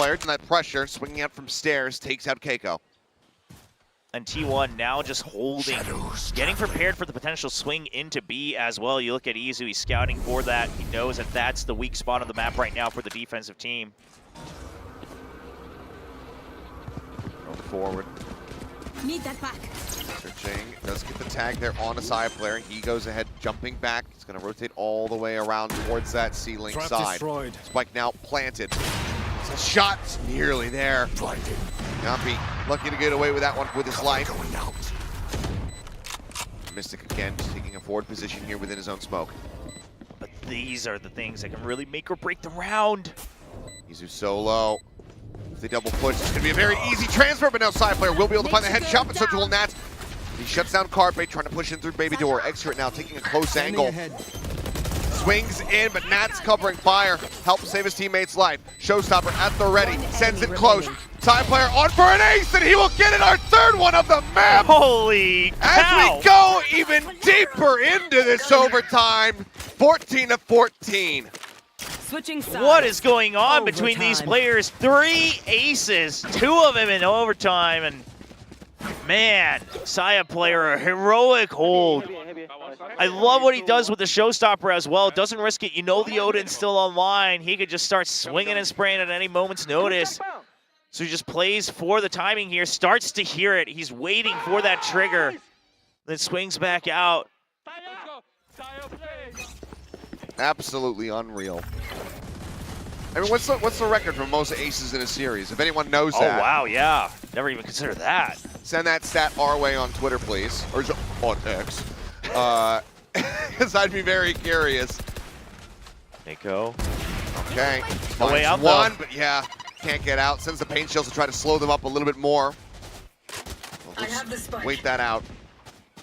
Player, and that pressure, swinging out from stairs, takes out Keiko. And T1 now just holding, getting prepared for the potential swing into B as well. You look at Izu, he's scouting for that. He knows that that's the weak spot on the map right now for the defensive team. Go forward. Need that back. Searching, does get the tag there on a side player. He goes ahead, jumping back. He's going to rotate all the way around towards that C-Link side. Destroyed. Spike now planted. It's a shot, it's nearly there. Yampi lucky to get away with that one with his life. Mystic again, just taking a forward position here within his own smoke. But these are the things that can really make or break the round. Izu solo. If they double push, it's going to be a very easy transfer, but now side player will be able to find the headshot, but so will Nats. He shuts down Carpe, trying to push in through Baby Door. Execute now, taking a close angle. Swings in, but Nats covering fire. Helps save his teammate's life. Showstopper at the ready, sends it close. Side player on for an ace, and he will get it, our third one of the map! Holy cow! As we go even deeper into this overtime, 14-14. Switching sides. What is going on between these players? 3 aces, 2 of them in overtime, and man, Saya player, a heroic hold. I love what he does with the Showstopper as well. Doesn't risk it. You know the Odin's still online. He could just start swinging and spraying at any moment's notice. So he just plays for the timing here, starts to hear it. He's waiting for that trigger, then swings back out. Absolutely unreal. I mean, what's the record for most aces in a series? If anyone knows that. Oh, wow, yeah. Never even considered that. Send that stat our way on Twitter, please. Or on X. Because I'd be very curious. Nico. Okay. No way out, one, though. but yeah, can't get out. Sends the paint shells to try to slow them up a little bit more. I have the spike. Wait that out.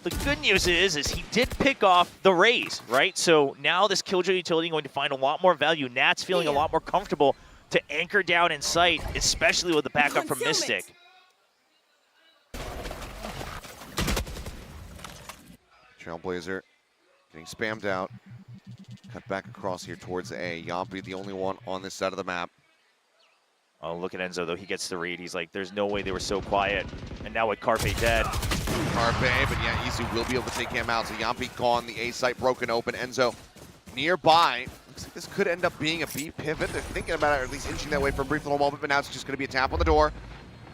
The good news is he did pick off the raise, right? So now this Killjoy utility going to find a lot more value. Nat's feeling a lot more comfortable to anchor down in sight, especially with the backup from Mystic. Trailblazer getting spammed out. Cut back across here towards A. Yampi, the only one on this side of the map. Oh, look at Enzo, though. He gets the read. He's like, there's no way they were so quiet. And now with Carpe dead. Carpe, but yeah, Izu will be able to take him out. So Yampi gone, the A site broken open. Enzo nearby. Looks like this could end up being a B pivot. They're thinking about it, or at least inching that way for a brief little moment, but now it's just going to be a tap on the door.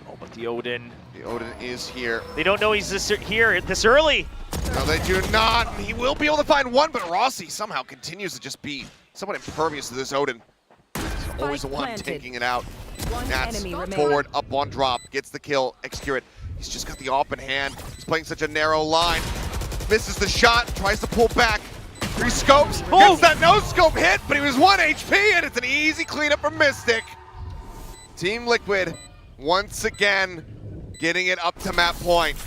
Oh, but the Odin. The Odin is here. They don't know he's here this early. No, they do not. He will be able to find one, but Rossi somehow continues to just be somewhat impervious to this Odin. He's always the one taking it out. Nats forward, up on drop, gets the kill, execute it. He's just got the open hand. He's playing such a narrow line. Misses the shot, tries to pull back. 3 scopes, gets that no scope hit, but he was 1 HP, and it's an easy cleanup from Mystic. Team Liquid, once again, getting it up to map point.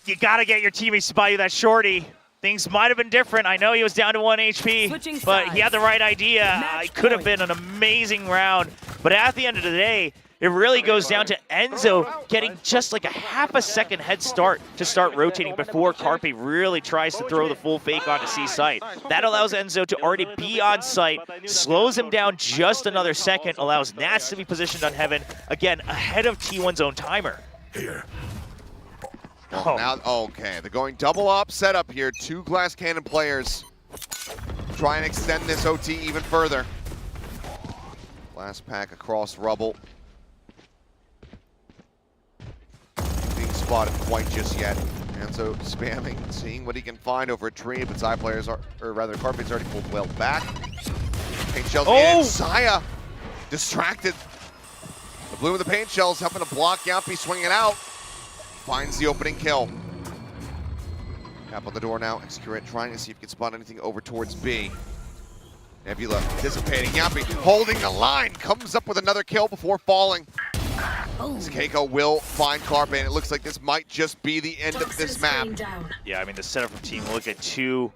You gotta get your teammates to buy you that shorty. Things might have been different. I know he was down to 1 HP, but he had the right idea. It could have been an amazing round. But at the end of the day, it really goes down to Enzo getting just like a half a second head start to start rotating before Carpe really tries to throw the full fake onto C site. That allows Enzo to already be on site, slows him down just another second, allows Nats to be positioned on Heaven, again, ahead of T1's own timer. Here. Oh. Now, okay, they're going double up setup here. 2 glass cannon players try and extend this OT even further. Last pack across rubble. Being spotted quite just yet. Enzo spamming, seeing what he can find over a tree, but side players are, or rather, Carpe's already pulled well back. Paint shells in. Saya distracted. The blue of the paint shells helping to block Yampi swinging out. Finds the opening kill. Tap on the door now. Execute, trying to see if he can spot anything over towards B. Nebula anticipating. Yampi holding the line. Comes up with another kill before falling. Keiko will find Carpe, and it looks like this might just be the end of this map. Yeah, I mean, the setup from Team look at 2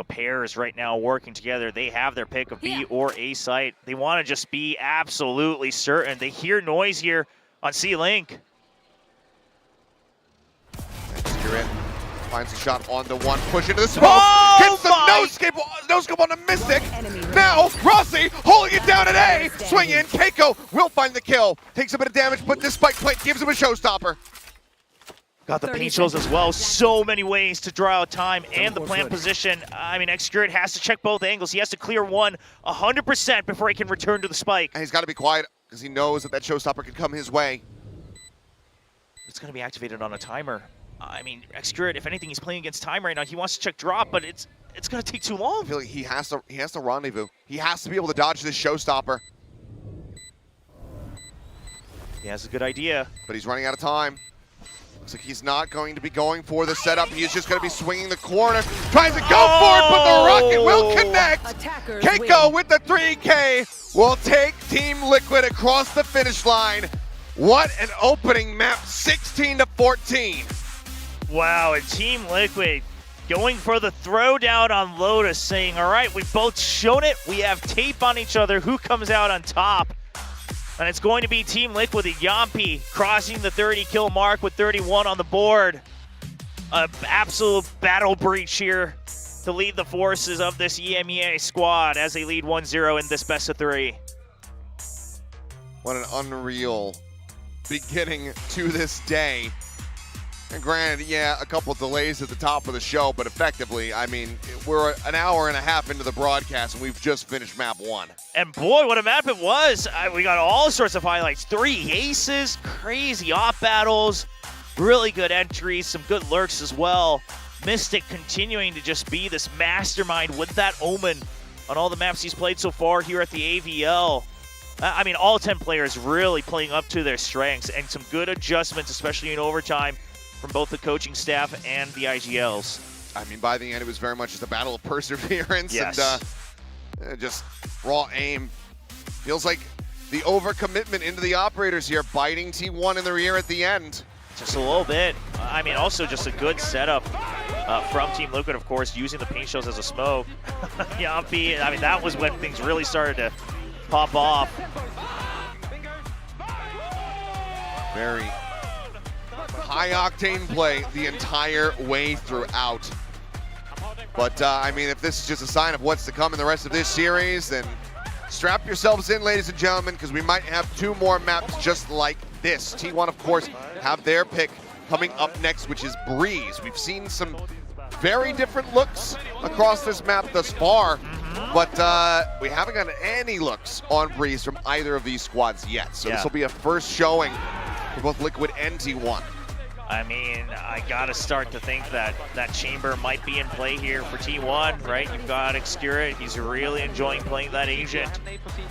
pairs right now working together. They have their pick of B or A site. They want to just be absolutely certain. They hear noise here on C-Link. Finds a shot on the one, push into the smoke, hits the no scope on the Mystic. Now, Rossi holding it down at A. Swing in, Keiko will find the kill. Takes a bit of damage, but this spike plate gives him a showstopper. Got the paint shells as well. So many ways to draw out time and the plant position. I mean, Xcurate has to check both angles. He has to clear one 100% before he can return to the spike. And he's got to be quiet because he knows that that showstopper can come his way. It's going to be activated on a timer. I mean, Xcurate, if anything, he's playing against time right now. He wants to check drop, but it's going to take too long. I feel like he has to rendezvous. He has to be able to dodge this showstopper. He has a good idea. But he's running out of time. Looks like he's not going to be going for the setup. He's just going to be swinging the corner. Tries to go for it, but the rocket will connect. Keiko with the 3K will take Team Liquid across the finish line. What an opening map, 16-14. Wow, and Team Liquid going for the throwdown on Lotus, saying, all right, we've both shown it. We have tape on each other. Who comes out on top? And it's going to be Team Liquid and Yampi crossing the 30-kill mark with 31 on the board. An absolute battle breach here to lead the forces of this EMEA squad as they lead 1-0 in this best of 3. What an unreal beginning to this day. And granted, yeah, a couple delays at the top of the show, but effectively, I mean, we're an hour and a half into the broadcast, and we've just finished map 1. And boy, what a map it was. We got all sorts of highlights. 3 aces, crazy op battles, really good entries, some good lurks as well. Mystic continuing to just be this mastermind with that Omen on all the maps he's played so far here at the AVL. I mean, all 10 players really playing up to their strengths and some good adjustments, especially in overtime, from both the coaching staff and the IGLs. I mean, by the end, it was very much just a battle of perseverance. Yes. And just raw aim. Feels like the overcommitment into the operators here, biting T1 in the rear at the end. Just a little bit. I mean, also just a good setup from Team Liquid, of course, using the paint shells as a smoke. Yampi, I mean, that was when things really started to pop off. Very high-octane play the entire way throughout. But, I mean, if this is just a sign of what's to come in the rest of this series, then strap yourselves in, ladies and gentlemen, because we might have 2 more maps just like this. T1, of course, have their pick coming up next, which is Breeze. We've seen some very different looks across this map thus far, but we haven't gotten any looks on Breeze from either of these squads yet. So this will be a first showing for both Liquid and T1. I mean, I gotta start to think that that chamber might be in play here for T1, right? You've got Xcurate, he's really enjoying playing that agent.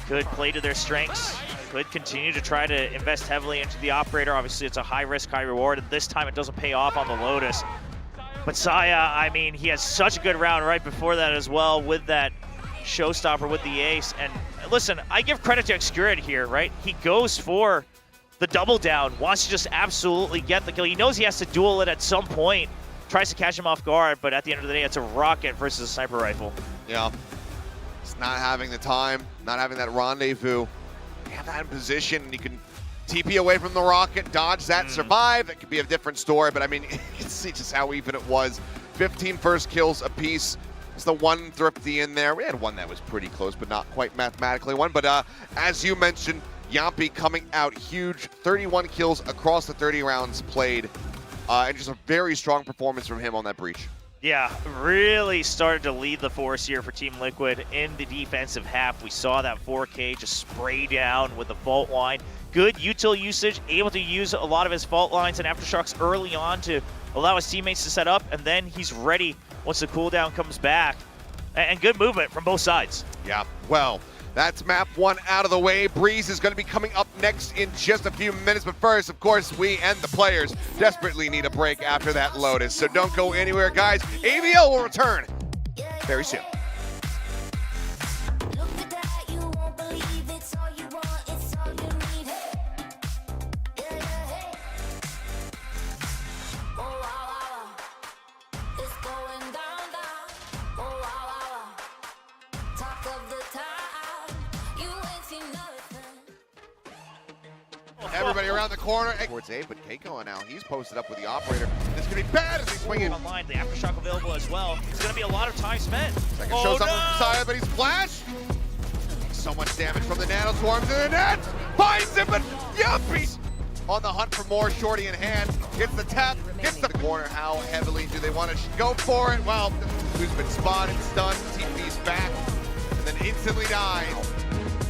Could play to their strengths, could continue to try to invest heavily into the operator. Obviously, it's a high risk, high reward, and this time it doesn't pay off on the Lotus. But Saya, I mean, he has such a good round right before that as well with that showstopper with the ace. And listen, I give credit to Xcurate here, right? He goes for the double down, wants to just absolutely get the kill. He knows he has to duel it at some point, tries to catch him off guard, but at the end of the day, it's a rocket versus a sniper rifle. Yeah, it's not having the time, not having that rendezvous. You have that in position, and you can TP away from the rocket, dodge that, survive. That could be a different story, but I mean, you can see just how even it was. 15 first kills apiece. It's the one Thrifty in there. We had one that was pretty close, but not quite mathematically one. But as you mentioned, Yampi coming out huge, 31 kills across the 30 rounds played, and just a very strong performance from him on that breach. Yeah, really started to lead the force here for Team Liquid in the defensive half. We saw that 4K just spray down with the fault line. Good util usage, able to use a lot of his fault lines and aftershocks early on to allow his teammates to set up, and then he's ready once the cooldown comes back. And good movement from both sides. Yeah, well, that's map 1 out of the way. Breeze is going to be coming up next in just a few minutes. But first, of course, we and the players desperately need a break after that Lotus. So don't go anywhere, guys. AVL will return very soon. Everybody around around the corner. Towards A, but Keiko now, he's posted up with the operator. This could be bad as he's swinging. Online, the aftershock available as well. It's going to be a lot of time spent. Second shows up from Saya, but he's flashed. So much damage from the nano swarms in the net. Finds him, but Yuppies on the hunt for more. Shorty in hand. Gets the tap, gets the corner. How heavily do they want to go for it? Well, who's been spotted, stunned, TP's back, and then instantly dies.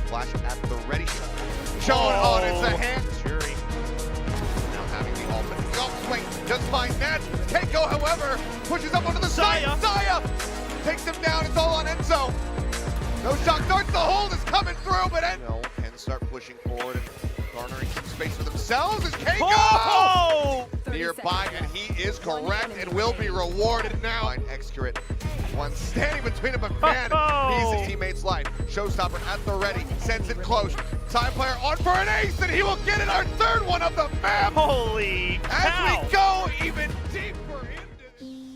Flash at the ready shot. Showing on, it's a hand. Jury. Now having the ultimate upswing, just finds Nats. Keiko, however, pushes up onto the side. Saya takes him down. It's all on Enzo. No shock darts. The hold is coming through, but Enzo can start pushing forward and garnering some space for themselves. Is Keiko nearby, and he is correct and will be rewarded now. Excurate. One standing between him, but man, he's his teammate's life. Showstopper at the ready, sends it close. Side player on for an ace, and he will get it, our third one of the map. Holy cow. As we go even deeper into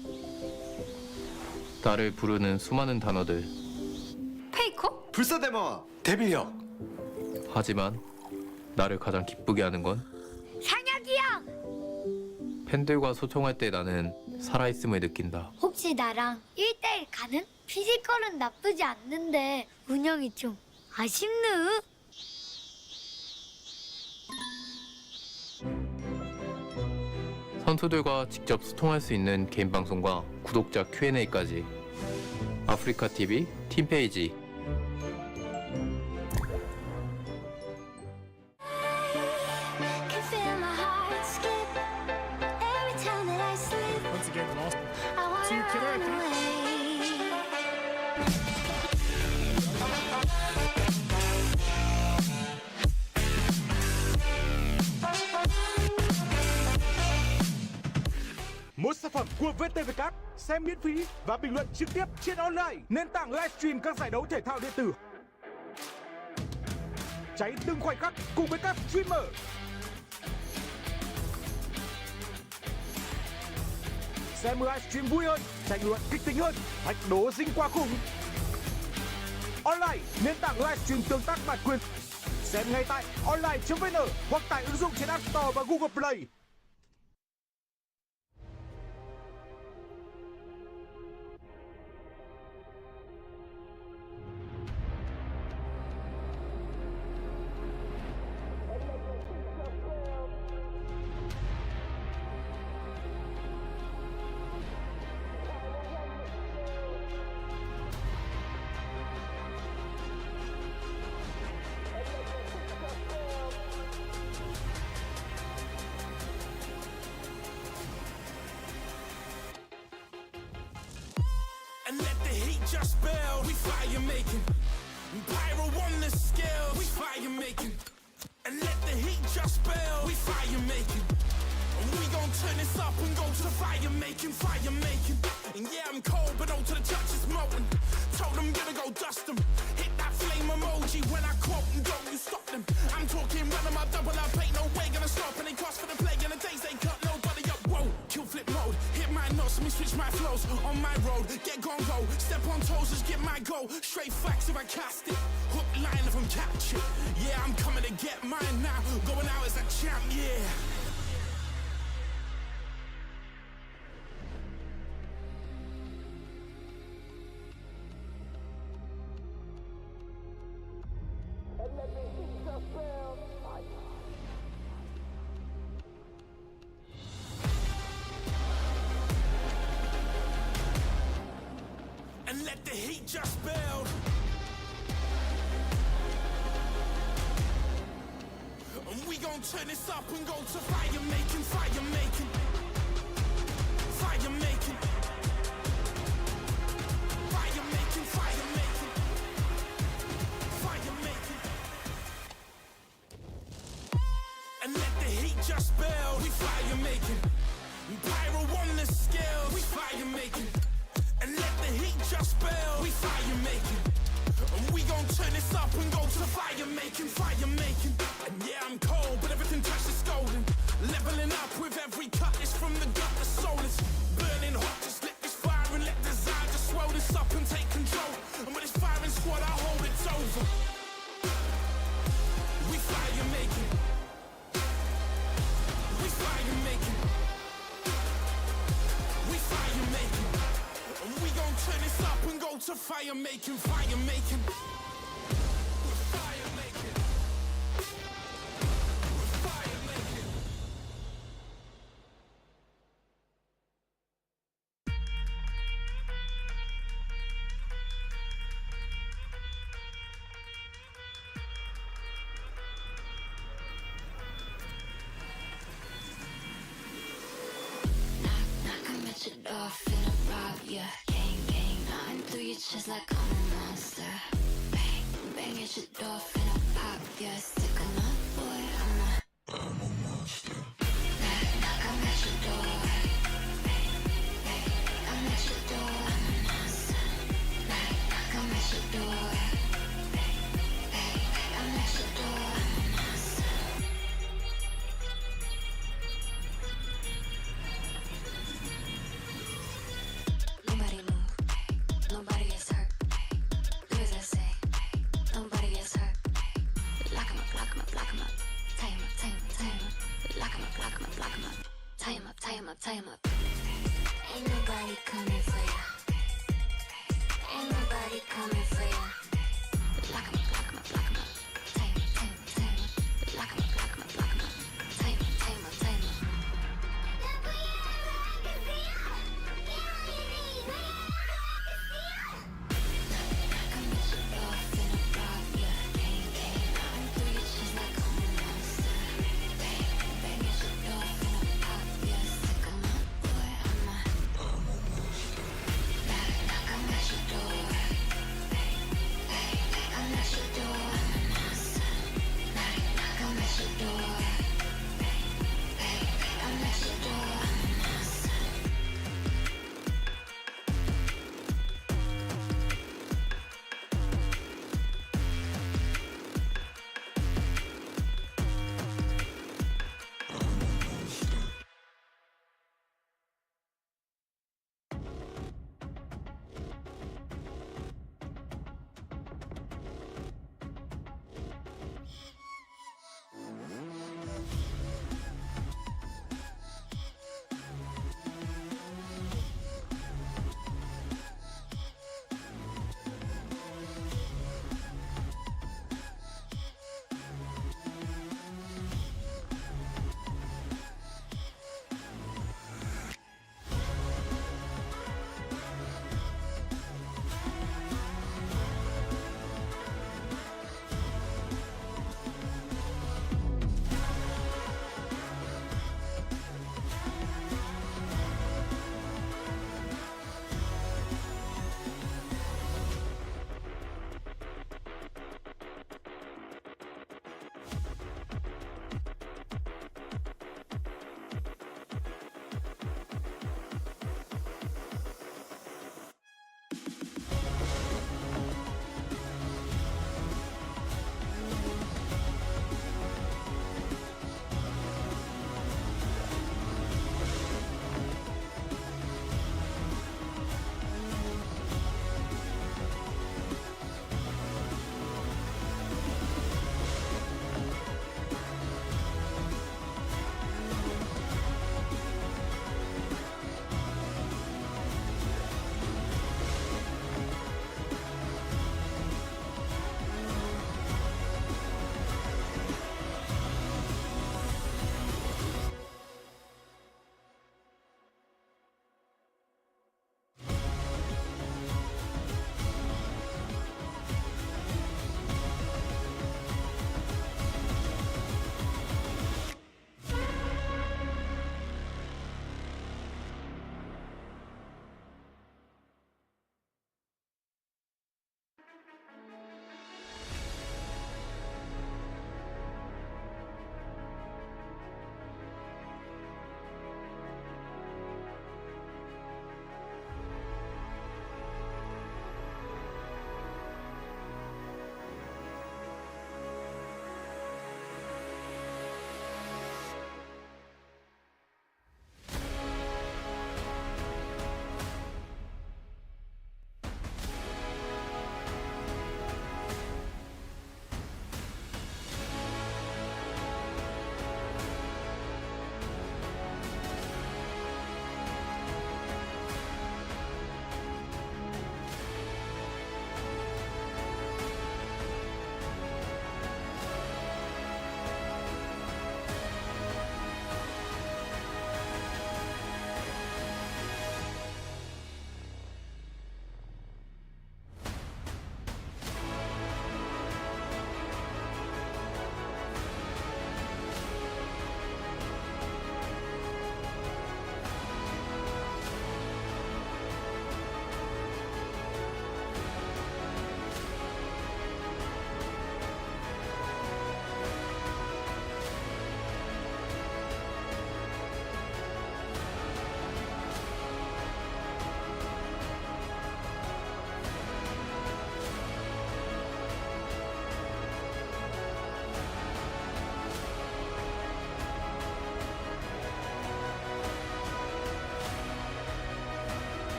나를 부르는 수많은 단어들. 페이커? 불사대마와 데빌력. 하지만 나를 가장 기쁘게 하는 건 상혁이야! 팬들과 소통할 때 나는 살아있음을 느낀다. 혹시 나랑 1대1 가는? 피지컬은 나쁘지 않는데 운영이 좀 아쉽네. 선수들과 직접 소통할 수 있는 개인 방송과 구독자 Q&A까지 아프리카 TV 팀페이지. Once again, lost 2 killer. Một sản phẩm của VTV Cup, xem miễn phí và bình luận trực tiếp trên online, nền tảng livestream các giải đấu thể thao điện tử. Cháy từng khoảnh khắc cùng với các streamer. Xem livestream vui hơn, tranh luận kịch tính hơn, thách đố dinh qua khủng. Online, nền tảng livestream tương tác bản quyền. Xem ngay tại online.vn hoặc tải ứng dụng trên App Store và Google Play. And let the heat just build. We fire making. Pyro on the scale. We fire making. And let the heat just build. We fire making. And we gon' turn this up and go to the fire making, fire making. And yeah, I'm cold, but no to the touch is molten. Told them gonna go dust them. Hit that flame emoji when I quote and don't you stop them. I'm talking run them up, double up, ain't no way gonna stop. And they cross for the play and the days they cut nobody up. Whoa, kill flip mode, hit my notes, let me switch my flows. On my road, get gon' go, step on toes, just get my goal. Straight facts if I cast it, hook line if I'm catch it. Yeah, I'm coming to get mine now, going out as a champ, yeah. And let the heat just build. And we gon' turn this up and go to fire making, fire making, fire making, fire making, fire making, fire making. And let the heat just build. We fire making. Pyro on the scale. We fire making. And let the heat just build. We fire making. And we gon' turn this up and go to the fire making, fire making. And yeah, I'm cold, but everything touched is golden. Leveling up with every cut is from the gut, the soul is burning hot. Just let this fire and let desire just swell this up and take control. And with this firing squad, I hold it's over. We fire making. fire making, fire making. We're fire making. We're fire making. Knock, I'm at your door, finna rob ya. Gang, gang, I'm through your chest like I'm a monster. Bang, bang at your door, finna pop ya. Stick 'em up, boy, I'm a monster. Knock, I'm at your door. Bang, bang, I'm at your door, I'm a monster. Knock, I'm at your door. Bang, bang, I'm at your door, I'm a monster. Nobody move, nobody gets hurt. Do as I say, nobody gets hurt. Lock 'em up, lock 'em up, lock 'em up. Tie 'em up, tie 'em up, tie 'em up. Lock 'em up, lock 'em up, lock 'em up. Tie 'em up, tie 'em up, tie 'em up. Ain't nobody coming for ya. Ain't nobody coming for ya. Lock 'em up, lock 'em up, lock 'em up. Tie 'em up, tie 'em up, tie 'em up. Lock 'em up, lock 'em up, lock 'em up. Tie 'em up, tie 'em up, tie 'em up.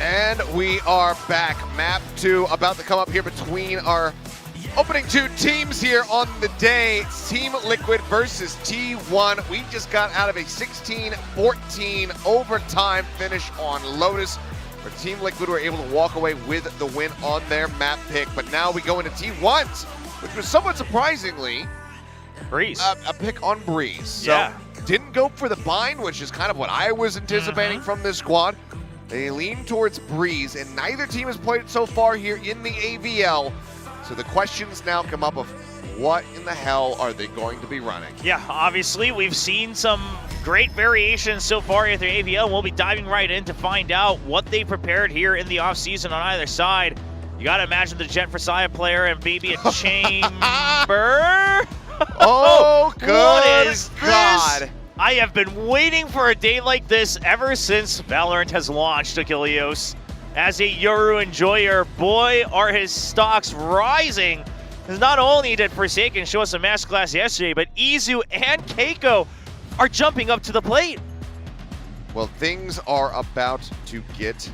And we are back. Map 2 about to come up here between our opening two teams here on the day. Team Liquid versus T1. We just got out of a 16-14 overtime finish on Lotus, where Team Liquid were able to walk away with the win on their map pick. But now we go into T1's, which was somewhat surprisingly Breeze. a pick on Breeze. So Yeah. didn't go for the bind, which is kind of what I was anticipating from this squad. They lean towards Breeze, and neither team has played it so far here in the AVL. So the questions now come up of what in the hell are they going to be running? Yeah, obviously we've seen some great variations so far at their AVL. We'll be diving right in to find out what they prepared here in the offseason on either side. You got to imagine the Jet Versailles player and maybe a chamber. Oh, good What is God. this? I have been waiting for a day like this ever since Valorant has launched, Achilleos. As a Yoru enjoyer, boy, are his stocks rising. Because not only did Forsaken show us a masterclass yesterday, but Izu and Keiko are jumping up to the plate. Well, things are about to get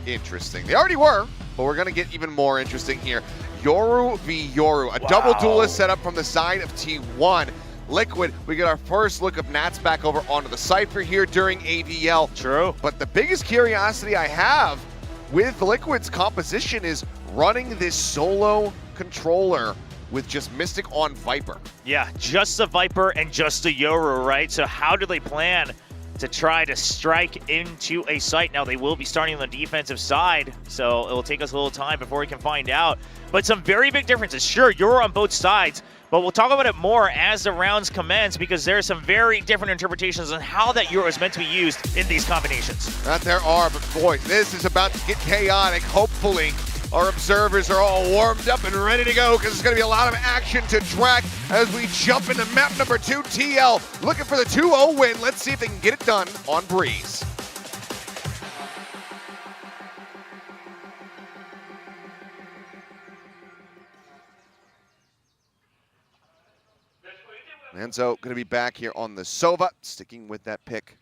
interesting. They already were, but we're going to get even more interesting here. Yoru v Yoru, a double duelist set up from the side of T1. Liquid, we get our first look of Nats back over onto the Cypher here during AVL. True. But the biggest curiosity I have with Liquid's composition is running this solo controller with just Mystic on Viper. Yeah, just a Viper and just a Yoru, right? So how do they plan to try to strike into a site? Now, they will be starting on the defensive side, so it will take us a little time before we can find out. But some very big differences. Sure, you're on both sides, but we'll talk about it more as the rounds commence, because there are some very different interpretations on how that Euro is meant to be used in these combinations. That there are, but boy, this is about to get chaotic. Hopefully, our observers are all warmed up and ready to go, because there's going to be a lot of action to track as we jump into map number 2. TL looking for the 2-0 win. Let's see if they can get it done on Breeze. Enzo going to be back here on the Sova, sticking with that pick.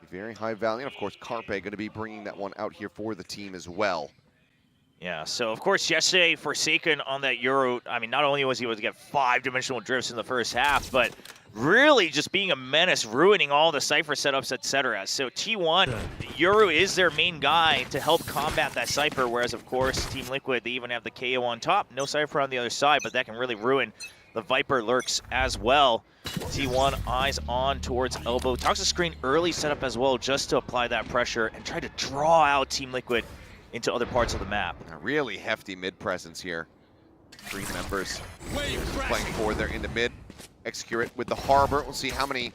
Very high value. And of course, Carpe going to be bringing that one out here for the team as well. Yeah, so of course yesterday Forsaken on that Euro, I mean, not only was he able to get 5-dimensional drifts in the first half, but really just being a menace, ruining all the Cypher setups, etc. So T1, Euro is their main guy to help combat that Cypher, whereas of course Team Liquid, they even have the KO on top. No Cypher on the other side, but that can really ruin the Viper lurks as well. T1 eyes on towards elbow. Toxic screen early setup as well, just to apply that pressure and try to draw out Team Liquid into other parts of the map. A really hefty mid presence here. 3 members playing forward there into mid. Execute it with the Harbor. We'll see how many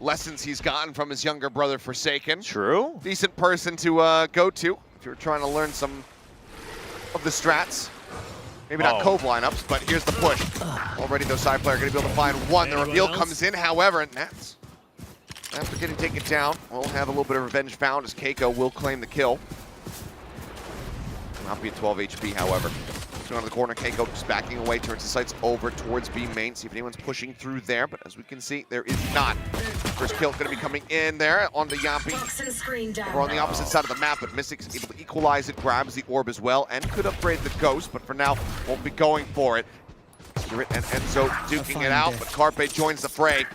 lessons he's gotten from his younger brother Forsaken. True. Decent person to go to if you're trying to learn some of the strats. Maybe not Cove lineups, but here's the push. Already those side player going to be able to find one. The reveal comes in, however, and that's after getting taken down. We'll have a little bit of revenge found as Keiko will claim the kill. Will not be at 12 HP, however. Going on the corner, Keiko just backing away, turns the sights over towards B main. See if anyone's pushing through there, but as we can see, there is not. First kill going to be coming in there on the Yampi. We're on the opposite side of the map, but Mystic's able to equalize it, grabs the orb as well, and could upgrade the Ghost, but for now, won't be going for it. Spirit and Enzo duking it out, but Carpe joins the fray.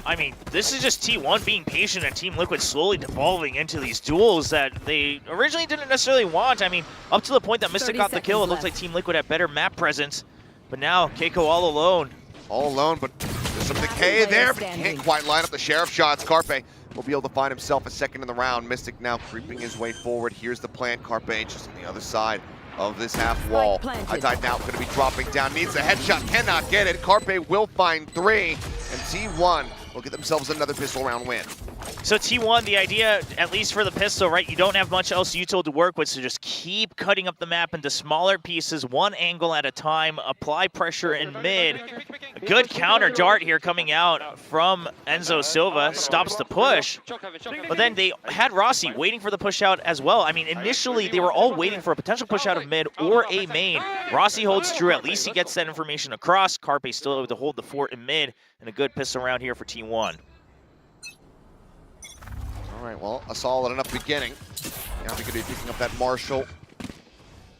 I mean, this is just T1 being patient and Team Liquid slowly devolving into these duels that they originally didn't necessarily want. I mean, up to the point that Mystic got the kill, it looks like Team Liquid had better map presence. But now, Keiko all alone. All alone, but there's some decay there, but can't quite line up the Sheriff shots. Carpe will be able to find himself a second in the round. Mystic now creeping his way forward. Here's the plan. Carpe just on the other side of this half wall. I died now, going to be dropping down. Needs a headshot, cannot get it. Carpe will find 3, and T1 will get themselves another pistol round win. So T1, the idea, at least for the pistol, right, you don't have much else util to work with, so just keep cutting up the map into smaller pieces, one angle at a time, apply pressure in mid. A good counter dart here coming out from Enzo Silva, stops the push, but then they had Rossi waiting for the push out as well. I mean, initially they were all waiting for a potential push out of mid or a main. Rossi holds true, at least he gets that information across. Carpe still able to hold the fort in mid, and a good pistol round here for T1. All right, well, a solid enough beginning. Now we could be picking up that Marshall.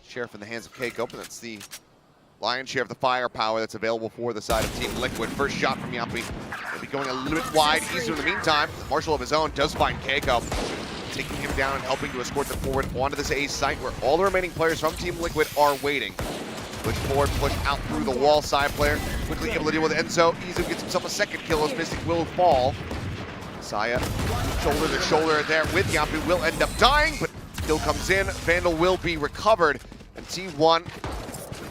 Sheriff in the hands of Keiko, but that's the lion's share of the firepower that's available for the side of Team Liquid. First shot from Yapi. They'll be going a little bit wide. Izu in the meantime, Marshall of his own does find Keiko, taking him down and helping to escort them forward onto this A site where all the remaining players from Team Liquid are waiting. Push forward, push out through the wall. Side player quickly able to deal with Enzo. Izu gets himself a second kill as Mystic will fall. Saya, shoulder to shoulder there with Yapi, will end up dying, but kill comes in. Vandal will be recovered, and T1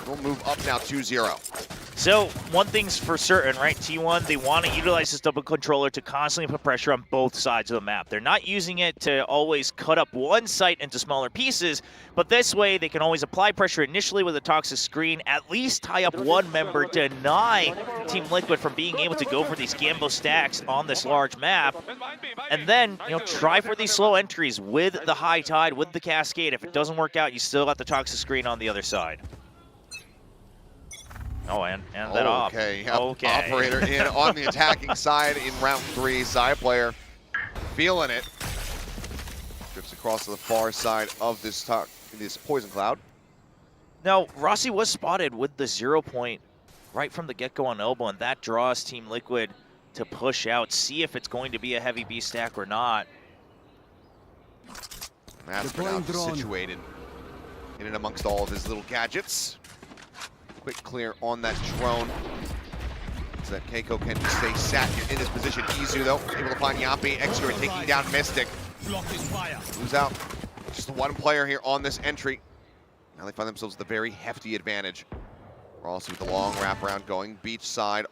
will move up now 2-0. So one thing's for certain, right? T1, they want to utilize this double controller to constantly put pressure on both sides of the map. They're not using it to always cut up one site into smaller pieces, but this way they can always apply pressure initially with a toxic screen, at least tie up one member, deny Team Liquid from being able to go for these Gambo stacks on this large map, and then, you know, try for these slow entries with the high tide, with the cascade. If it doesn't work out, you still got the toxic screen on the other side. Oh, and that off. Okay, yep. Okay. Operator in on the attacking side in round 3. Side player feeling it. Drifts across to the far side of this poison cloud. Now, Rossi was spotted with the 0 point right from the get-go on elbow, and that draws Team Liquid to push out, see if it's going to be a heavy B stack or not. Master now situated in and amongst all of his little gadgets. Quick clear on that drone so that Keiko can stay sat here in this position. Izu, though, able to find Yapi. Extra taking down Mystic. Lose out. Just the one player here on this entry. Now they find themselves with a very hefty advantage. Rossi with the long wraparound going beach side.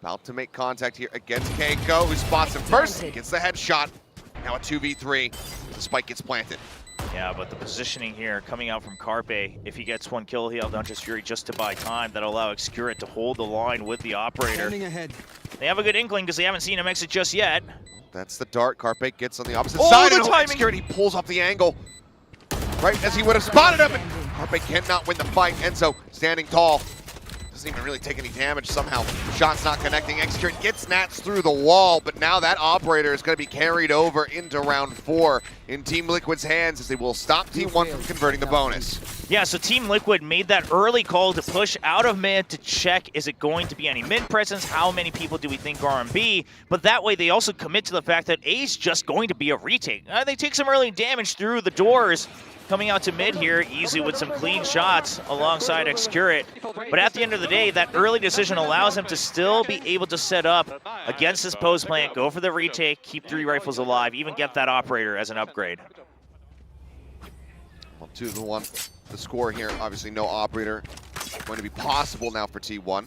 About to make contact here against Keiko, who spots him first. Gets the headshot. Now a 2v3. The spike gets planted. Yeah, but the positioning here coming out from Carpe, if he gets one kill, he'll Dungeous Fury just to buy time. That'll allow Xcurit to hold the line with the operator. They have a good inkling because they haven't seen him exit just yet. That's the dart. Carpe gets on the opposite Oh, side. the And timing! Xcurit, he pulls off the angle right as he would have spotted him. And Carpe cannot win the fight. Enzo standing tall. Doesn't even really take any damage somehow. Shot's not connecting. Xcurit gets snatched through the wall, but now that operator is going to be carried over into round 4 in Team Liquid's hands as they will stop T1 from converting the bonus. Yeah, so Team Liquid made that early call to push out of mid to check, is it going to be any mid presence? How many people do we think are on B? But that way they also commit to the fact that A's just going to be a retake. They take some early damage through the doors. Coming out to mid here, Izu with some clean shots alongside Xcurit. But at the end of the day, that early decision allows him to still be able to set up against this pose plant, go for the retake, keep 3 rifles alive, even get that operator as an upgrade. Well, 2-1. The score here, obviously no operator. Going to be possible now for T1.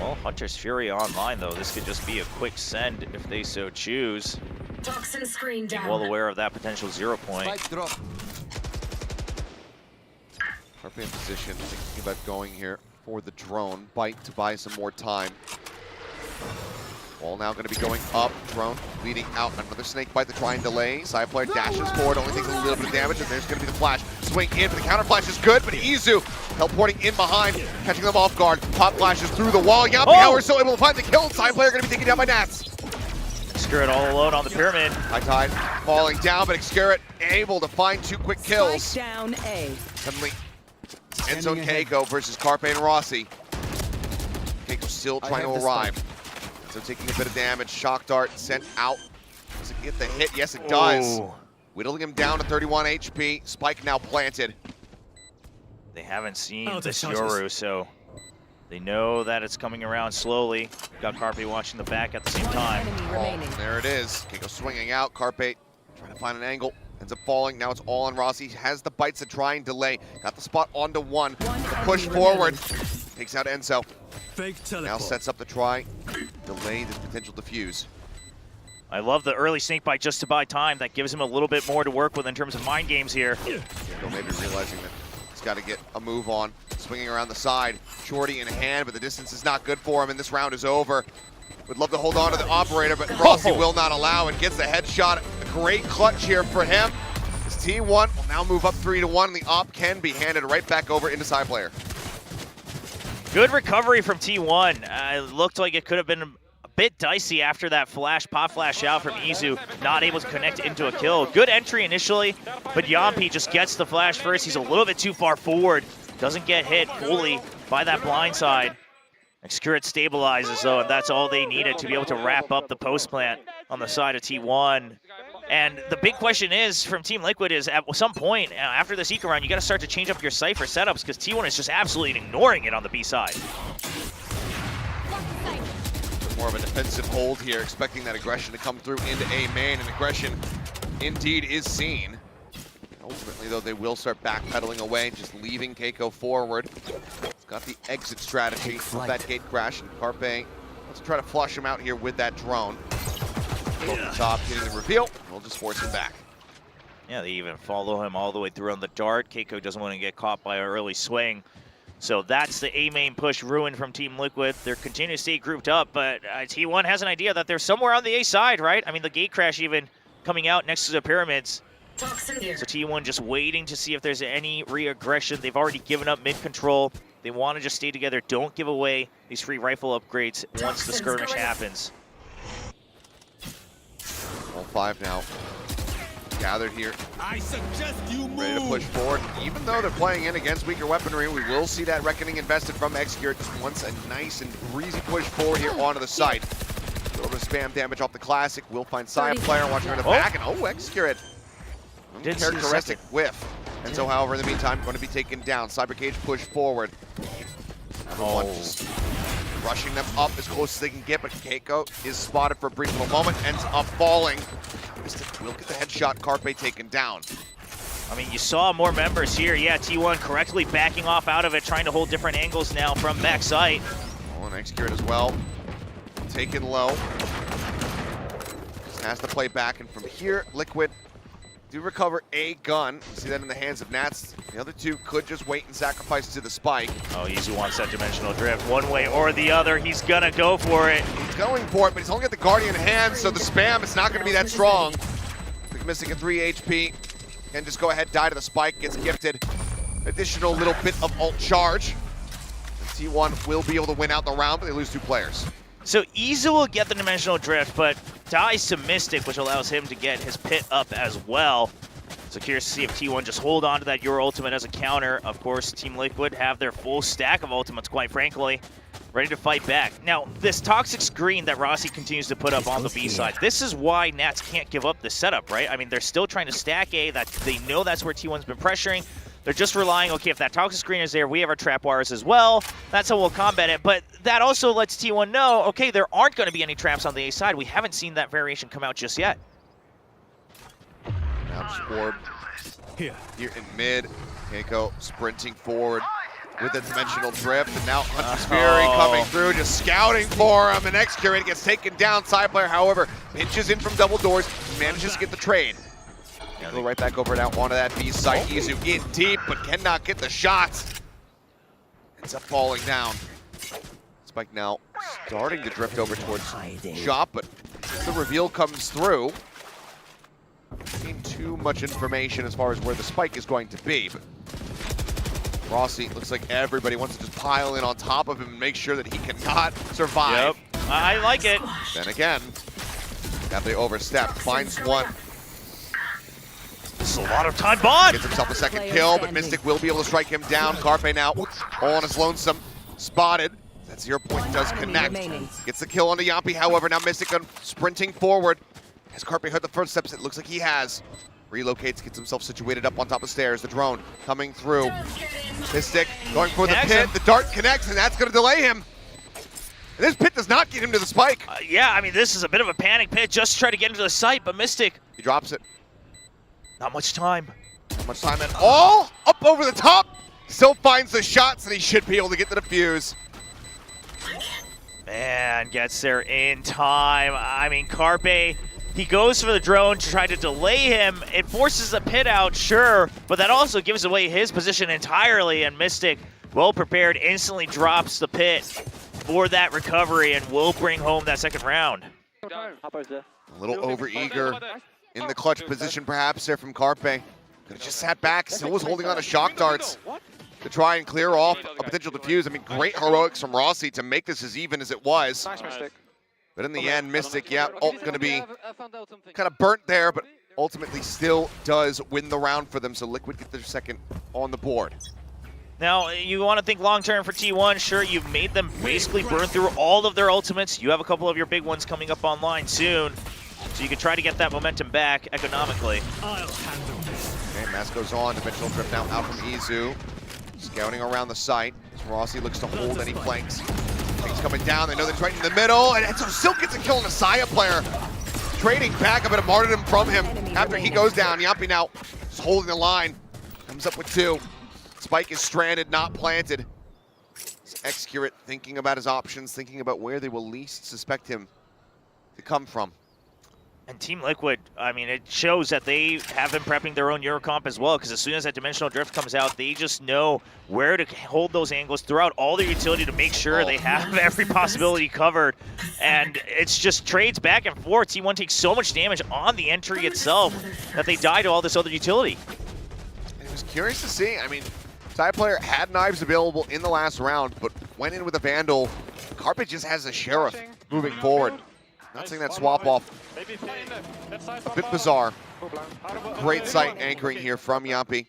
Well, Hunter's Fury online, though. This could just be a quick send if they so choose. Toxin screen down. Well aware of that potential 0 point. Carpe in position, thinking about going here for the drone. Bite to buy some more time. All now going to be going up. Drone leading out. Another snake bite to try and delay. Side player dashes forward, only takes a little bit of damage, and there's going to be the flash. Swing in, but the counter flash is good, but Izu teleporting in behind, catching them off guard. Pop flashes through the wall. Yapi, however, still able to find the kill. Side player going to be taken down by Nats. Xcurit all alone on the pyramid. High tide falling down, but Xcurit able to find 2 quick kills. Spike down A. Suddenly, Enzo and Keiko versus Carpe and Rossi. Keiko still trying to arrive. So taking a bit of damage. Shock dart sent out. Does it get the hit? Yes, it does. Oh. Whittling him down to 31 HP. Spike now planted. They haven't seen this Yoru, so they know that it's coming around slowly. Got Carpe watching the back at the same time. Oh, there it is. Keiko swinging out. Carpe trying to find an angle. Ends up falling. Now it's all on Rossi. Has the bites to try and delay. Got the spot onto one. The push forward. Takes out Enzo. Now sets up the try. Delay the potential defuse. I love the early snake bite just to buy time. That gives him a little bit more to work with in terms of mind games here. Keiko maybe realizing that he's got to get a move on. Swinging around the side. Shorty in hand, but the distance is not good for him, and this round is over. Would love to hold on to the operator, but Rossi will not allow it. Gets the headshot. A great clutch here for him. His T1 will now move up 3-1, and the op can be handed right back over into side player. Good recovery from T1. It looked like it could have been a bit dicey after that pop flash out from Izu, not able to connect into a kill. Good entry initially, but Yampi just gets the flash first. He's a little bit too far forward, doesn't get hit fully by that blind side. Xcurious stabilizes though, and that's all they needed to be able to wrap up the post plant on the side of T1. And the big question is from Team Liquid is at some point after this eco round, you got to start to change up your Cypher setups because T1 is just absolutely ignoring it on the B side. More of a defensive hold here, expecting that aggression to come through into A main, and aggression indeed is seen. Ultimately, though, they will start backpedaling away, just leaving Keiko forward. He's got the exit strategy of that gate crash, and Carpe wants to try to flush him out here with that drone. Over the top, getting the reveal, we'll just force him back. Yeah, they even follow him all the way through on the dart. Keiko doesn't want to get caught by an early swing. So that's the A main push ruined from Team Liquid. They're continuing to stay grouped up, but T1 has an idea that they're somewhere on the A side, right? I mean, the gate crash even coming out next to the pyramids. So T1 just waiting to see if there's any re-aggression. They've already given up mid control. They want to just stay together. Don't give away these free rifle upgrades once the skirmish happens. All 5 now gathered here, I suggest you move. ready to push forward. Even though they're playing in against weaker weaponry, we will see that Reckoning invested from Xcurious. Just wants a nice and breezy push forward here onto the site. A little bit of spam damage off the classic. We'll find Saya player watching her in the back, and Xcurious. Uncharacteristic whiff. And so, however, in the meantime, going to be taken down. Cyber Cage push forward. Everyone just rushing them up as close as they can get, but Keiko is spotted for a brief little moment, ends up falling. Mystic will get the headshot, Carpe taken down. I mean, you saw more members here. Yeah, T1 correctly backing off out of it, trying to hold different angles now from backside. Oh, and Xcurious as well. Taken low. Just has to play back, and from here, Liquid do recover a gun. You see that in the hands of Nats. The other two could just wait and sacrifice to the spike. Oh, Izu wants that dimensional drift. One way or the other, he's gonna go for it. He's going for it, but he's only got the Guardian in hand, so the spam is not gonna be that strong. He's missing a 3 HP. And just go ahead, die to the spike, gets gifted. Additional little bit of ult charge. T1 will be able to win out the round, but they lose 2 players. So Izu will get the dimensional drift, but dies to Mystic, which allows him to get his pit up as well. So curious to see if T1 just hold on to that Euro ultimate as a counter. Of course, Team Liquid have their full stack of ultimates, quite frankly, ready to fight back. Now, this toxic screen that Rossi continues to put up on the B side, this is why Nats can't give up this setup, right? I mean, they're still trying to stack A. That they know that's where T1's been pressuring. They're just relying, okay, if that toxic screen is there, we have our trap wires as well. That's how we'll combat it. But that also lets T1 know, okay, there aren't going to be any traps on the A side. We haven't seen that variation come out just yet. Now just orb here in mid. Keiko sprinting forward with a dimensional drift, and now Hunter's Fury coming through, just scouting for him, and Xcurious gets taken down. Side player, however, pinches in from double doors, manages to get the trade. Go right back over now onto that B site. Izu in deep, but cannot get the shots. Ends up falling down. Spike now starting to drift over towards Shop, but the reveal comes through. Not getting too much information as far as where the spike is going to be, but Rossi looks like everybody wants to just pile in on top of him and make sure that he cannot survive. Yep, I like it. Then again, got the overstep, finds one. This is a lot of time, Bond! Gets himself a second kill, but Mystic will be able to strike him down. Carpe now all on his lonesome, spotted. That 0 point does connect. Gets the kill onto Yampi, however, now Mystic sprinting forward. Has Carpe heard the first steps? It looks like he has. Relocates, gets himself situated up on top of the stairs. The drone coming through. Mystic going for the pit. The dart connects, and that's going to delay him. And this pit does not get him to the spike. Yeah, I mean, this is a bit of a panic pit just to try to get into the site, but Mystic. He drops it. Not much time. Not much time at all. Up over the top. Still finds the shots, and he should be able to get the defuse. Man, gets there in time. I mean, Carpe, he goes for the drone to try to delay him. It forces the pit out, sure, but that also gives away his position entirely, and Mystic, well prepared, instantly drops the pit for that recovery and will bring home that second round. A little over-eager in the clutch position perhaps there from Carpe. Could have just sat back, still was holding on to shock darts to try and clear off a potential defuse. I mean, great heroics from Rossi to make this as even as it was. But But in the end, Mystic, yeah, going to be kind of burnt there, but ultimately still does win the round for them. So Liquid get their second on the board. Now, you want to think long-term for T1. Sure, you've made them basically burn through all of their ultimates. You have a couple of your big ones coming up online soon. So you can try to get that momentum back economically. Okay, Mask goes on. Dimensional Drift now out from Izu. Scouting around the site. Rossi looks to hold any flanks. Things coming down. They know they're right in the middle. And so Silk gets a kill on a Saya player. Trading back a bit of martyrdom from him after he goes down. Yampi now just holding the line. Comes up with 2. Spike is stranded, not planted. Xcurate thinking about his options, thinking about where they will least suspect him to come from. And Team Liquid, I mean, it shows that they have been prepping their own Eurocomp as well, because as soon as that Dimensional Drift comes out, they just know where to hold those angles throughout all their utility to make sure they have every possibility covered. And it's just trades back and forth. T1 takes so much damage on the entry itself that they die to all this other utility. It was curious to see. I mean, Side player had knives available in the last round, but went in with a Vandal. Carpet just has a Sheriff moving forward. Not seeing that swap off. A bit bizarre. Great sight anchoring here from Yampi,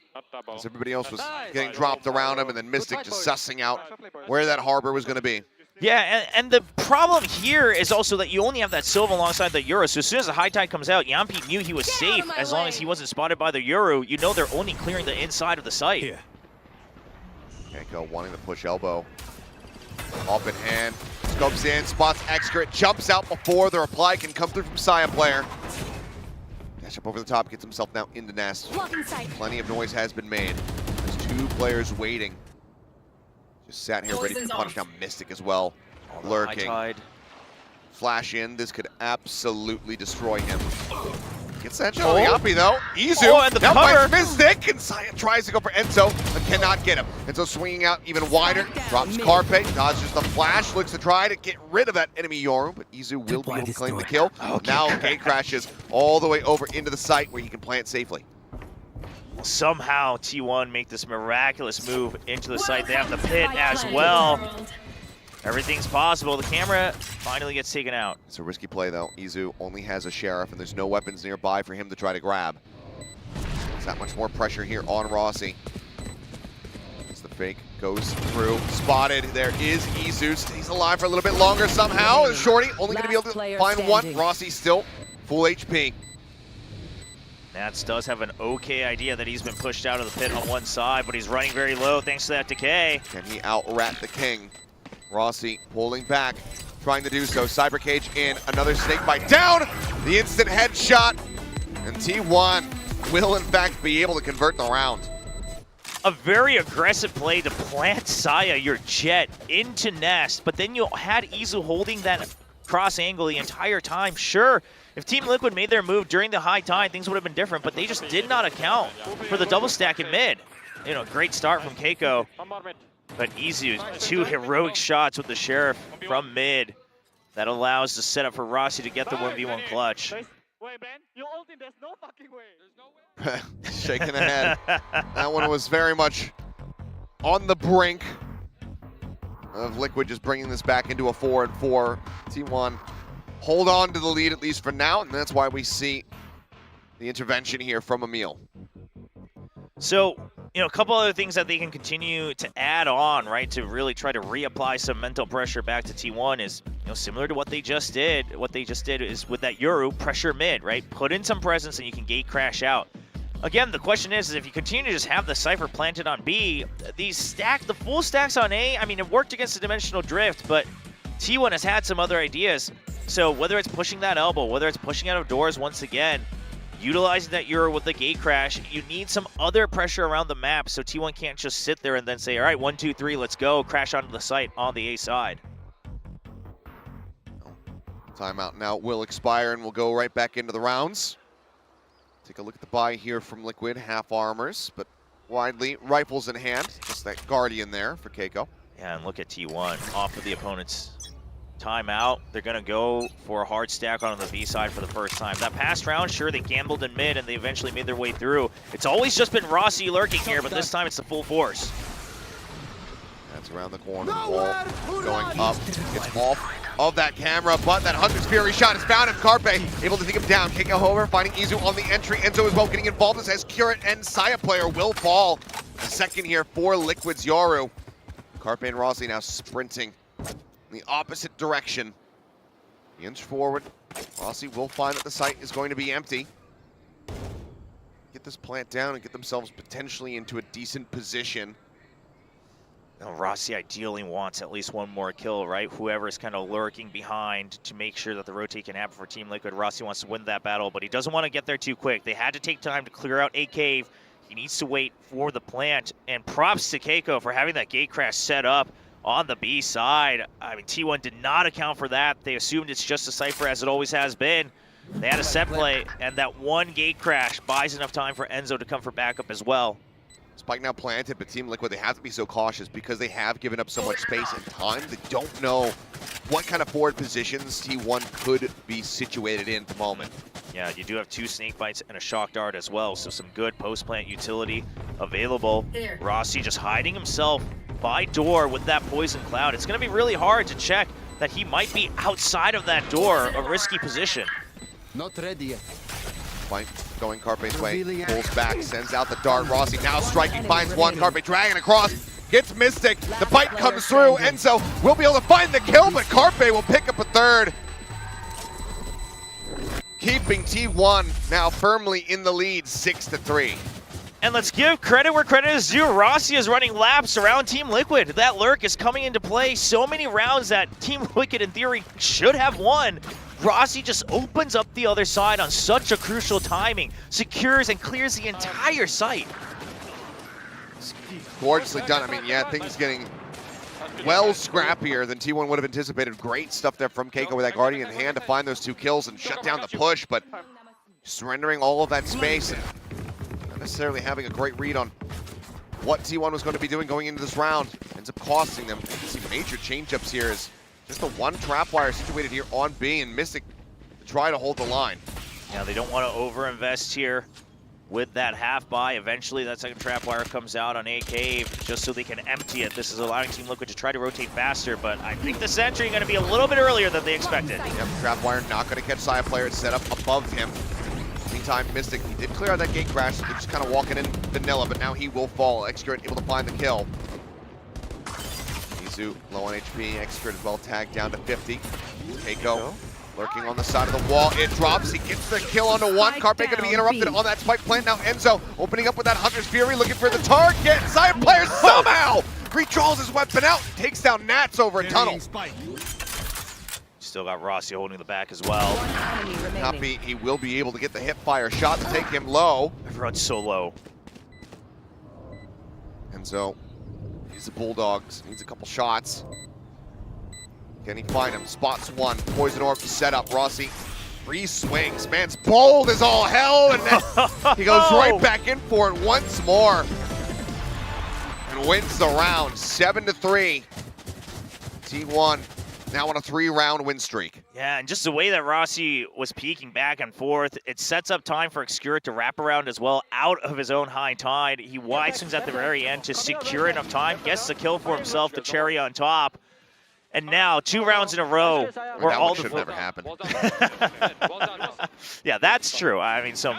as everybody else was getting dropped around him, and then Mystic just sussing out where that harbor was going to be. Yeah, and the problem here is also that you only have that Sylvan alongside the Euro, so as soon as the High Tide comes out, Yampi knew he was safe as long as he wasn't spotted by the Euro. You know they're only clearing the inside of the site. Yeah. Keiko wanting to push elbow. Off in hand. Scopes in, spots Xcurate, jumps out before the reply can come through from Saya player. Dash up over the top, gets himself now into Nest. Plenty of noise has been made. There's 2 players waiting. Just sat here ready to punch down Mystic as well. Lurking. Flash in, this could absolutely destroy him. Gets that shot on Yampi though. Izu and the now cover. finds Mystic, and Saya tries to go for Enzo, but cannot get him. Enzo swinging out even wider, drops Carpe, dodges the flash, looks to try to get rid of that enemy Yoru, but Izu will be able to claim the kill. Now Gate crashes all the way over into the site where he can plant safely. Somehow T1 make this miraculous move into the site. They have the pit as well. Everything's possible. The camera finally gets taken out. It's a risky play though. Izu only has a Sheriff and there's no weapons nearby for him to try to grab. There's not much more pressure here on Rossi. As the fake goes through, spotted. There is Izu, stays alive for a little bit longer somehow. Shorty only going to be able to find one. Rossi still full HP. Nats does have an okay idea that he's been pushed out of the pit on one side, but he's running very low thanks to that decay. Can he out-rat the King? Rossi pulling back, trying to do so. Cyber Cage in, another snake bite down. The instant headshot, and T1 will in fact be able to convert the round. A very aggressive play to plant Saya, your jet, into Nest, but then you had Izu holding that cross angle the entire time. Sure, if Team Liquid made their move during the High Tide, things would have been different, but they just did not account for the double stack in mid. You know, great start from Keiko. But Izu, 2 heroic shots with the Sheriff from mid. That allows the setup for Rossi to get the 1v1 clutch. Shaking the head. That one was very much on the brink of Liquid just bringing this back into a 4-4. T1 hold on to the lead at least for now, and that's why we see the intervention here from Emil. So, you know, a couple other things that they can continue to add on, right, to really try to reapply some mental pressure back to T1 is, you know, similar to what they just did. What they just did is with that Yoru, pressure mid, right? Put in some presence and you can gate crash out. Again, the question is if you continue to just have the Cypher planted on B, the full stacks on A, I mean, it worked against the Dimensional Drift, but T1 has had some other ideas. So whether it's pushing that elbow, whether it's pushing out of doors once again, utilizing that Euro with the gate crash, you need some other pressure around the map so T1 can't just sit there and then say, all right, 1, 2, 3, let's go, crash onto the site on the A side. Timeout now will expire and we'll go right back into the rounds. Take a look at the buy here from Liquid, half armors, but widely rifles in hand. Just that Guardian there for Keiko. Yeah, and look at T1 off of the opponent's timeout. They're going to go for a hard stack on the B side for the first time. That past round, sure, they gambled in mid and they eventually made their way through. It's always just been Rossi lurking here, but this time it's the full force. That's around the corner. Wall going up. It's off of that camera, but that Hunter's Fury shot has found him. Carpe able to take him down. Keiko, however, finding Izu on the entry. Enzo as well getting involved as Curate and Saya player will fall. A second here for Liquid's Yoru. Carpe and Rossi now sprinting in the opposite direction. The inch forward. Rossi will find that the site is going to be empty. Get this plant down and get themselves potentially into a decent position. Now, Rossi ideally wants at least one more kill, right? Whoever is kind of lurking behind to make sure that the rotate can happen for Team Liquid. Rossi wants to win that battle, but he doesn't want to get there too quick. They had to take time to clear out a cave. He needs to wait for the plant. And props to Keiko for having that gate crash set up on the B side. I mean, T1 did not account for that. They assumed it's just a Cypher, as it always has been. They had a set play, and that one gate crash buys enough time for Enzo to come for backup as well. Spike now planted, but Team Liquid, they have to be so cautious because they have given up so much space and time. They don't know what kind of forward positions T1 could be situated in at the moment. Yeah, you do have 2 snake bites and a shock dart as well, so some good post-plant utility available. There. Rossi just hiding himself by door with that poison cloud. It's going to be really hard to check that he might be outside of that door, a risky position. Not ready yet. Spike going Carpe's way, pulls back, sends out the dart. Rossi now striking, finds one. Carpe dragging across, gets Mystic. The bite comes through. Enzo will be able to find the kill, but Carpe will pick up a third. Keeping T1 now firmly in the lead, 6-3. And let's give credit where credit is due. Rossi is running laps around Team Liquid. That lurk is coming into play. So many rounds that Team Liquid, in theory, should have won. Rossi just opens up the other side on such a crucial timing, secures and clears the entire site. Gorgeously done. I mean, yeah, things getting well scrappier than T1 would have anticipated. Great stuff there from Keiko with that Guardian in hand to find those 2 kills and shut down the push, but surrendering all of that space and not necessarily having a great read on what T1 was going to be doing going into this round. Ends up costing them. You can see major change-ups here as just the one trap wire situated here on B, and Mystic to try to hold the line. Yeah, they don't want to over-invest here with that half buy. Eventually, that second trap wire comes out on A cave just so they can empty it. This is allowing Team Liquid to try to rotate faster, but I think the sentry is going to be a little bit earlier than they expected. Yep, trap wire not going to catch Saya player. It's set up above him. Meantime, Mystic, he did clear out that gate crash, so they're just kind of walking in vanilla, but now he will fall. Excurate able to find the kill. Izu low on HP. Excurate as well, tagged down to 50. Keiko lurking on the side of the wall. It drops. He gets the kill onto one. Carpe going to be interrupted on that spike plant. Now Enzo opening up with that Hunter's Fury, looking for the target. Saya player somehow redraws his weapon out, takes down Nats over a tunnel. Still got Rossi holding the back as well. Happy he will be able to get the hip fire shot to take him low. Everyone's so low. Enzo, he's the Bulldogs, needs a couple shots. Can he find him? Spots one. Poison Orb set up. Rossi, 3 swings. Man's bold as all hell, and then he goes right back in for it once more. And wins the round, 7-3. T1 now on a 3-round win streak. Yeah, and just the way that Rossi was peeking back and forth, it sets up time for Excurate to wrap around as well out of his own high tide. He wide swings at the very end to secure enough time, gets the kill for himself, the cherry on top. And now, 2 rounds in a row, where all the should never happen. Yeah, that's true. I mean, some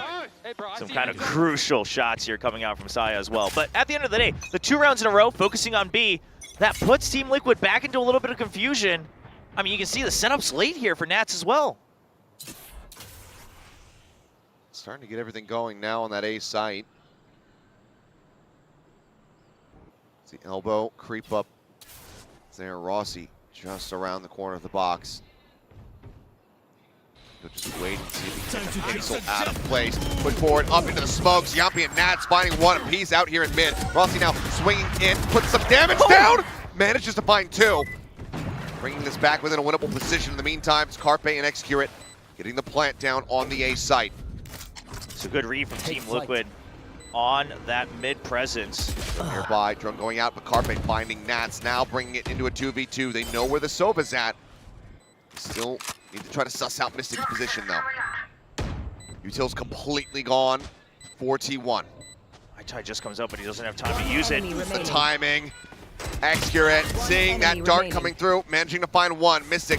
kind of crucial shots here coming out from Saya as well. But at the end of the day, the 2 rounds in a row, focusing on B, that puts Team Liquid back into a little bit of confusion. I mean, you can see the setup's late here for Nats as well. Starting to get everything going now on that A site. The elbow creep up there. Rossi just around the corner of the box. He'll just wait and see if he can get the pixel out of place. Put forward, up into the smokes. Yampi and Nats finding one apiece out here in mid. Rossi now swinging in, puts some damage down. Manages to find 2. Bringing this back within a winnable position in the meantime. It's Carpe and Excurate getting the plant down on the A site. It's a good read from Team Liquid on that mid presence. From nearby, drone going out, but Carpe finding Nats now, bringing it into a 2v2. They know where the Sova's at. Still need to try to suss out Mystic's position though. Util's completely gone for T1. Itai just comes up, but he doesn't have time to use it. The timing. Excurate, seeing that dart coming through, managing to find one. Mystic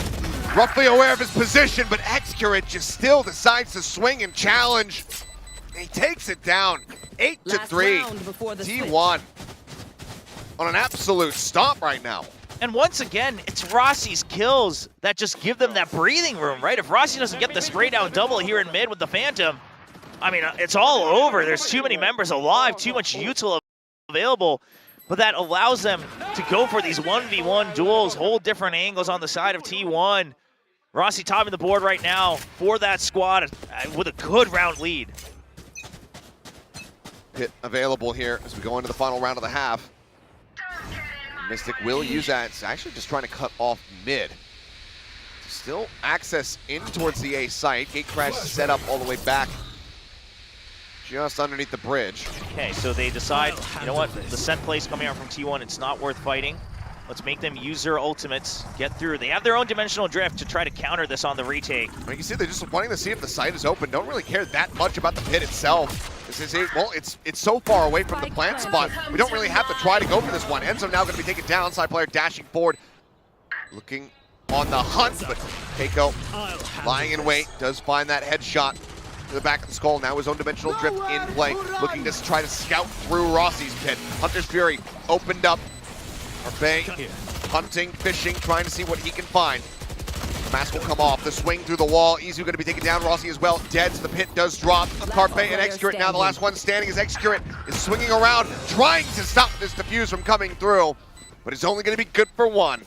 roughly aware of his position, but Excurrent just still decides to swing and challenge. He takes it down, 8-3. T1 on an absolute stomp right now. And once again, it's Rossi's kills that just give them that breathing room, right? If Rossi doesn't get the spray down double here in mid with the Phantom, I mean, it's all over. There's too many members alive, too much util available, but that allows them to go for these 1v1 duels, hold different angles on the side of T1. Rossi topping the board right now for that squad with a good round lead. Pit available here as we go into the final round of the half. Mystic will use that. It's actually just trying to cut off mid. Still access in towards the A site. Gatecrash set up all the way back just underneath the bridge. Okay, so they decide, you know what, the set plays coming out from T1, it's not worth fighting. Let's make them use their ultimates, get through. They have their own dimensional drift to try to counter this on the retake. I mean, you can see they're just wanting to see if the site is open. Don't really care that much about the pit itself. This is it. Well, it's so far away from the plant spot. We don't really have to try to go for this one. Enzo now going to be taken down. Side player dashing forward, looking on the hunt, but Keiko lying in wait, does find that headshot to the back of the skull. Now his own dimensional drift in play, looking to try to scout through Rossi's pit. Hunter's Fury opened up. Arbe hunting, fishing, trying to see what he can find. Mask will come off, the swing through the wall. Izu going to be taken down, Rossi as well. Dead, so the pit does drop. Carpe and Excurrent now the last one standing as Excurrent is swinging around, trying to stop this defuse from coming through. But it's only going to be good for one.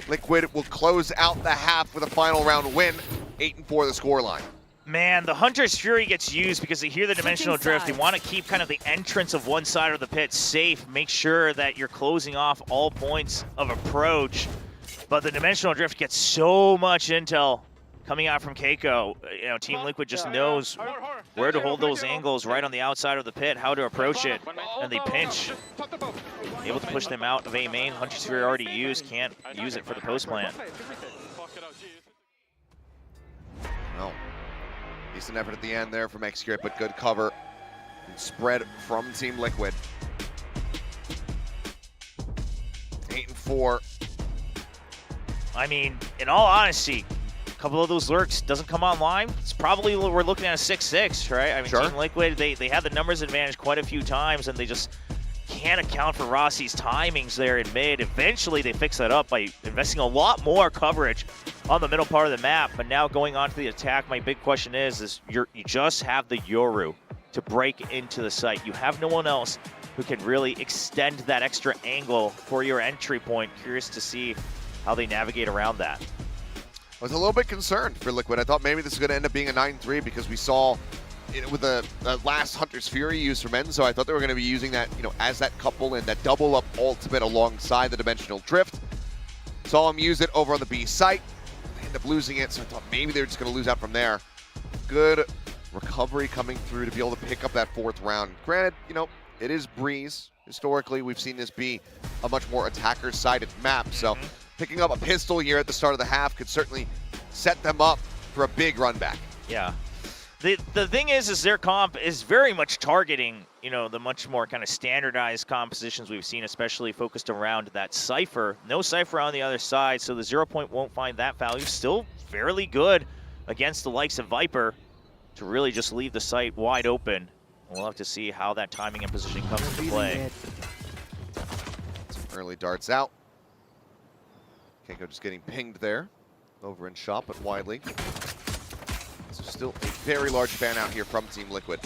Liquid will close out the half with a final round win. 8-4 the scoreline. Man, the Hunter's Fury gets used because they hear the dimensional drift. They want to keep kind of the entrance of one side of the pit safe. Make sure that you're closing off all points of approach. But the dimensional drift gets so much intel coming out from Keiko. You know, Team Liquid just knows where to hold those angles right on the outside of the pit, how to approach it, and they pinch. Able to push them out of A main. Hunter's Fury already used, can't use it for the post plant. Well, decent effort at the end there from Excurrent, but good cover and spread from Team Liquid. 8-4. I mean, in all honesty, a couple of those lurks doesn't come online. It's probably we're looking at a 6-6, right? I mean, sure. Team Liquid, they had the numbers advantage quite a few times, and they just can't account for Rossi's timings there in mid. Eventually, they fix that up by investing a lot more coverage on the middle part of the map. But now going on to the attack, my big question is you just have the Yoru to break into the site. You have no one else who can really extend that extra angle for your entry point. Curious to see how they navigate around that. I was a little bit concerned for Liquid. I thought maybe this is going to end up being a 9-3 because we saw with the last Hunter's Fury used from Enzo, I thought they were going to be using that, as that couple and that double up ultimate alongside the dimensional drift. Saw him use it over on the B site. They end up losing it, so I thought maybe they were just going to lose out from there. Good recovery coming through to be able to pick up that fourth round. Granted, it is Breeze. Historically, we've seen this be a much more attacker-sided map, so picking up a pistol here at the start of the half could certainly set them up for a big run back. Yeah. The thing is their comp is very much targeting, the much more kind of standardized compositions we've seen, especially focused around that Cypher. No Cypher on the other side, so the 0 point won't find that value. Still fairly good against the likes of Viper to really just leave the site wide open. We'll have to see how that timing and positioning comes into play. Some early darts out. Keiko just getting pinged there. Over in shot, but widely. So still a very large fan out here from Team Liquid.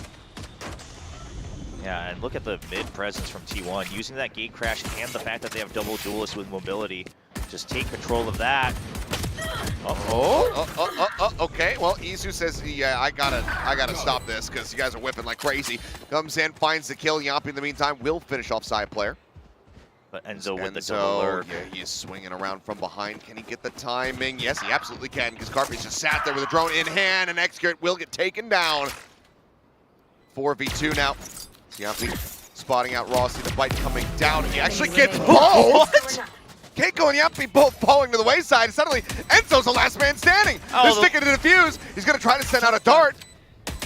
Yeah, and look at the mid presence from T1. Using that gate crash and the fact that they have double duelists with mobility. Just take control of that. Okay, well, Izu says, yeah, I gotta stop this because you guys are whipping like crazy. Comes in, finds the kill. Yampi, in the meantime, will finish off side player. But Enzo with the double lurk. Yeah, he is swinging around from behind. Can he get the timing? Yes, he absolutely can, because Carpe's just sat there with a drone in hand, and Excurrent will get taken down. 4v2 now. Yampi spotting out Rossi, the bite coming down, and he actually gets both! What? Keiko and Yampi both falling to the wayside. Suddenly, Enzo's the last man standing. They're sticking to defuse. He's going to try to send out a dart.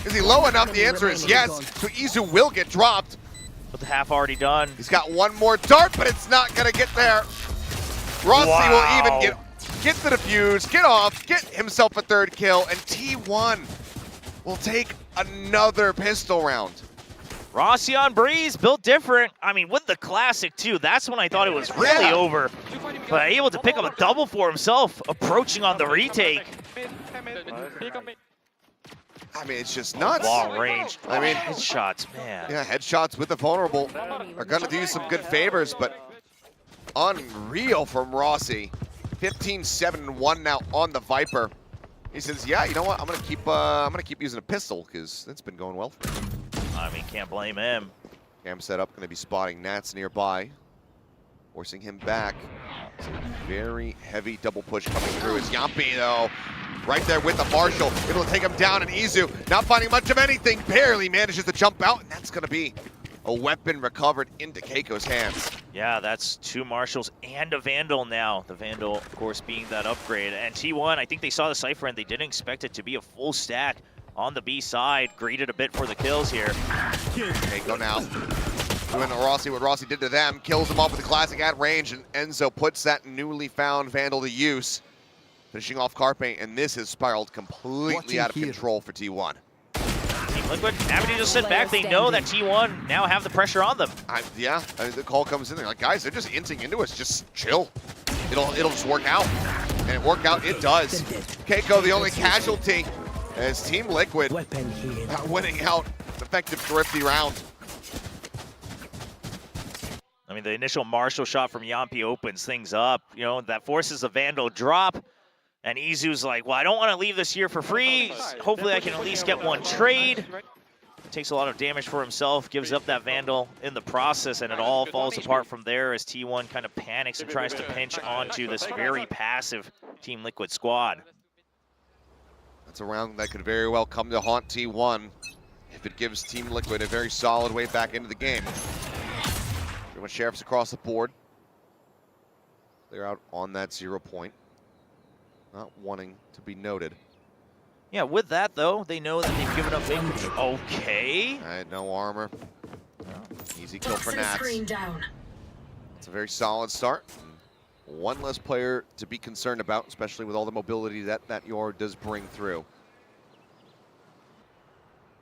Is he low enough? The answer is yes. So Izu will get dropped. With the half already done. He's got one more dart, but it's not going to get there. Rossi will even get get the defuse, get off, get himself a third kill, and T1 will take another pistol round. Rossi on Breeze, built different. I mean, with the classic too, that's when I thought it was really over. But able to pick up a double for himself, approaching on the retake. I mean, it's just nuts. Long range. I mean, headshots, man. yeah, headshots with the vulnerable are going to do some good favors, but unreal from Rossi. 15-7-1 now on the Viper. He says, "Yeah, you know what? I'm gonna keep using a pistol because that's been going well for me." I mean, can't blame him. Cam setup going to be spotting Nats nearby, forcing him back. It's a very heavy double push coming through. It's Yampi though, right there with the Marshall, able to take him down, and Izu not finding much of anything, barely manages to jump out, and that's going to be a weapon recovered into Keiko's hands. Yeah, that's 2 Marshals and a Vandal now. The Vandal, of course, being that upgrade. And T1, I think they saw the Cypher and they didn't expect it to be a full stack on the B side. Greeted a bit for the kills here. Keiko now doing Rossi what Rossi did to them, kills him off with the classic at range, and Enzo puts that newly found Vandal to use, finishing off Carpe, and this has spiraled completely out of control for T1. Team Liquid having to just sit back. They know that T1 now have the pressure on them. Yeah, I mean, the call comes in, they're like, guys, they're just inting into us, just chill. It'll just work out. And it worked out, it does. Keiko, the only casualty, as Team Liquid winning out an effective thrifty round. I mean, the initial Marshall shot from Yampi opens things up. You know, that forces a Vandal drop. And Izu's like, well, I don't want to leave this here for free. Hopefully I can at least get one trade. Takes a lot of damage for himself, gives up that Vandal in the process, and it all falls apart from there as T1 kind of panics and tries to pinch onto this very passive Team Liquid squad. That's a round that could very well come to haunt T1 if it gives Team Liquid a very solid way back into the game. Pretty much Sheriffs across the board. They're out on that 0 point. Not wanting to be noted. Yeah, with that, though, they know that they've given up big. Okay. All right, no armor. Easy kill for Nats. It's a very solid start. One less player to be concerned about, especially with all the mobility that Yor does bring through.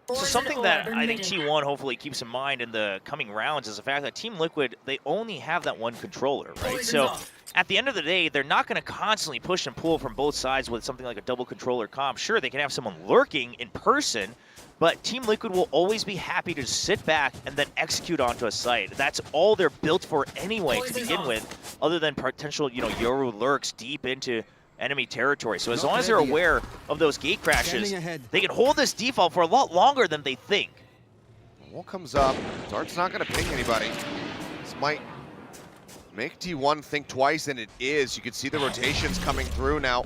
So something that I think T1 hopefully keeps in mind in the coming rounds is the fact that Team Liquid, they only have that one controller, right? So at the end of the day, they're not going to constantly push and pull from both sides with something like a double controller comp. Sure, they can have someone lurking in person, but Team Liquid will always be happy to sit back and then execute onto a site. That's all they're built for anyway to begin with, other than potential, you know, Yoru lurks deep into enemy territory. So as long as they're aware of those gate crashes, they can hold this default for a lot longer than they think. Wall comes up. Dart's not going to ping anybody. This might make T1 think twice, and it is. You can see the rotations coming through now.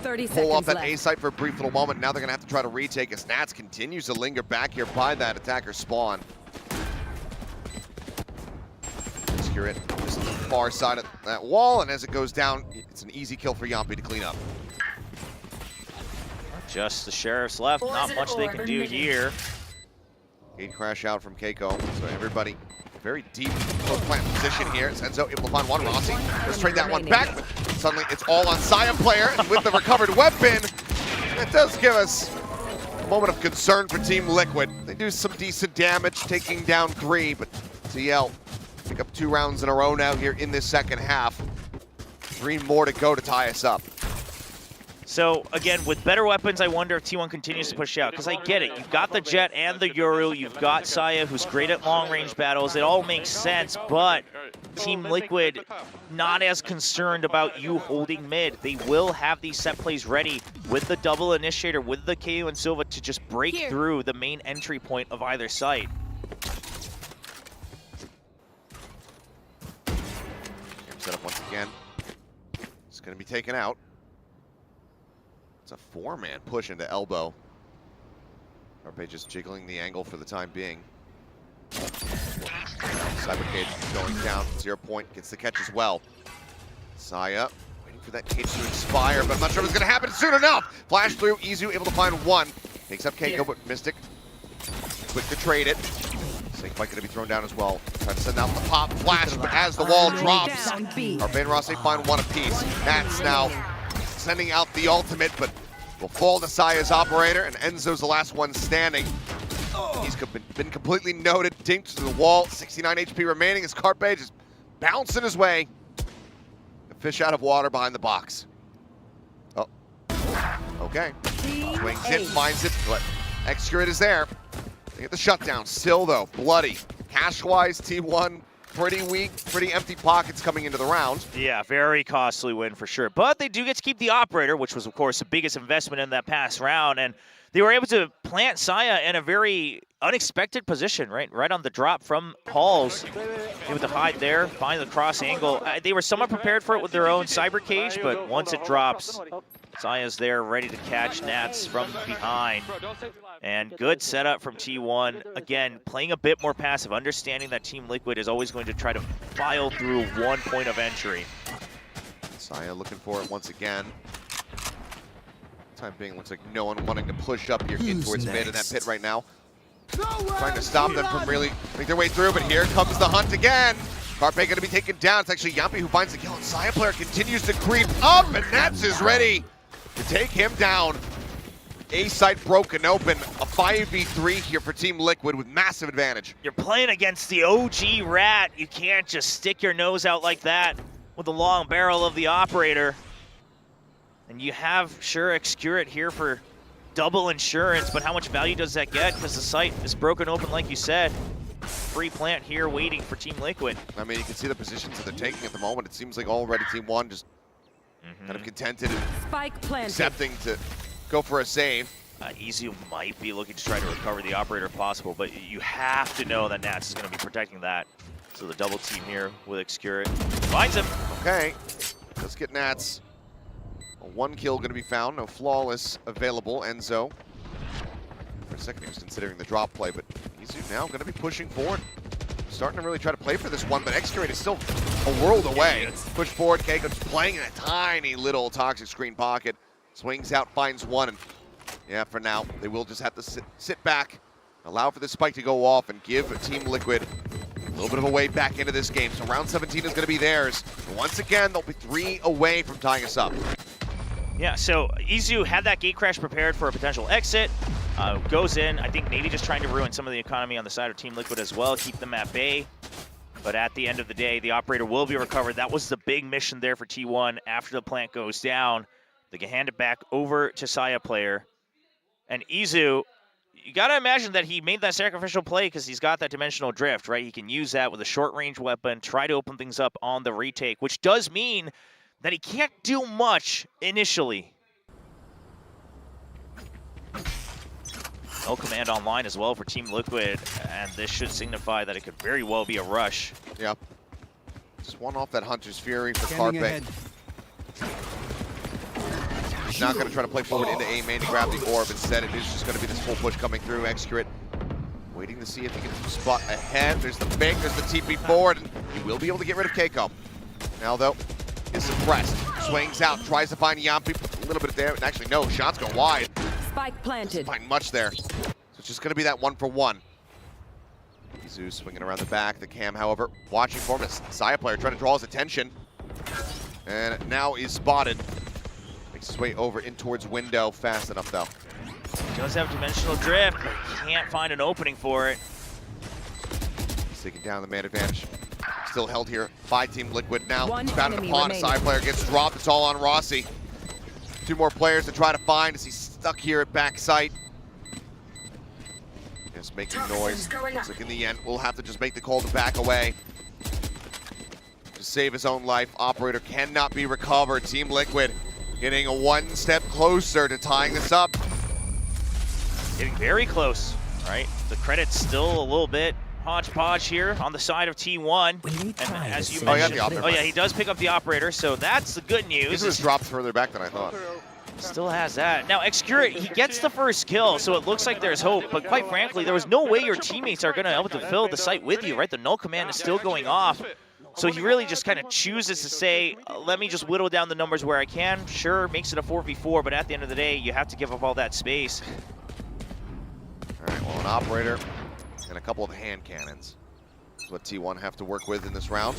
30 Pull off seconds that A site for a brief little moment. Now they're going to have to try to retake as Nats continues to linger back here by that attacker spawn. Secure it just on the far side of that wall, and as it goes down, it's an easy kill for Yampi to clean up. Just the Sheriffs left. Not much they can do here. Gate crash out from Keiko, so everybody very deep close plant position here. Enzo able to find one. Rossi, let's trade that one back, but suddenly it's all on Saya player, and with the recovered weapon, it does give us a moment of concern for Team Liquid. They do some decent damage, taking down 3, but TL pick up 2 rounds in a row now here in this second half. 3 more to go to tie us up. So, again, with better weapons, I wonder if T1 continues to push out. Because I get it. You've got the Jet and the Yoru. You've got Saya, who's great at long-range battles. It all makes sense, but Team Liquid not as concerned about you holding mid. They will have these set plays ready with the double initiator, with the KO and Silva to just break through the main entry point of either site. Set up once again. It's going to be taken out. It's a 4-man push into elbow. Carpe just jiggling the angle for the time being. Cyber cage going down. 0 point. Gets the catch as well. Saya waiting for that cage to expire, but I'm not sure what's going to happen soon enough. Flash through. Izu able to find one. Takes up Keiko, but Mystic quick to trade it. Snakebite gonna be thrown down as well. Trying to send out the pop flash, but as the wall drops, Carpe and Rossi find one apiece. Nats now sending out the ultimate, but will fall to Saya's operator, and Enzo's the last one standing. He's been completely noted, dinked to the wall. 69 HP remaining as Carpe just bouncing his way. A fish out of water behind the box. Oh, okay. Swings it, finds it, but Excurate is there. They get the shutdown. Still though, bloody. Cash-wise, T1 pretty weak, pretty empty pockets coming into the round. Yeah, very costly win for sure. But they do get to keep the operator, which was, of course, the biggest investment in that past round. And they were able to plant Saya in a very unexpected position, right on the drop from Halls. Able to hide there, find the cross angle. They were somewhat prepared for it with their own cyber cage, but once it drops, Saya's there ready to catch Nats from behind. And good setup from T1. Again, playing a bit more passive, understanding that Team Liquid is always going to try to file through one point of entry. Saya looking for it once again. Time being, looks like no one wanting to push up here in towards mid in that pit right now. Trying to stop them from really making their way through, but here comes the hunt again. Carpe going to be taken down. It's actually Yampi who finds the kill, and Saya player continues to creep up, and Nats is ready to take him down. A site broken open, a 5v3 here for Team Liquid with massive advantage. You're playing against the OG Rat. You can't just stick your nose out like that with the long barrel of the operator. And you have sure Excurate here for double insurance, but how much value does that get? Because the site is broken open, like you said. Free plant here waiting for Team Liquid. I mean, you can see the positions that they're taking at the moment. It seems like already Team 1 just kind of contented and accepting to go for a save. Easy might be looking to try to recover the operator if possible, but you have to know that Nats is going to be protecting that. So the double team here with Excurate finds him. Okay, let's get Nats. A 1 kill going to be found, no flawless available. Enzo, for a second he was considering the drop play, but he's now going to be pushing forward. Starting to really try to play for this one, but Excurate is still a world away. Push forward, Keiko just playing in a tiny little toxic screen pocket. Swings out, finds one, and yeah, for now, they will just have to sit back, allow for the spike to go off, and give Team Liquid a little bit of a way back into this game. So round 17 is going to be theirs. But once again, they'll be 3 away from tying us up. Yeah, so Izu had that gate crash prepared for a potential exit. Goes in. I think maybe just trying to ruin some of the economy on the side of Team Liquid as well, keep them at bay. But at the end of the day, the operator will be recovered. That was the big mission there for T1 after the plant goes down. They can hand it back over to Saya player. And Izu, you got to imagine that he made that sacrificial play because he's got that dimensional drift, right? He can use that with a short-range weapon, try to open things up on the retake, which does mean that he can't do much initially. No command online as well for Team Liquid, and this should signify that it could very well be a rush. Yep. Just one off that Hunter's Fury for Carpe. He's not going to try to play forward into A main to grab the orb. Instead, it is just going to be this full push coming through. Excurate waiting to see if he can spot ahead. There's the big, there's the TP forward, and he will be able to get rid of Keiko. Now, though, is suppressed. Swings out, tries to find Yampi. A little bit of damage. Actually, no, shots go wide. Spike planted. Doesn't find much there. So it's just going to be that 1-for-1. Izu swinging around the back. The cam, however, watching for him. A Saya player trying to draw his attention. And now is spotted. Makes his way over in towards window. Fast enough, though. He does have dimensional drift, but can't find an opening for it. He's taking down the man advantage. Still held here by Team Liquid now. One Found it enemy upon. A remaining. Saya player gets dropped. It's all on Rossi. 2 more players to try to find as he's stuck here at backside. Just making noise. Looks like in the end, we'll have to just make the call to back away. To save his own life, operator cannot be recovered. Team Liquid getting a 1 step closer to tying this up. Getting very close, right? The credit's still a little bit hodgepodge here on the side of T1. And as you mentioned, operator. oh yeah, he does pick up the operator, so that's the good news. This was dropped further back than I thought. Still has that. Now, Excurate, he gets the first kill, so it looks like there's hope, but quite frankly, there was no way your teammates are going to be able to fill the site with you, right? The null command is still going off. So he really just kind of chooses to say, let me just whittle down the numbers where I can. Sure, makes it a 4v4, but at the end of the day, you have to give up all that space. All right, well, an operator and a couple of hand cannons. That's what T1 have to work with in this round.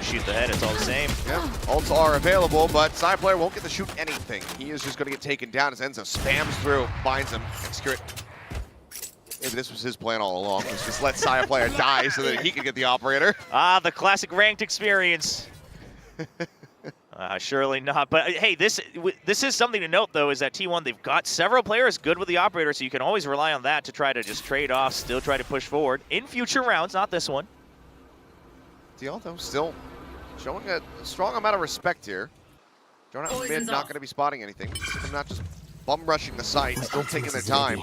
Shoot the head, it's all the same. Yeah, ults are available, but Cyplayer won't get to shoot anything. He is just going to get taken down as Enzo spams through, finds him, Execurate. Maybe this was his plan all along, was just let Cyplayer die so that he could get the operator. Ah, the classic ranked experience. Surely not. But hey, this is something to note, though, is that T1, they've got several players good with the operator, so you can always rely on that to try to just trade off, still try to push forward in future rounds, not this one. TL, though, still showing a strong amount of respect here. Jonah mid not going to be spotting anything. They're not just bum rushing the site, still taking their time.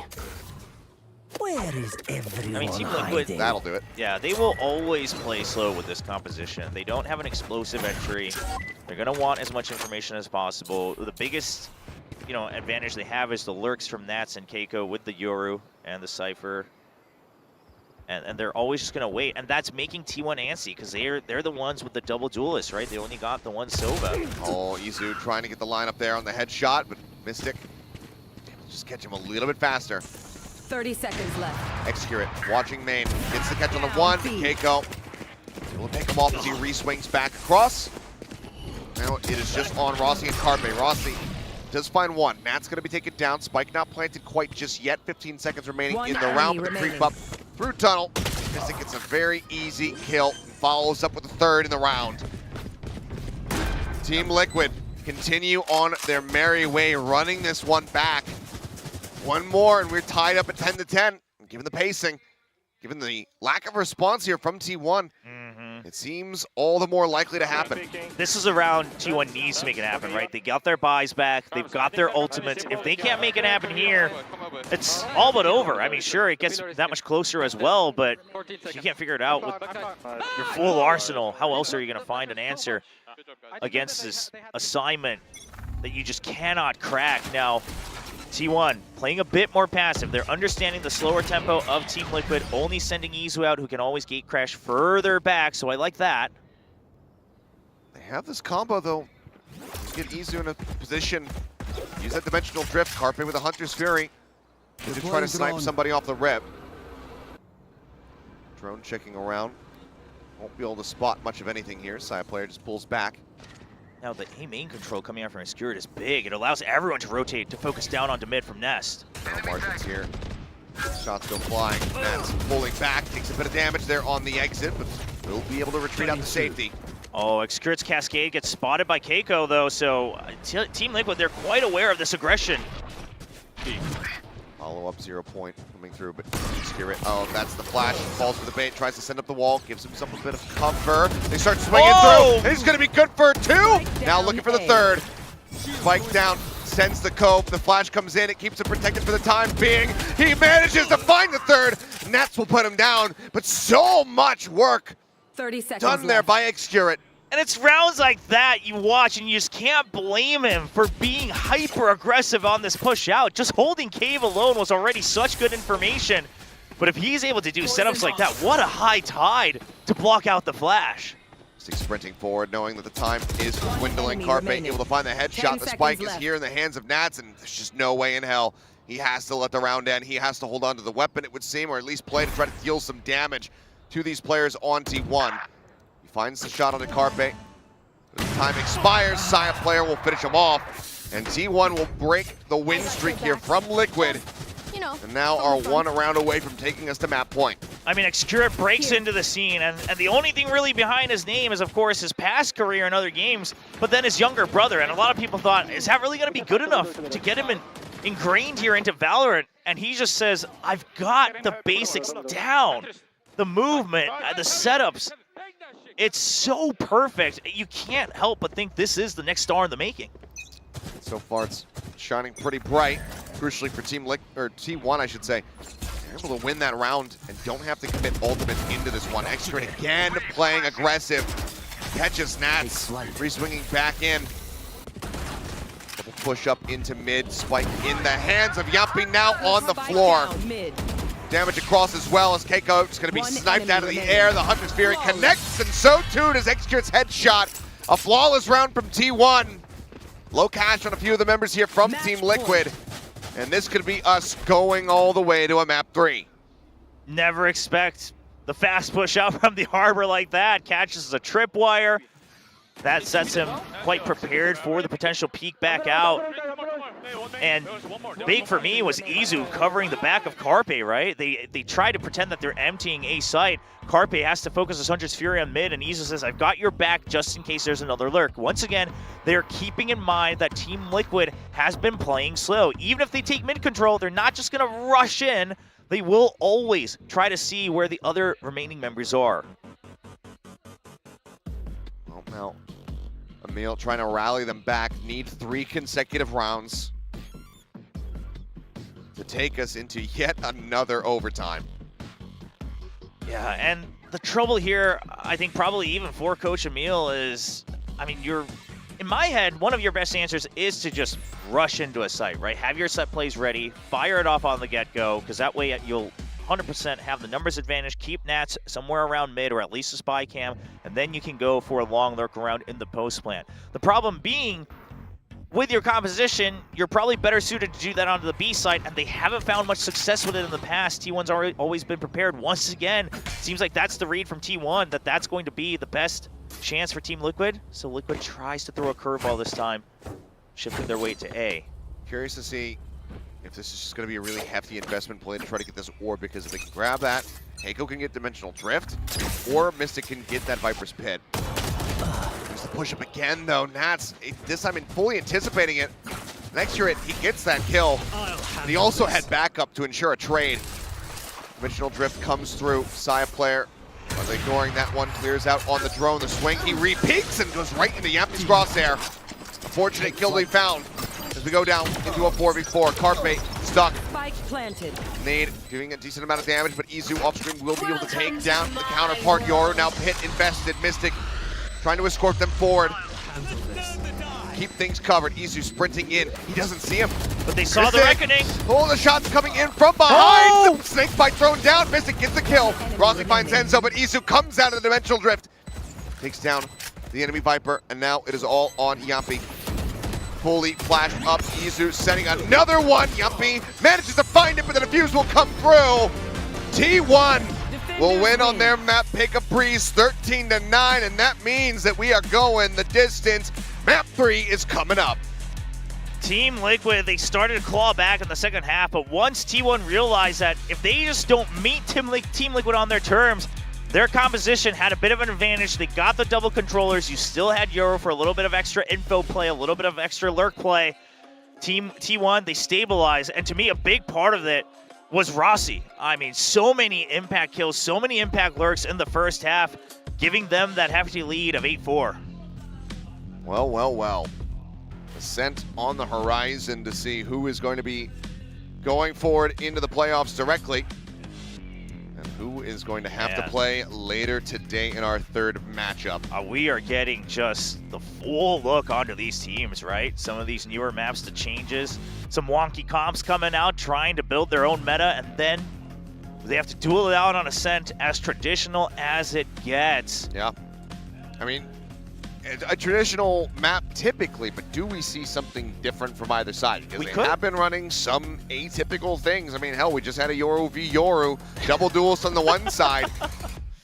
Where is everyone? I mean, Team Liquid, That'll do it. yeah, they will always play slow with this composition. They don't have an explosive entry. They're going to want as much information as possible. The biggest, advantage they have is the lurks from Nats and Keiko with the Yoru and the Cypher. And they're always just going to wait. And that's making T1 antsy because they're the ones with the double duelist, right? They only got the one Sova. Oh, Izu trying to get the lineup there on the headshot, but Mystic just catch him a little bit faster. 30 seconds left. Execute, watching main, gets the catch on the one. Keiko will take him off as he re-swings back across. Now it is just on Rossi and Carpe. Rossi does find one. Nat's going to be taken down. Spike not planted quite just yet. 15 seconds remaining in the round. But the creep up through tunnel. Mystic gets a very easy kill and follows up with a third in the round. Team Liquid continue on their merry way, running this one back. One more, and we're tied up at 10-10. Given the pacing, given the lack of response here from T1, it seems all the more likely to happen. This is a round T1 needs to make it happen, right? They got their buys back. They've got their ultimates. If they can't make it happen here, it's all but over. I mean, sure, it gets that much closer as well, but if you can't figure it out with your full arsenal, how else are you going to find an answer against this assignment that you just cannot crack? Now, T1 playing a bit more passive. They're understanding the slower tempo of Team Liquid, only sending Izu out, who can always gate crash further back, so I like that. They have this combo, though. Get Izu in a position. Use that dimensional drift. Carpe with a Hunter's Fury. To try to snipe somebody off the rip. Drone checking around. Won't be able to spot much of anything here. Cyplayer just pulls back. Now the A main control coming out from Execurate is big. It allows everyone to rotate to focus down onto mid from Nest. Now Martian's here. Shots go flying. Nets pulling back. Takes a bit of damage there on the exit, but will be able to retreat out to safety. Oh, Execurate's Cascade gets spotted by Keiko, though, so Team Liquid, they're quite aware of this aggression. Follow-up 0 point coming through, but Execurate, oh, that's the flash. Falls for the bait, tries to send up the wall, gives himself a bit of cover. They start swinging through. It's going to be good for two. Now looking for the third. Spike down, sends the cope. The flash comes in. It keeps it protected for the time being. He manages to find the third. Nets will put him down, but so much work 30 seconds done there by Execurate. And it's rounds like that you watch, and you just can't blame him for being hyper-aggressive on this push out. Just holding Cave alone was already such good information. But if he's able to do setups like that, what a high tide to block out the flash. Sprinting forward, knowing that the time is dwindling. Carpe able to find the headshot. The spike is here in the hands of Nats, and there's just no way in hell. He has to let the round end. He has to hold on to the weapon, it would seem, or at least play to try to deal some damage to these players on T1. He finds the shot on the Carpe. As time expires, Cyplayer will finish him off, and T1 will break the win streak here from Liquid. And now are one round away from taking us to map point. I mean, Execurate breaks into the scene, and the only thing really behind his name is, of course, his past career in other games, but then his younger brother. And a lot of people thought, is that really going to be good enough to get him ingrained here into Valorant? And he just says, I've got the basics down. The movement, the setups. It's so perfect. You can't help but think this is the next star in the making. So far, it's shining pretty bright. Crucially for T1, I should say. They're able to win that round and don't have to commit ultimate into this one. Execurate again playing aggressive. Catches Nats, re-swinging back in. Double push up into mid. Spike in the hands of Yampi, now on the floor. Damage across as well as Keiko is going to be sniped out of the air. The Hunter's Fury connects, and so too does Execurate's headshot. A flawless round from T1. Low cash on a few of the members here from Team Liquid. And this could be us going all the way to a map 3. never expect the fast push out from the Harbor like that. Catches a tripwire. That sets him quite prepared for the potential peek back out. And big for me was Izu covering the back of Carpe, right? They try to pretend that they're emptying a site. Carpe has to focus his Hunter's Fury on mid, and Izu says, I've got your back just in case there's another lurk. Once again, they're keeping in mind that Team Liquid has been playing slow. Even if they take mid control, they're not just going to rush in. They will always try to see where the other remaining members are. Well, now, Emil trying to rally them back. Need 3 consecutive rounds to take us into yet another overtime. Yeah, and the trouble here, I think probably even for Coach Emil is, I mean, in my head, one of your best answers is to just rush into a site, right? Have your set plays ready, fire it off on the get-go, because that way you'll 100% have the numbers advantage, keep Nats somewhere around mid or at least a spy cam, and then you can go for a long lurk around in the post plant. The problem being, with your composition, you're probably better suited to do that onto the B side, and they haven't found much success with it in the past. T1's always been prepared. Once again, seems like that's the read from T1, that that's going to be the best chance for Team Liquid. So Liquid tries to throw a curveball this time, shifting their weight to A. Curious to see if this is just going to be a really hefty investment play to try to get this orb, because if they can grab that, Heiko can get Dimensional Drift, or Mystic can get that Viper's Pit. There's the push up again, though. Nats, this time fully anticipating it. Next year, he gets that kill. And he also had backup to ensure a trade. Dimensional Drift comes through. Saya player, ignoring that one, clears out on the drone. The swing, he re-peeks and goes right into Yampy's crosshair. A fortunate kill they found as we go down into a 4v4. Carpe stuck. Spike planted. Nade doing a decent amount of damage, but Izu offstream will be able to take down the counterpart. Yoru now Pit invested. Mystic trying to escort them forward. Keep things covered. Izu sprinting in. He doesn't see him. But they saw the reckoning. Oh, the shots coming in from behind. Oh! Snake bite thrown down. Mystic gets the kill. Rossi finds Enzo, but Izu comes out of the Dimensional Drift. Takes down the enemy Viper, and now it is all on Yampy. Fully flashed up. Izu setting another one. Yampy manages to find it, but the defuse will come through. T1 will win on their map, pick a breeze 13-9, and that means that we are going the distance. Map 3 is coming up. Team Liquid, they started to claw back in the second half, but once T1 realized that if they just don't meet Team Liquid on their terms, their composition had a bit of an advantage. They got the double controllers. You still had Yoru for a little bit of extra info play, a little bit of extra lurk play. Team T1, they stabilized, and to me, a big part of it was Rossi. I mean, so many impact kills, so many impact lurks in the first half, giving them that hefty lead of 8-4. Well, well, well. Ascent on the horizon to see who is going to be going forward into the playoffs directly, and who is going to have to play later today in our third matchup. We are getting just the full look onto these teams, right? Some of these newer maps, the changes, some wonky comps coming out, trying to build their own meta, and then they have to duel it out on Ascent, as traditional as it gets. Yeah. I mean, a traditional map typically, but do we see something different from either side? Because they have been running some atypical things. I mean, hell, we just had a Yoru v Yoru, double duels on the one side.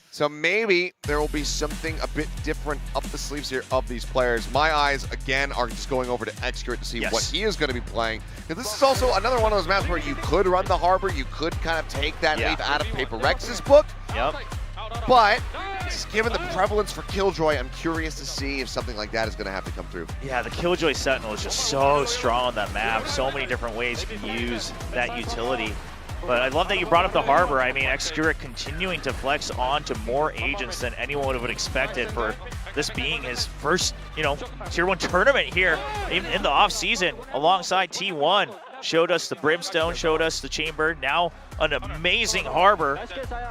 So maybe there will be something a bit different up the sleeves here of these players. My eyes, again, are just going over to Xcurate to see what he is going to be playing. Because this is also another one of those maps where you could run the Harbor, you could kind of take that leap out of Paper Rex's book. Yep. But just given the prevalence for Killjoy, I'm curious to see if something like that is going to have to come through. Yeah, the Killjoy Sentinel is just so strong on that map. So many different ways you can use that utility. But I love that you brought up the Harbor. I mean, Xcurate continuing to flex on to more agents than anyone would have expected for this being his first, Tier 1 tournament here in the offseason alongside T1. Showed us the Brimstone, showed us the Chamber, now an amazing Harbor,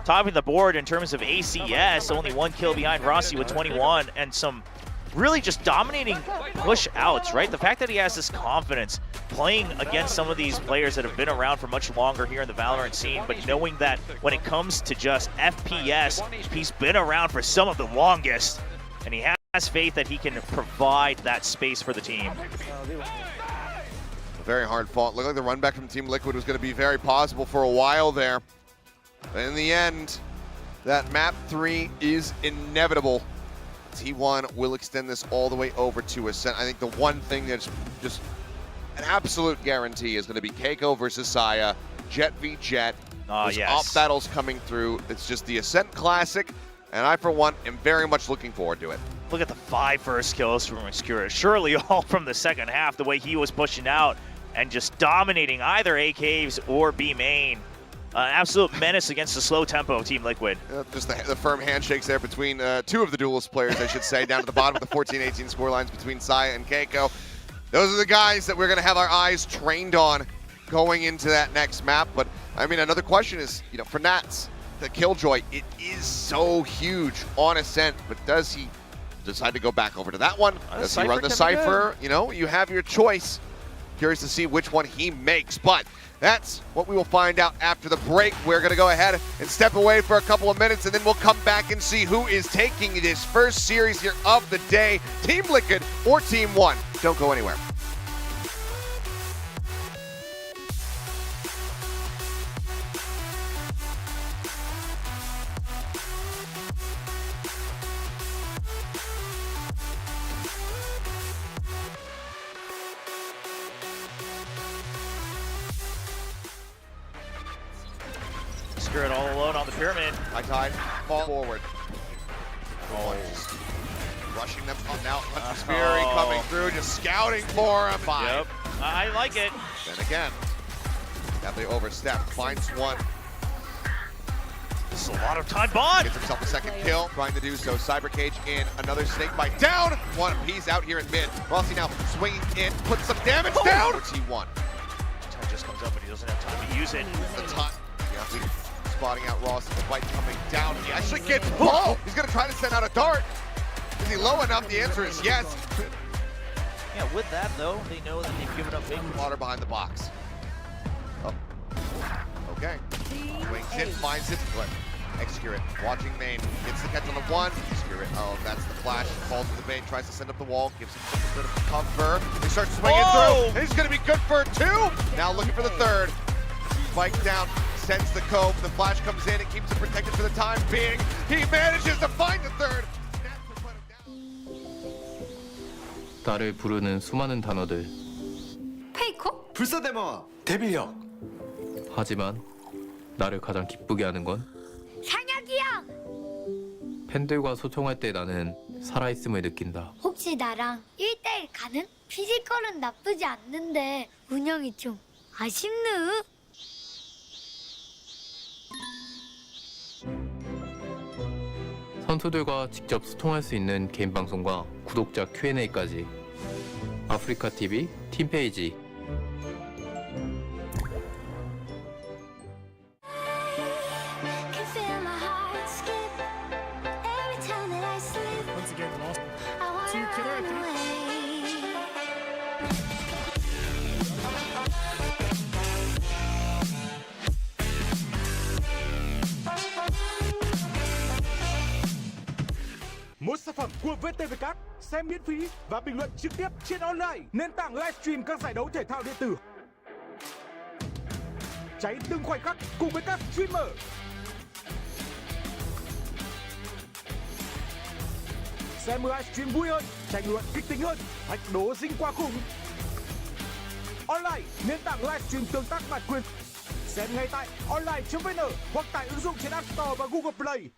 topping the board in terms of ACS, only 1 kill behind Rossi with 21, and some really just dominating push outs, right? The fact that he has this confidence playing against some of these players that have been around for much longer here in the Valorant scene, but knowing that when it comes to just FPS, he's been around for some of the longest, and he has faith that he can provide that space for the team. Very hard fought. Looked like the run back from Team Liquid was going to be very possible for a while there. In the end, that map 3 is inevitable. T1 will extend this all the way over to Ascent. I think the one thing that's just an absolute guarantee is going to be Keiko versus Saya, Jet v Jet. There's op battles coming through. It's just the Ascent Classic, and I, for one, am very much looking forward to it. Look at the 5 first kills from Obscura. Surely all from the second half, the way he was pushing out and just dominating either A caves or B main. Absolute menace against the slow tempo of Team Liquid. Just the firm handshakes there between two of the Duelist players, I should say, down at the bottom of the 14-18 scorelines between Saya and Keiko. Those are the guys that we're going to have our eyes trained on going into that next map. But, I mean, another question is, you know, for Nats, the Killjoy, it is so huge on Ascent, but does he decide to go back over to that one? Does he run the Cypher? You know, you have your choice. Curious to see which one he makes, but that's what we will find out after the break. We're going to go ahead and step away for a couple of minutes, and then we'll come back and see who is taking this first series here of the day, Team Liquid or Team One. Don't go anywhere. Spirit all alone on the pyramid. High tide, fall forward. Just rushing them up now. Hunter's Fury coming through, just scouting for him. Yep, I like it. Then again, definitely overstepped, finds one. This is a lot of time. Bond Gets himself a second kill, trying to do so. Cyber Cage in, another snake bite down. One piece out here in mid. Rossi now swinging in, puts some damage down. What's he won? Time just comes up, but he doesn't have time to use it. The time. Yeah, spotting out Ross, the bite coming down. He actually gets ball. He's gonna try to send out a dart. Is he low enough? The answer is yes. Yeah, with that though, they know that they've given up big Water behind the box. Oh. Okay. Swings it, finds it, but Execute it. Watching main, gets the catch on the one. Execute it. Oh, that's the flash. Falls to the main, tries to send up the wall, gives him a bit of cover. He starts swinging through. And he's gonna be good for two. Now looking for the third. Spike down, sends the cove. The flash comes in and keeps it protected for the time being. He manages to find the third. 나를 부르는 수많은 단어들. 페이커? 불사대마 데빌력. 하지만 나를 가장 기쁘게 하는 건 상혁이야! 팬들과 소통할 때 나는 살아있음을 느낀다. 혹시 나랑 1대1 가는? 피지컬은 나쁘지 않는데 운영이 좀 아쉽네. 선수들과 직접 소통할 수 있는 개인 방송과 구독자 Q&A까지 아프리카 TV 팀페이지. Mỗi sản phẩm của VTV xem miễn phí và bình luận trực tiếp trên online, nền tảng livestream các giải đấu thể thao điện tử. Cháy từng khoảnh khắc cùng với các streamer. Xem livestream vui hơn, tranh luận kịch tính hơn, thách đố dính quá khủng. Online, nền tảng livestream tương tác bản quyền. Xem ngay tại online.vn hoặc tại ứng dụng trên App Store và Google Play.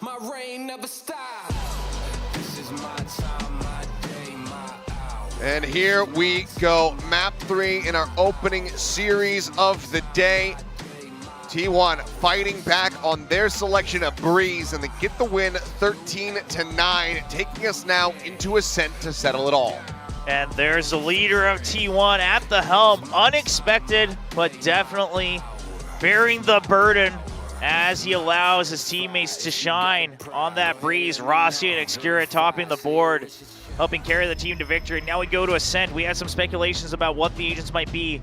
My rain never stops. This is my time, my day, my hour. And here we go. Map 3 in our opening series of the day. T1 fighting back on their selection of Breeze, and they get the win 13-9, taking us now into Ascent to settle it all. And there's the leader of T1 at the helm. Unexpected, but definitely bearing the burden as he allows his teammates to shine on that Breeze. Rossi and Xcura topping the board, helping carry the team to victory. Now we go to Ascent. We had some speculations about what the agents might be.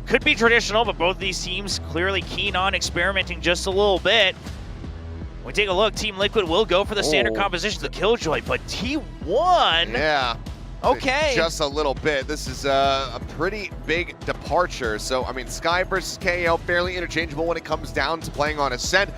Could be traditional, but both of these teams clearly keen on experimenting just a little bit. When we take a look, Team Liquid will go for the standard composition, the Killjoy, but T1... Yeah. Okay. Just a little bit. This is a pretty big departure. So, I mean, Sky versus KO, fairly interchangeable when it comes down to playing on Ascent.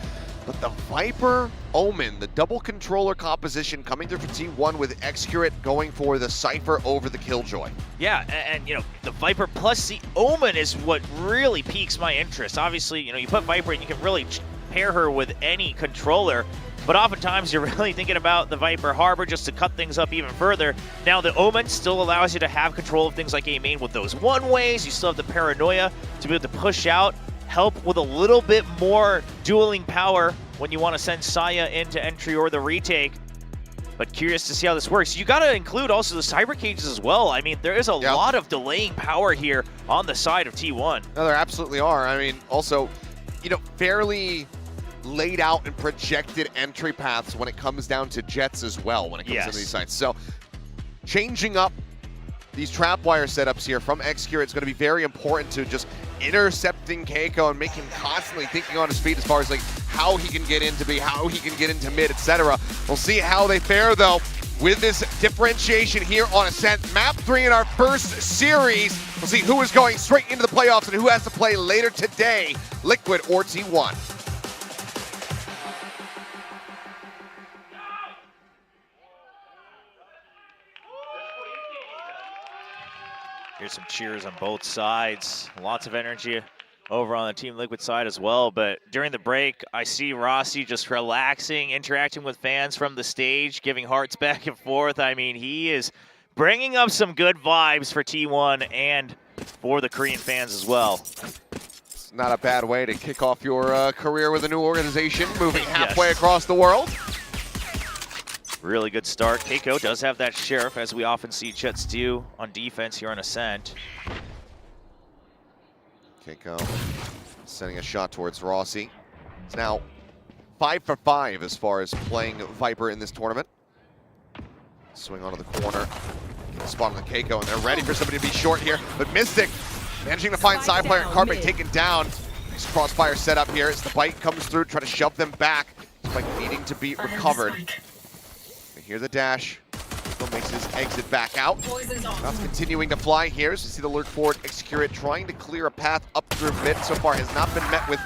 But the Viper Omen, the double controller composition coming through for T1 with Xcurate going for the Cypher over the Killjoy. Yeah, and you know, the Viper plus the Omen is what really piques my interest. Obviously, you know, you put Viper and you can really pair her with any controller, but oftentimes you're really thinking about the Viper Harbor just to cut things up even further. Now the Omen still allows you to have control of things like A-Main with those one-ways. You still have the Paranoia to be able to push out, help with a little bit more dueling power when you want to send Saya into entry or the retake. But curious to see how this works. You got to include also the Cyber Cages as well. I mean, there is a lot of delaying power here on the side of T1. No, there absolutely are. I mean, also, you know, fairly laid out and projected entry paths when it comes down to Jets as well when it comes to these sites. So changing up these trapwire setups here from Xcure, it's going to be very important to just intercepting Keiko and making him constantly thinking on his feet as far as like how he can get into B, how he can get into mid, etc. We'll see how they fare though with this differentiation here on Ascent. Map 3 in our first series. We'll see who is going straight into the playoffs and who has to play later today, Liquid or T1. Here's some cheers on both sides. Lots of energy over on the Team Liquid side as well. But during the break, I see Rossi just relaxing, interacting with fans from the stage, giving hearts back and forth. I mean, he is bringing up some good vibes for T1 and for the Korean fans as well. It's not a bad way to kick off your career with a new organization, moving halfway across the world. Really good start. Keiko does have that Sheriff, as we often see Jets do on defense here on Ascent. Keiko sending a shot towards Rossi. It's now 5 for 5 as far as playing Viper in this tournament. Swing onto the corner. Get a spot on the Keiko, and they're ready for somebody to be short here. But Mystic managing to find side player and Carpe taken down. Nice crossfire set up here as the bite comes through, try to shove them back. Spike needing to be recovered. Here's the dash. Still makes his exit back out. Shots continuing to fly here as we see the lurk forward. Xcure trying to clear a path up through mid. So far has not been met with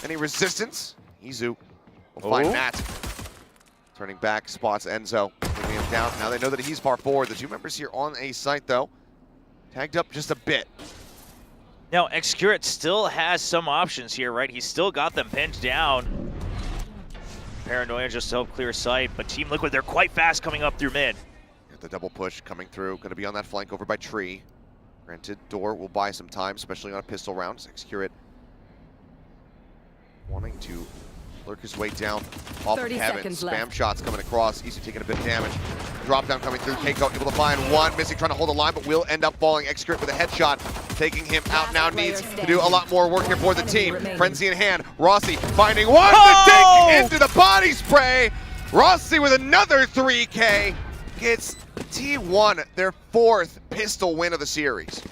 any resistance. Izu will find Matt. Turning back, spots Enzo. Bringing him down. Now they know that he's far forward. The two members here on a site though. Tagged up just a bit. Now Xcure still has some options here, right? He's still got them pinned down. Paranoia just to help clear sight, but Team Liquid, they're quite fast coming up through mid. The double push coming through, going to be on that flank over by Tree. Granted, Door will buy some time, especially on a pistol round. Xcure wanting to lurk his way down off of Heaven. Spam shots coming across, Easy taking a bit of damage. Drop down coming through, Keiko able to find one. Missing trying to hold the line, but will end up falling. Xcure with a headshot, taking him out now. Needs to do a lot more work here for the team. Frenzy in hand, Rossi finding one to take into the body spray. Rossi with another 3K. Gets T1 their 4th pistol win of the series.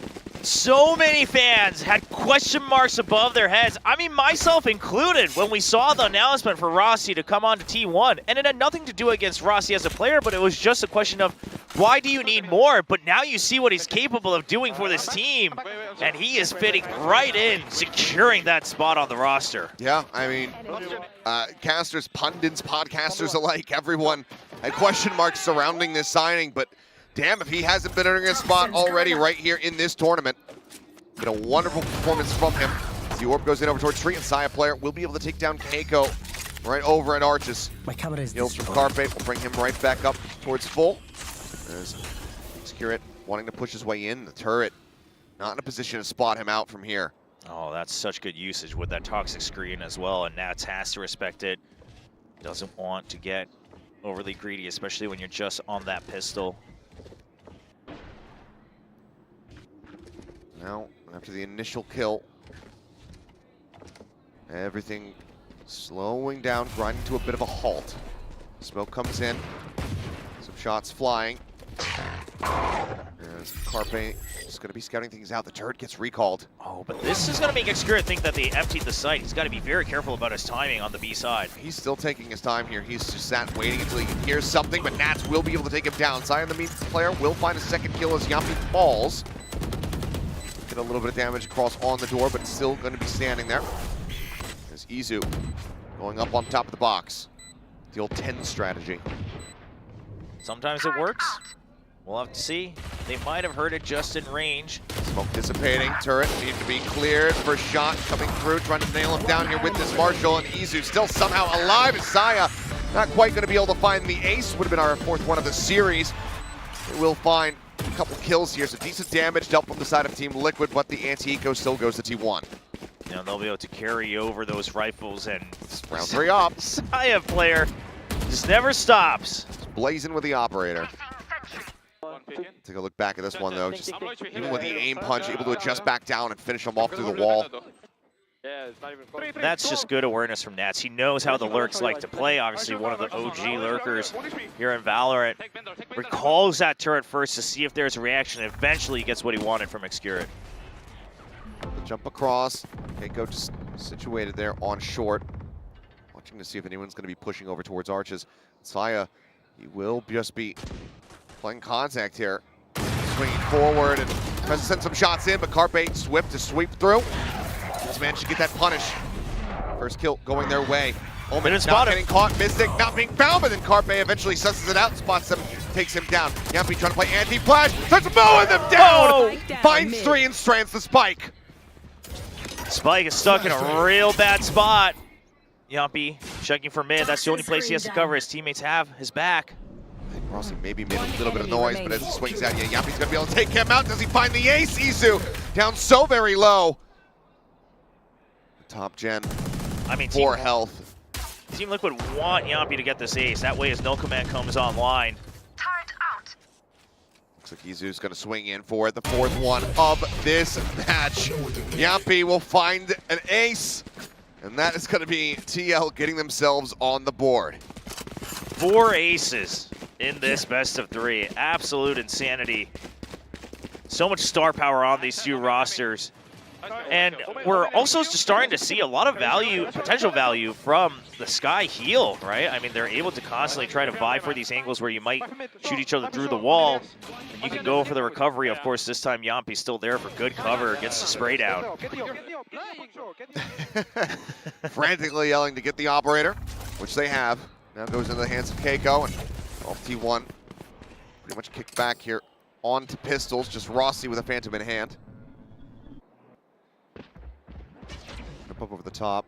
So many fans had question marks above their heads. I mean, myself included, when we saw the announcement for Rossi to come on to T1. And it had nothing to do against Rossi as a player, but it was just a question of, why do you need more? But now you see what he's capable of doing for this team. And he is fitting right in, securing that spot on the roster. Yeah, I mean, casters, pundits, podcasters alike, everyone had question marks surrounding this signing, but damn if he hasn't been earning a spot already right here in this tournament. Been a wonderful performance from him. As the orb goes in over towards Tree, and Saya player will be able to take down Keiko. right over at Arches. My camera is Heals from Carpe will bring him right back up towards full. There's Secure wanting to push his way in. The turret not in a position to spot him out from here. Oh, that's such good usage with that toxic screen as well, and Nats has to respect it. Doesn't want to get overly greedy, especially when you're just on that pistol. Now, after the initial kill, everything slowing down, grinding to a bit of a halt. Smoke comes in, some shots flying. As Carpe is going to be scouting things out. The turret gets recalled. Oh, but this is going to make Xcure think that they emptied the site. He's got to be very careful about his timing on the B side. He's still taking his time here. He's just sat waiting until he hears something, but Nats will be able to take him down. Zion, the mean player, will find a second kill as Yampi falls. Get a little bit of damage across on the door, but still going to be standing there. There's Izu going up on top of the box. The old 10 strategy. Sometimes it works. We'll have to see. They might have heard it just in range. Smoke dissipating. Turret needs to be cleared. First shot coming through, trying to nail him down here with this Marshall, and Izu still somehow alive. Saya not quite going to be able to find the ace. Would have been our fourth one of the series. They will find a couple kills here, so decent damage dealt from the side of Team Liquid, but the anti-eco still goes to T1. You know, they'll be able to carry over those rifles, and Round 3 up. Saya player just never stops. Blazing with the operator. Take a look back at this one though. Just even with the aim punch, able to adjust back down and finish him off through the wall. That's just good awareness from Nats. He knows how the lurks like to play. Obviously, one of the OG lurkers here in Valorant. Recalls that turret first to see if there's a reaction. Eventually, he gets what he wanted from Xcure. Jump across. Keiko just situated there on short. Watching to see if anyone's going to be pushing over towards Arches. Saya, he will just be playing contact here. Swinging forward and tries to send some shots in, but Carpe swift to sweep through. Just managed to get that punish. First kill going their way. Omen not getting caught. Mystic not being found, but then Carpe eventually susses it out, spots him, takes him down. Yampi trying to play anti-flash, starts mowing them down! Oh. Finds 3 and strands the spike. Spike is stuck in a real bad spot. Yampi checking for mid. That's the only place he has to cover. His teammates have his back. I think Rossi maybe made a little bit of noise, but as he swings out, yeah, Yampi's gonna be able to take him out. Does he find the ace? Izu down so very low. Top gen, I mean, 4 health. Team Liquid want Yampi to get this ace. That way his no command comes online. Looks like Izu's gonna swing in for the 4th one of this match. Yampi will find an ace, and that is gonna be TL getting themselves on the board. 4 aces in this best of 3. Absolute insanity. So much star power on these two rosters. And we're also just starting to see a lot of value, potential value from the Sky heal, right? I mean, they're able to constantly try to vie for these angles where you might shoot each other through the wall. And you can go for the recovery. Of course, this time Yampi's still there for good cover, gets the spray down. Frantically yelling to get the operator, which they have. Now goes into the hands of Keiko, and T1 pretty much kicked back here onto pistols. Just Rossi with a Phantom in hand. Up over the top.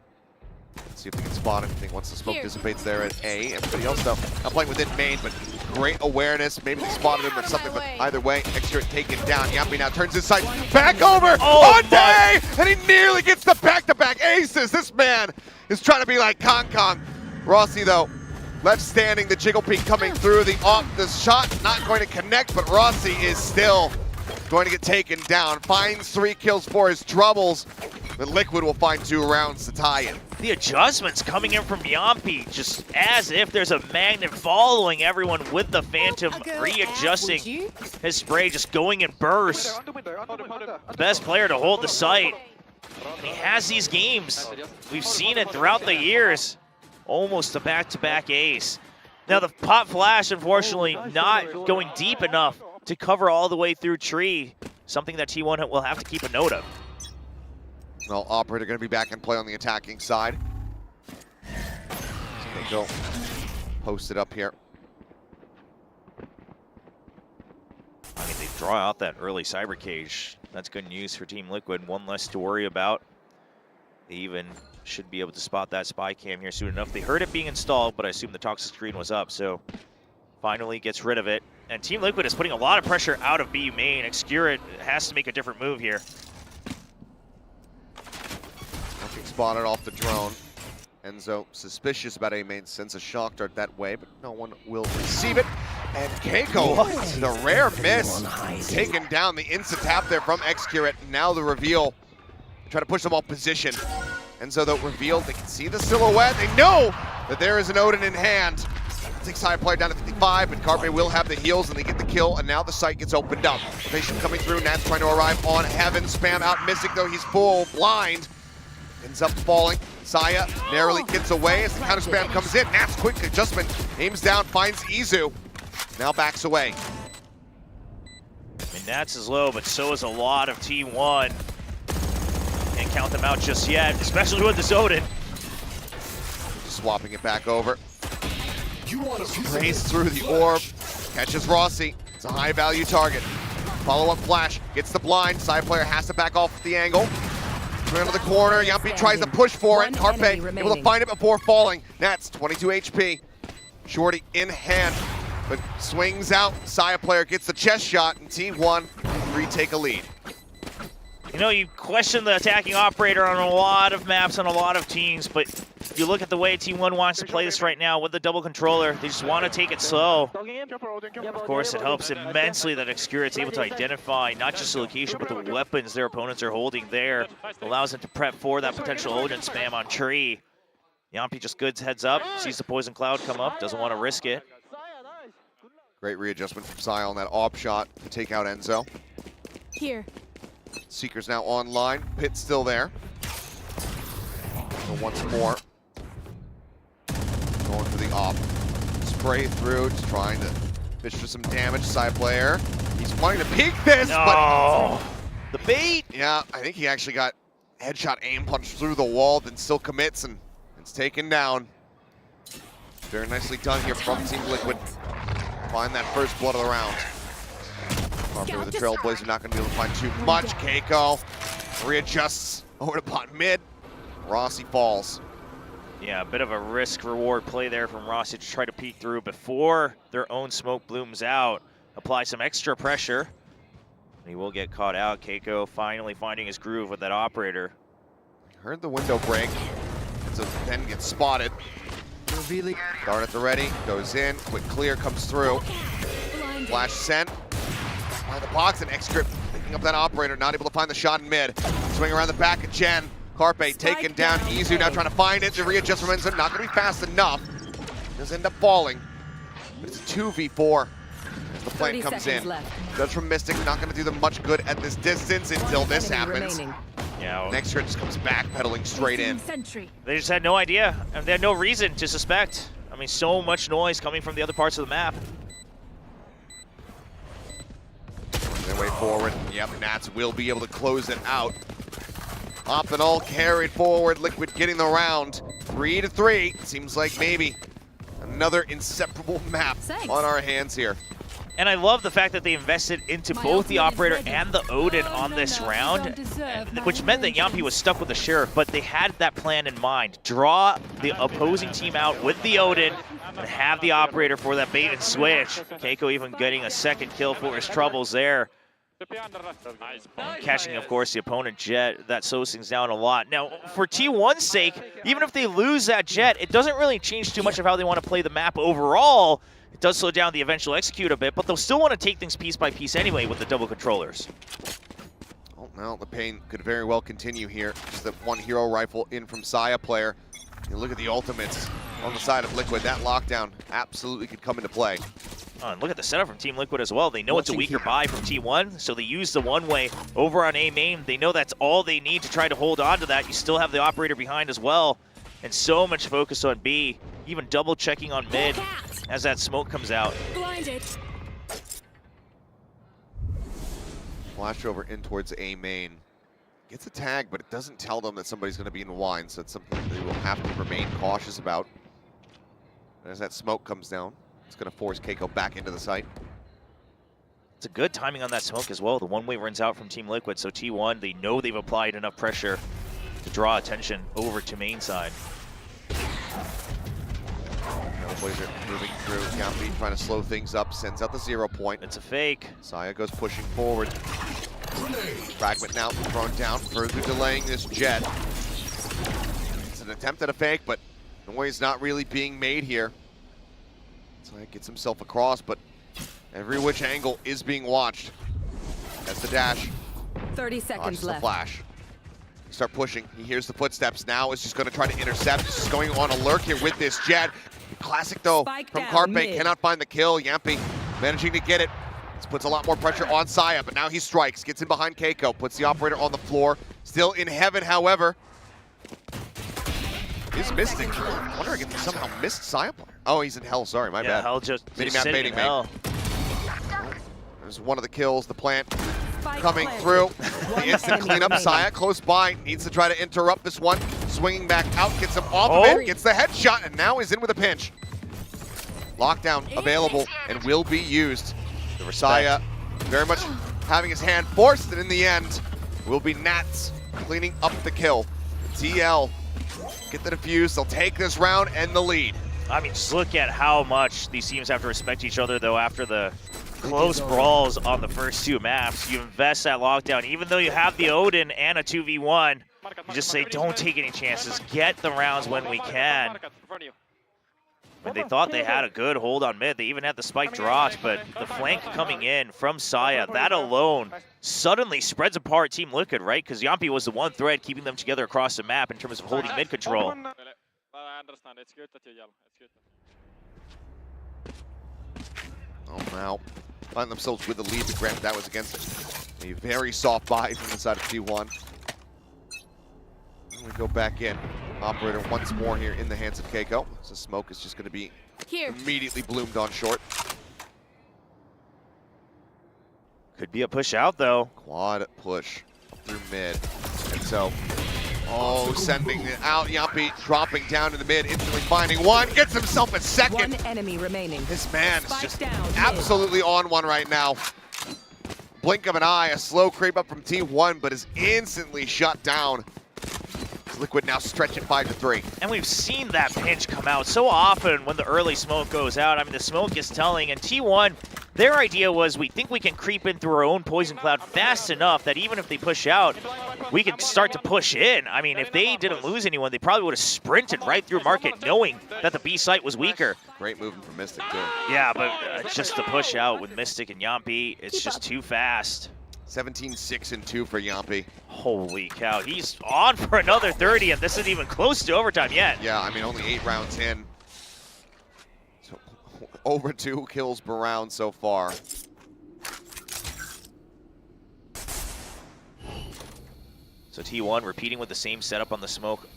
Let's see if they can spot anything once the smoke dissipates there at A. Everybody else though, not playing within main, but great awareness. Maybe they spotted him or something, but either way, Xcure taken down. Yampi now turns his sight back over on Day, and he nearly gets the back-to-back aces. This man is trying to be like Kong. Rossi though, left standing, the Jiggle Peak coming through. The shot not going to connect, but Rossi is still going to get taken down. Finds 3 kills for his troubles. But Liquid will find 2 rounds to tie it. The adjustments coming in from Yampi, just as if there's a magnet following everyone with the Phantom, readjusting his spray, just going in bursts. Best player to hold the site. He has these games. We've seen it throughout the years. Almost a back-to-back ace. Now the pop flash, unfortunately, not going deep enough to cover all the way through tree. Something that T1 will have to keep a note of. Well, Operator going to be back in play on the attacking side. Keiko posted up here. I mean, they draw out that early Cyber Cage. That's good news for Team Liquid. One less to worry about. They even should be able to spot that spy cam here soon enough. They heard it being installed, but I assume the toxic screen was up, so finally gets rid of it. And Team Liquid is putting a lot of pressure out of B main. Xcurate has to make a different move here. Nothing spotted off the drone. Enzo suspicious about A main, sends a shock dart that way, but no one will receive it. And Keiko, the rare miss, taking down the instant tap there from Xcurate. Now the reveal, try to push them off position. Enzo though revealed, they can see the silhouette. They know that there is an Odin in hand. Takes high player down to 55, but Carpe will have the heals and they get the kill, and now the site gets opened up. Patient coming through, Nats trying to arrive on Heaven. Spam out Mystic though, he's full blind. Ends up falling. Saya narrowly gets away as the counter spam comes in. Nats quick adjustment, aims down, finds Izu. Now backs away. And Nats is low, but so is a lot of T1. Can't count them out just yet, especially with this Odin. Just swapping it back over. Sprays through the orb, catches Rossi. It's a high value target. Follow-up flash, gets the blind. Side player has to back off the angle. Turn to the corner, Yumpy tries to push for it. Carpe able to find it before falling. Nats, 22 HP. Shorty in hand, but swings out. Saya player gets the chest shot, and T1 retake a lead. You know, you question the attacking operator on a lot of maps on a lot of teams, but you look at the way T1 wants to play this right now with the double controller. They just want to take it slow. Of course, it helps immensely that Xcurate is able to identify not just the location, but the weapons their opponents are holding there. Allows them to prep for that potential Odin spam on Tree. Yumpy just goods heads up, sees the poison cloud come up, doesn't want to risk it. Great readjustment from Saya on that op shot to take out Enzo. Here. Seeker's now online. Pit's still there. So once more. Going for the op. Spray through, just trying to fish for some damage. Side player. He's wanting to peek this, No! The bait! Yeah, I think he actually got headshot aim punch through the wall, then still commits, and it's taken down. Very nicely done here from Team Liquid. Find that first blood of the round. Carpe with the Trailblazer, not going to be able to find too much. Keiko readjusts over to bot mid. Rossi falls. Yeah, a bit of a risk-reward play there from Rossi to try to peek through before their own smoke blooms out. Apply some extra pressure. He will get caught out. Keiko finally finding his groove with that operator. Heard the window break. So then gets spotted. Dart at the ready, goes in. Quick clear comes through. Flash sent. By the box, and Xcurate picking up that operator, not able to find the shot in mid. Swing around the back of Jen. Carpe taken down. Izu now trying to find it. The readjust from Enzo, not going to be fast enough. Does end up falling. But it's a 2v4 as the plant comes in. Judge from Mystic, not going to do them much good at this distance until this happens. Yeah, Xcurate just comes back, pedaling straight in. they just had no idea, and they had no reason to suspect. I mean, so much noise coming from the other parts of the map. Their way forward. Yep, Nats will be able to close it out. Optional carried forward. Liquid getting the round. 3-3. Seems like maybe another inseparable map on our hands here. And I love the fact that they invested into both the operator and the Odin on this round, which meant that Yumpy was stuck with the Sheriff, but they had that plan in mind. Draw the opposing team out with the Odin and have the operator for that bait and switch. Keiko even getting a second kill for his troubles there. Catching, of course, the opponent Jet. That slows things down a lot. Now, for T1's sake, even if they lose that Jet, it doesn't really change too much of how they want to play the map overall. It does slow down the eventual execute a bit, but they'll still want to take things piece by piece anyway with the double controllers. Oh, well, the pain could very well continue here. Just that one hero rifle in from Saya player. You look at the ultimates on the side of Liquid. That lockdown absolutely could come into play. Oh, and look at the setup from Team Liquid as well. They know it's a weaker buy from T1, so they use the one-way over on A main. They know that's all they need to try to hold on to that. You still have the operator behind as well, and so much focus on B, even double-checking on mid as that smoke comes out. Blinded. Flash over in towards A main. Gets a tag, but it doesn't tell them that somebody's going to be in wine, so it's something they will have to remain cautious about. As that smoke comes down, it's going to force Keiko back into the site. It's a good timing on that smoke as well. The one-way runs out from Team Liquid, so T1, they know they've applied enough pressure to draw attention over to main side. Trailblazer moving through. Yampi trying to slow things up, sends out the 0 point. It's a fake. Saya goes pushing forward. Fragment now thrown down, further delaying this jet. It's an attempt at a fake, but noise not really being made here. Saya gets himself across, but every which angle is being watched. That's the dash. 30 Watches seconds the left. flash. Start pushing. He hears the footsteps now. Is just going to try to intercept. Just going on a lurk here with this jet. Classic though Spike from down Carpe. mid. Cannot find the kill. Yampi managing to get it. This puts a lot more pressure on Saya, but now he strikes. Gets in behind Keiko. Puts the operator on the floor. Still in heaven, however. Is Mystic. I'm wondering if he somehow missed Saya player. Oh, he's in hell. Sorry, my Yeah, bad. Hell just Mini-map sitting baiting in me. hell. There's one of the kills. The plant Spike coming planted. through. One The instant enemy cleanup. remaining. Saya close by. Needs to try to interrupt this one. Swinging back out. Gets him off Oh. of it. Gets the headshot. And now he's in with a pinch. Lockdown available and will be used. The Saya very much having his hand forced. And in the end, will be Nats cleaning up the kill. TL get the defuse. They'll take this round and the lead. I mean, just look at how much these teams have to respect each other, though, after the close brawls on the first two maps. You invest that lockdown, even though you have the Odin and a 2v1, you just say, don't take any chances. Get the rounds when we can. When they thought they had a good hold on mid, they even had the spike dropped, but the flank coming in from Saya, that alone suddenly spreads apart Team Liquid, right? Because Yampi was the one thread keeping them together across the map in terms of holding mid control. Oh, now find themselves with the lead, but granted that was against a very soft buy from the side of T1. And we go back in. Operator once more here in the hands of Keiko. So smoke is just going to be Here. immediately bloomed on short. Could be a push out, though. Quad push up through mid. And so, sending it out. Yampi dropping down to the mid, instantly finding one. Gets himself a second. One enemy remaining. This man is Spike just down, mid. absolutely on one right now. Blink of an eye, a slow creep up from T1, but is instantly shut down. Liquid now stretching 5-3. And we've seen that pinch come out so often when the early smoke goes out. I mean, the smoke is telling, and T1, their idea was we think we can creep in through our own poison cloud fast enough that even if they push out, we can start to push in. I mean, if they didn't lose anyone, they probably would have sprinted right through market knowing that the B site was weaker. Great movement from Mystic, too. Yeah, but just the push out with Mystic and Yampi, it's just too fast. 17-6-2 for Yampi. Holy cow, he's on for another 30, and this isn't even close to overtime yet. Yeah, I mean, only 8 rounds in. So, over 2 kills per round so far. So T1 repeating with the same setup on the smoke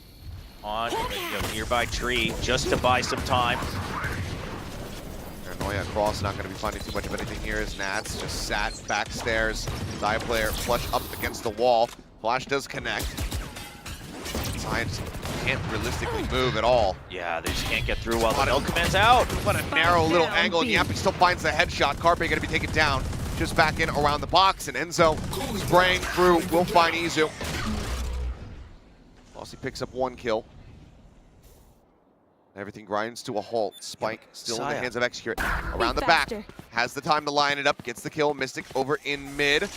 on nearby tree just to buy some time. Paranoia across, not going to be finding too much of anything here as Nats just sat backstairs. Dia player flush up against the wall. Flash does connect. Science can't realistically move at all. Yeah, they just can't get through while the Milkman's out. What a narrow little down, angle, and B. Yampi still finds the headshot. Carpe going to be taken down. Just back in around the box, and Enzo spraying through will find Izu. Bossy picks up 1 kill. Everything grinds to a halt. Spike still in the Saya. hands of Execute. Around the back. Has the time to line it up. Gets the kill. Mystic over in mid.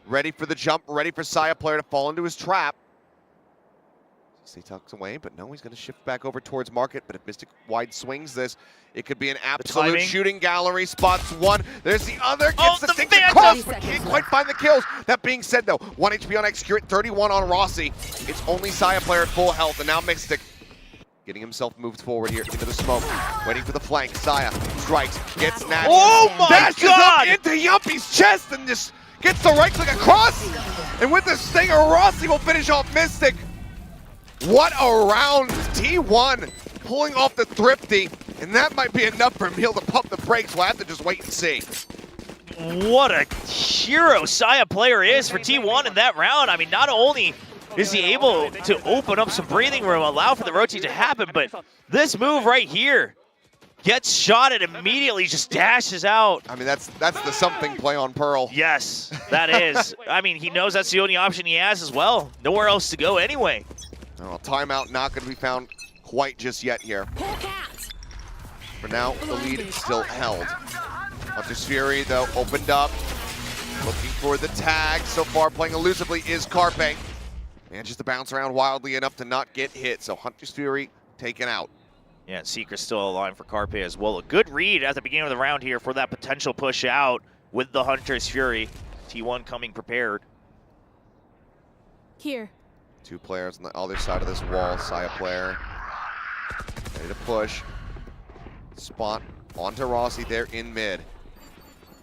Ready for the jump. Ready for Saya player to fall into his trap. He tucks away, but no, he's going to shift back over towards market. But if Mystic wide swings this, it could be an absolute timing. shooting gallery. Spots one. There's the other. Gets Oh, the the stick Phantom! across, but 30 can't seconds quite find the kills. That being said, though, 1 HP on Execute, 31 on Rossi. It's only Saya player at full health, and now Mystic getting himself moved forward here into the smoke. Waiting for the flank. Saya strikes, gets Nat. Oh my dashes God! up into Yampi's chest and just gets the right click across. And with the stinger, Rossi will finish off Mystic. What a round. T1 pulling off the Thrifty. And that might be enough for Emil to pump the brakes. We'll have to just wait and see. What a hero Saya player is for T1 in that round. I mean, not only is he able to open up some breathing room, allow for the rotate to happen, but this move right here gets shot and immediately just dashes out. I mean, that's the something play on Pearl. Yes, that is. I mean, he knows that's the only option he has as well. Nowhere else to go anyway. Well, timeout not going to be found quite just yet here. For now, the lead is still held. Hunter's Fury, though, opened up. Looking for the tag. So far, playing elusively is Carpe. Manages to bounce around wildly enough to not get hit. So Hunter's Fury taken out. Yeah, Seeker's still alive for Carpe as well. A good read at the beginning of the round here for that potential push out with the Hunter's Fury. T1 coming prepared. Here. 2 players on the other side of this wall. Saya player ready to push. Spot onto Rossi there in mid.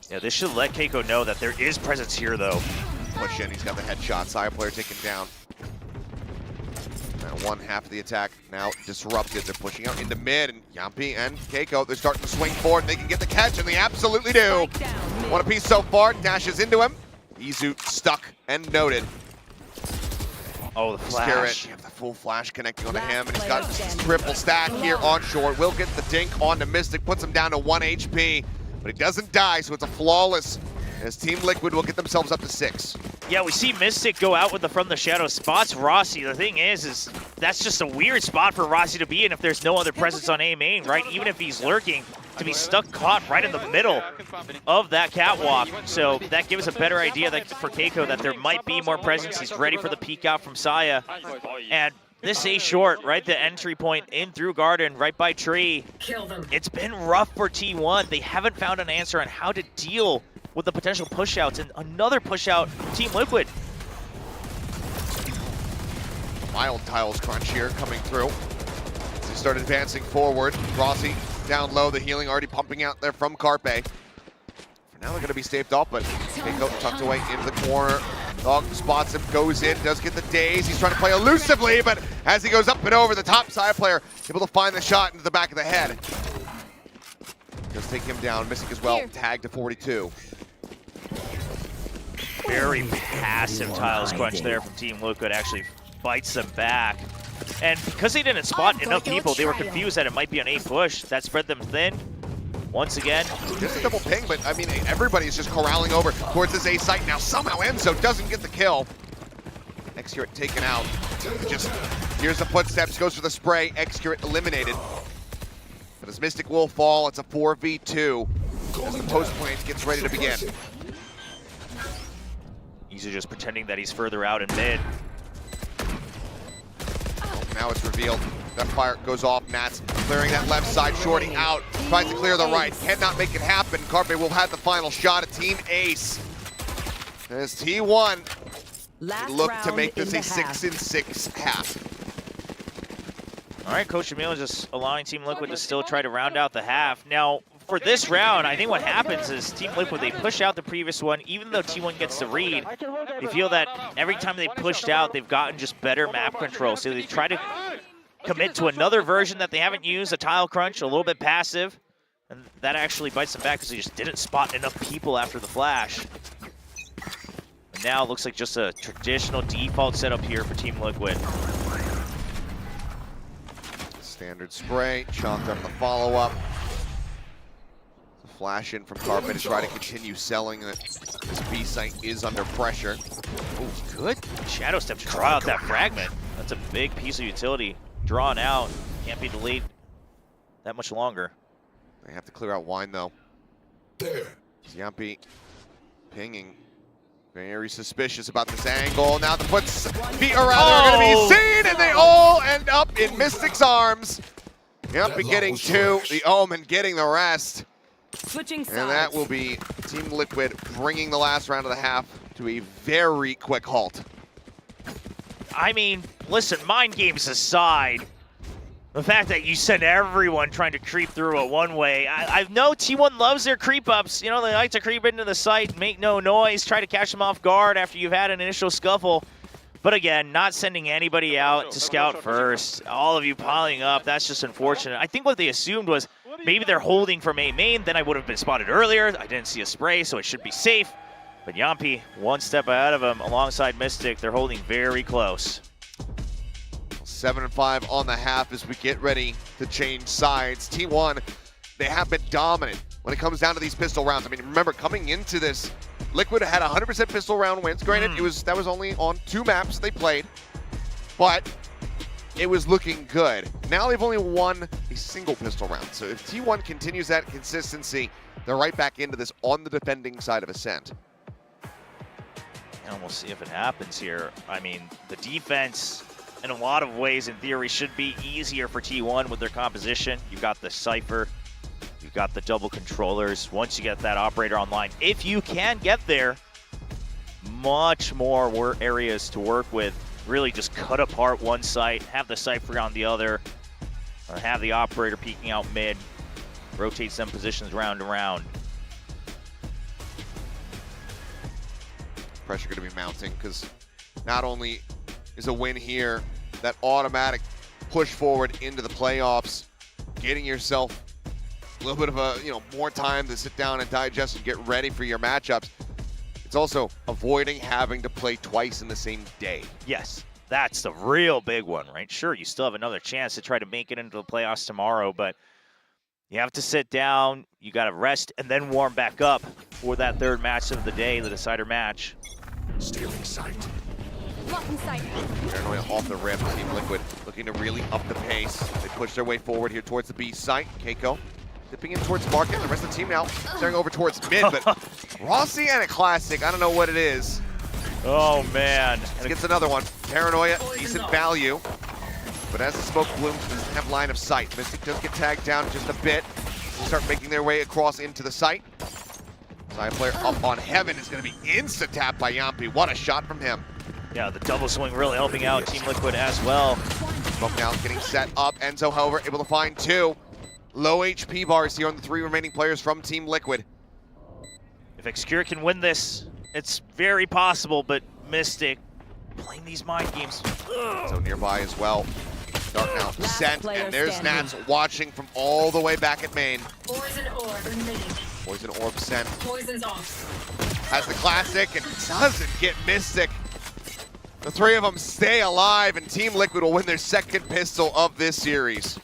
Yeah, this should let Keiko know that there is presence here, though. Push in, he's got the headshot. Saya player taken down. Now one half of the attack now disrupted. They're pushing out into mid, and Yampi and Keiko, they're starting to swing forward. They can get the catch, and they absolutely do. One apiece so far, dashes into him. Izu stuck and noted. Oh, the flash. Spirit, yeah, the full flash connecting onto him, and he's got triple stack here on shore. Will get the dink onto Mystic, puts him down to 1 HP, but he doesn't die, so it's a flawless, as Team Liquid will get themselves up to 6. Yeah, we see Mystic go out with the From the Shadow spots Rossi. The thing is that's just a weird spot for Rossi to be in if there's no other presence on A main, right? Even if he's lurking, to be stuck caught right in the middle of that catwalk. So that gives a better idea that for Keiko that there might be more presence. He's ready for the peek out from Saya. And this A short, right? The entry point in through Garden, right by Tree. It's been rough for T1. They haven't found an answer on how to deal with the potential pushouts, and another pushout, Team Liquid. Mild tiles crunch here coming through. As they start advancing forward, Rossi down low, the healing already pumping out there from Carpe. For now, they're going to be staved off, but Keiko tucked away into the corner. Dog spots him, goes in, does get the daze. He's trying to play elusively, but as he goes up and over, the top side player able to find the shot into the back of the head. Does take him down, Mystic as well, tagged to 42. Very passive tiles crunch there from Team Liquid, actually bites them back. And because they didn't spot enough people, they were confused that it might be an A push. That spread them thin. Once again. Just a double ping, but I mean, everybody's just corralling over towards this A site. Now somehow Enzo doesn't get the kill. Xcurate taken out. Just here's the footsteps, goes for the spray. Xcurate eliminated. But as Mystic will fall, it's a 4v2 as the post point gets ready to begin. He's just pretending that he's further out in mid. Now it's revealed. That fire goes off. Nats clearing that left side, shorting out. Tries to clear the right. Cannot make it happen. Carpe will have the final shot at Team Ace. As T1 look to make this a 6-6 half. All right, Coach Emil just allowing Team Liquid to still try to round out the half. Now, for this round, I think what happens is Team Liquid, they push out the previous one. Even though T1 gets the read, they feel that every time they pushed out, they've gotten just better map control. So they try to commit to another version that they haven't used, a tile crunch, a little bit passive. And that actually bites them back because they just didn't spot enough people after the flash. And now it looks like just a traditional default setup here for Team Liquid. Standard spray, chalked up the follow-up. Flash in from Carpe to try to continue selling that this B site is under pressure. Oh, good Shadow Step to draw out that fragment. That's a big piece of utility. Drawn out, can't be delayed that much longer. They have to clear out Wine though. Yampi pinging. Very suspicious about this angle. Now the feet are going to be seen, and they all end up in Mystic's arms. Yampi getting 2, the Omen getting the rest. Switching sides. And that will be Team Liquid bringing the last round of the half to a very quick halt. I mean, listen, mind games aside, the fact that you send everyone trying to creep through a one-way, I know T1 loves their creep-ups. You know, they like to creep into the site, make no noise, try to catch them off guard after you've had an initial scuffle. But again, not sending anybody out to scout first, all of you piling up, that's just unfortunate. I think what they assumed was maybe they're holding from A main, then I would have been spotted earlier. I didn't see a spray, so it should be safe. But Yampi, one step ahead of him alongside Mystic. They're holding very close. 7-5 on the half as we get ready to change sides. T1, they have been dominant when it comes down to these pistol rounds. I mean, remember, coming into this, Liquid had 100% pistol round wins. Granted, that was only on 2 maps they played. But it was looking good. Now they've only won a single pistol round. So if T1 continues that consistency, they're right back into this on the defending side of Ascent. And we'll see if it happens here. I mean, the defense, in a lot of ways, in theory, should be easier for T1 with their composition. You've got the Cypher, you've got the double controllers. Once you get that operator online, if you can get there, much more areas to work with. Really just cut apart one site, have the Cypher on the other, or have the operator peeking out mid, rotate some positions round and round. Pressure going to be mounting because not only is a win here that automatic push forward into the playoffs, getting yourself a little bit of a, more time to sit down and digest and get ready for your matchups. It's also avoiding having to play twice in the same day. Yes, that's the real big one, right? Sure, you still have another chance to try to make it into the playoffs tomorrow, but you have to sit down, you got to rest, and then warm back up for that third match of the day, the decider match. Stealing sight. Paranoia off the rip. Team Liquid looking to really up the pace. They push their way forward here towards the B site. Keiko dipping in towards Market. The rest of the team now staring over towards mid, but Rossi and a Classic, I don't know what it is. Oh, man. Gets another one. Paranoia, decent value. But as the smoke blooms, doesn't have line of sight. Mystic does get tagged down just a bit. They start making their way across into the site. Side player up on Heaven is going to be insta-tapped by Yampi. What a shot from him. Yeah, the double swing really helping out Team Liquid as well. Smoke now getting set up. Enzo, however, able to find two. Low HP bars here on the three remaining players from Team Liquid. If Xcure can win this, it's very possible, but Mystic playing these mind games. So nearby as well. Dark now sent, and there's Nats watching from all the way back at main. Poison orb emitting. Poison orb sent. Poison's off. Has the Classic and doesn't get Mystic. The three of them stay alive, and Team Liquid will win their second pistol of this series.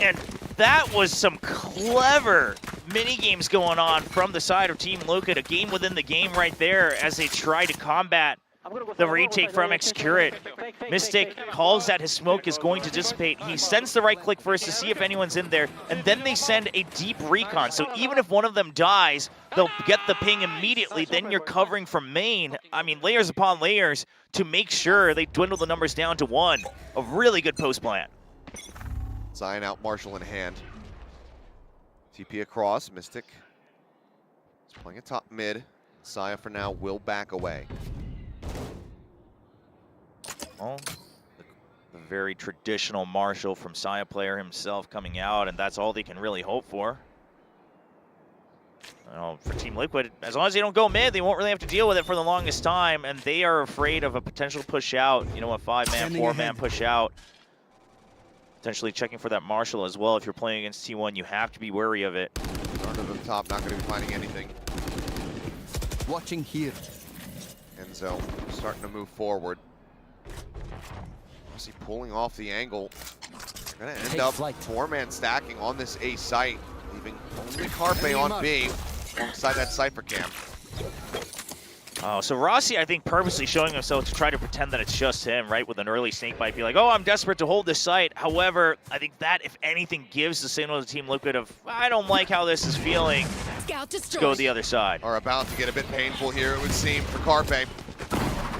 And that was some clever mini games going on from the side of Team Liquid. A game within the game right there as they try to combat the retake from Xcure. Mystic calls that his smoke is going to dissipate. He sends the right click first to see if anyone's in there, and then they send a deep recon. So even if one of them dies, they'll get the ping immediately. Then you're covering from main. I mean, layers upon layers to make sure they dwindle the numbers down to one. A really good post plan. Zion out, Marshall in hand. TP across, Mystic is playing a top mid. Saya for now will back away. Well, the very traditional Marshall from Saya player himself coming out, and that's all they can really hope for. For Team Liquid, as long as they don't go mid, they won't really have to deal with it for the longest time, and they are afraid of a potential push out. A 5-man, 4-man push out. Potentially checking for that Marshall as well. If you're playing against T1, you have to be wary of it. Under the top, not going to be finding anything. Watching here. Enzo starting to move forward. Rossi pulling off the angle. Going to end up 4-man stacking on this A site, leaving only Carpe on B alongside that Cypher cam. Oh, so Rossi, I think, purposely showing himself to try to pretend that it's just him, right? With an early snake bite, be like, oh, I'm desperate to hold this site. However, I think that, if anything, gives the signal to Team Liquid of, I don't like how this is feeling. Let's go the other side. Are about to get a bit painful here, it would seem, for Carpe.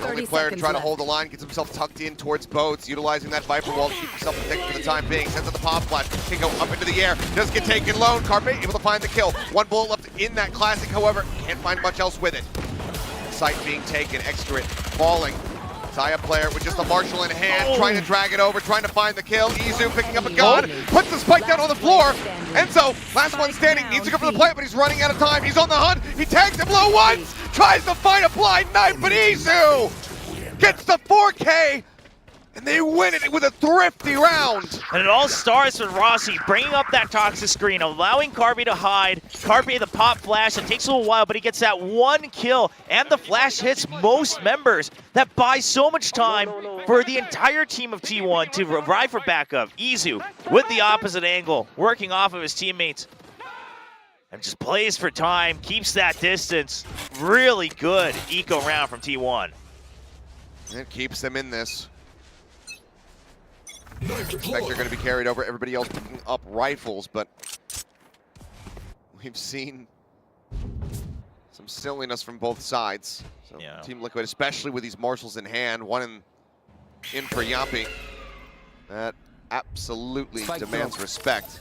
The only player to try to hold the line, gets himself tucked in towards boats, utilizing that Viper wall to keep himself protected for the time being. Sends out the pop flash, can go up into the air, does get taken low. Carpe able to find the kill. One bullet left in that Classic, however, can't find much else with it. Site being taken, Xcure falling. Saya player with just a Marshall in hand, trying to drag it over, trying to find the kill. Izu picking up a gun, puts the spike down on the floor. Enzo, last one standing, needs to go for the play, but he's running out of time. He's on the hunt, he tags him low once, tries to find a blind knife, but Izu gets the 4K, and they win it with a thrifty round. And it all starts with Rossi bringing up that toxic screen, allowing Carpe to hide. Carpe the pop flash, it takes a little while, but he gets that one kill, and the flash hits most members. That buys so much time for the entire team of T1 to revive for backup. Izu with the opposite angle, working off of his teammates. And just plays for time, keeps that distance. Really good eco round from T1. It keeps them in this. Expect they're going to be carried over. Everybody else picking up rifles, but we've seen some silliness from both sides. So Yeah. Team Liquid, especially with these marshals in hand, one in for Yampi. That absolutely Spike demands drop. respect.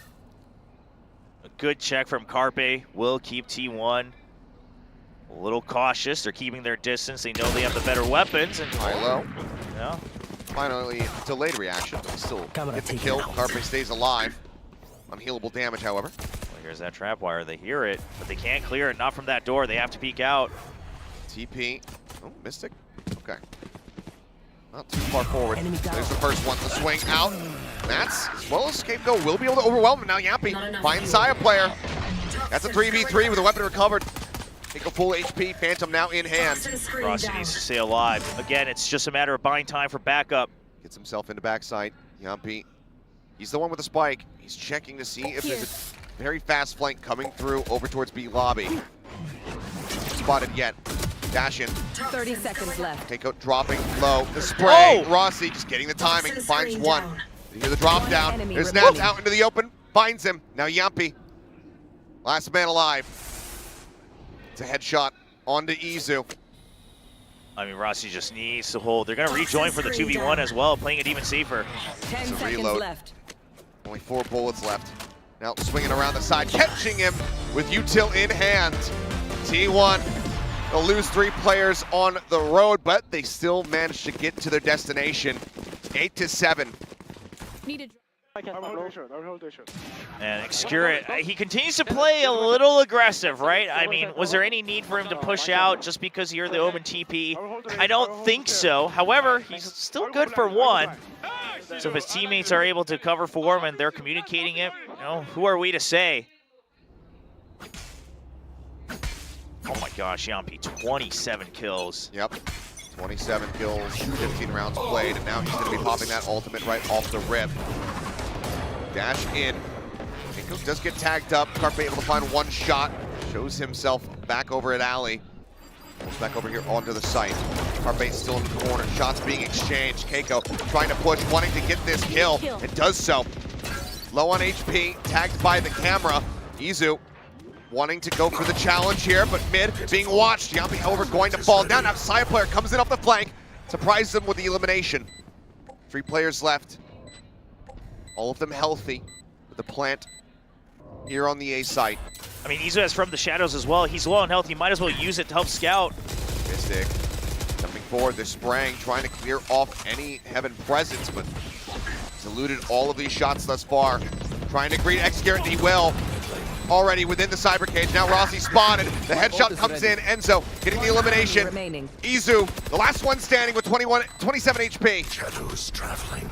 A good check from Carpe will keep T1 a little cautious. They're keeping their distance. They know they have the better weapons. And Hilo, yeah. finally delayed reaction, but still get the kill. Carpe stays alive. Unhealable damage, however. Well, here's that trap wire. They hear it, but they can't clear it. Not from that door. They have to peek out. TP. Oh, Mystic. Okay. Not too far forward. There's the first one. The swing out. That's, as well as Scapegoat, will be able to overwhelm him. Now Yampi finds Saya player. That's a 3v3 with a weapon recovered. Take a full HP. Phantom now in hand. Rossi needs to stay alive. Again, it's just a matter of buying time for backup. Gets himself into backside. Yampi. He's the one with the spike. He's checking to see if there's a very fast flank coming through over towards B lobby. Spotted yet. Dash in. 30 seconds left. Takeout dropping low. The spray. Oh! Rossi just getting the timing. Finds one. You hear the drop down. enemy There's remaining. Nats out into the open. Finds him. Now Yampi. Last man alive. It's a headshot onto Izu. I mean, Rossi just needs to hold. They're going to rejoin for the 2v1 as well, playing it even safer. 10 It's a seconds reload. left. Only 4 bullets left. Now swinging around the side, catching him with util in hand. T1. They'll lose 3 players on the road, but they still managed to get to their destination. 8-7. Needed. And Excurate, he continues to play a little aggressive, right? I mean, was there any need for him to push out just because you're the Omen TP? I don't think so. However, he's still good for 1. So if his teammates are able to cover for him and they're communicating it, you know, who are we to say? Oh my gosh, Yampi, 27 kills. Yep. 27 kills, 15 rounds played, and now he's going to be popping that ultimate right off the rip. Dash in. Kinko does get tagged up. Carpe able to find 1 shot. Shows himself back over at Alley. Goes back over here onto the site. Carpe still in the corner. Shots being exchanged. Keiko trying to push, wanting to get this kill. It does so. Low on HP, tagged by the camera. Izu wanting to go for the challenge here, but mid being watched. Yampi, however, going to fall down. Now Saya player comes in off the flank, surprises them with the elimination. 3 players left. All of them healthy with the plant here on the A site. I mean, Izu has from the shadows as well. He's low on health. He might as well use it to help scout. Mystic jumping forward. They're spraying, trying to clear off any Heaven presence, but he's eluded all of these shots thus far. Trying to greet Excurate, he will. Already within the cyber cage. Now Rossi spotted. The headshot comes in. Enzo getting the elimination. Remaining. Izu, the last one standing with 27 HP. Shadows traveling.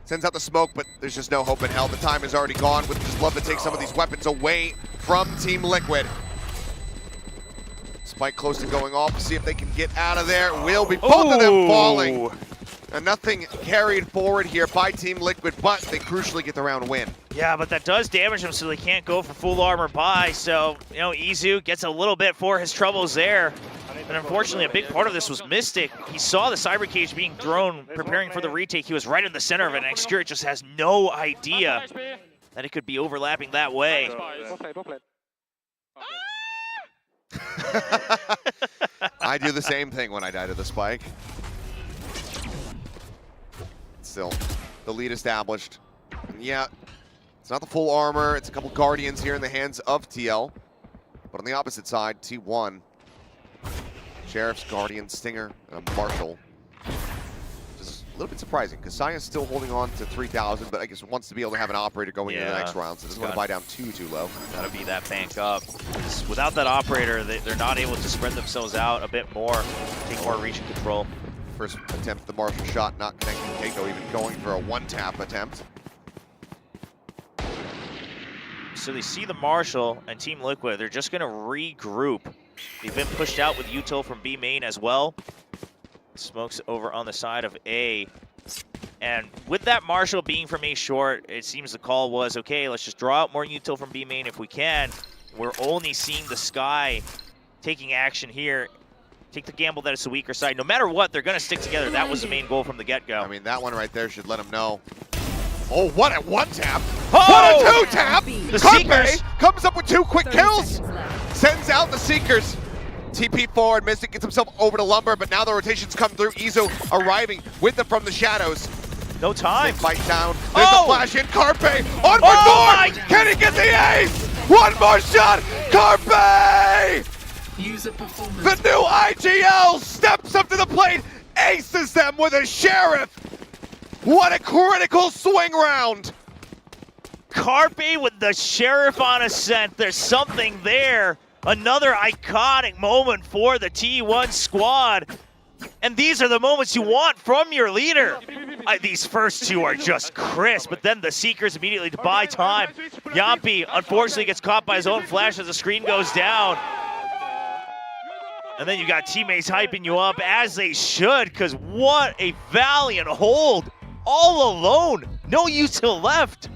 Sends out the smoke, but there's just no hope in hell. The time is already gone. Would just love to take some of these weapons away from Team Liquid. Spike close to going off. See if they can get out of there. Will be both of them falling. And nothing carried forward here by Team Liquid, but they crucially get the round win. Yeah, but that does damage him, so they can't go for full armor buy. So, you know, Izu gets a little bit for his troubles there. And unfortunately, a big part of this was Mystic. He saw the cyber cage being thrown, preparing for the retake. He was right in the center of it, and Excurate just has no idea that it could be overlapping that way. I do the same thing when I die to the spike. Still, the lead established. And yeah, it's not the full armor. It's a couple Guardians here in the hands of TL. But on the opposite side, T1. Sheriff's, Guardian, Stinger, and a Marshal. Which is a little bit surprising, because Saya's still holding on to 3,000, but I guess wants to be able to have an operator going into the next round, so doesn't want to buy down too low. Gotta be that bank up. Without that operator, they're not able to spread themselves out a bit more, take more reach and control. First attempt at the Marshal shot, not connecting. Keiko even going for a 1-tap attempt. So they see the Marshal and Team Liquid. They're just going to regroup. They've been pushed out with util from B main as well. Smokes over on the side of A. And with that Marshal being from A short, it seems the call was, okay, let's just draw out more util from B main if we can. We're only seeing the Sky taking action here. Take the gamble that it's the weaker side. No matter what, they're going to stick together. That was the main goal from the get-go. I mean, that one right there should let them know Oh, what a one tap. Oh! What a two tap. The Carpe Seekers. comes up with 2 quick 30 kills. seconds left. Sends out the Seekers. TP forward, Mystic gets himself over to Lumber, but now the rotations come through. Izo arriving with them from the shadows. No time. Bite down. There's Oh! a flash in. Carpe on for Oh my- Thor. Can he get the ace? One more shot. Carpe! The new IGL steps up to the plate, aces them with a Sheriff. What a critical swing round. Carpe with the Sheriff on ascent. There's something there. Another iconic moment for the T1 squad. And these are the moments you want from your leader. These first two are just crisp, but then the Seekers immediately to buy time. Yampi unfortunately gets caught by his own flash as the screen goes down. And then you got teammates hyping you up, as they should, because what a valiant hold. All alone, no util left.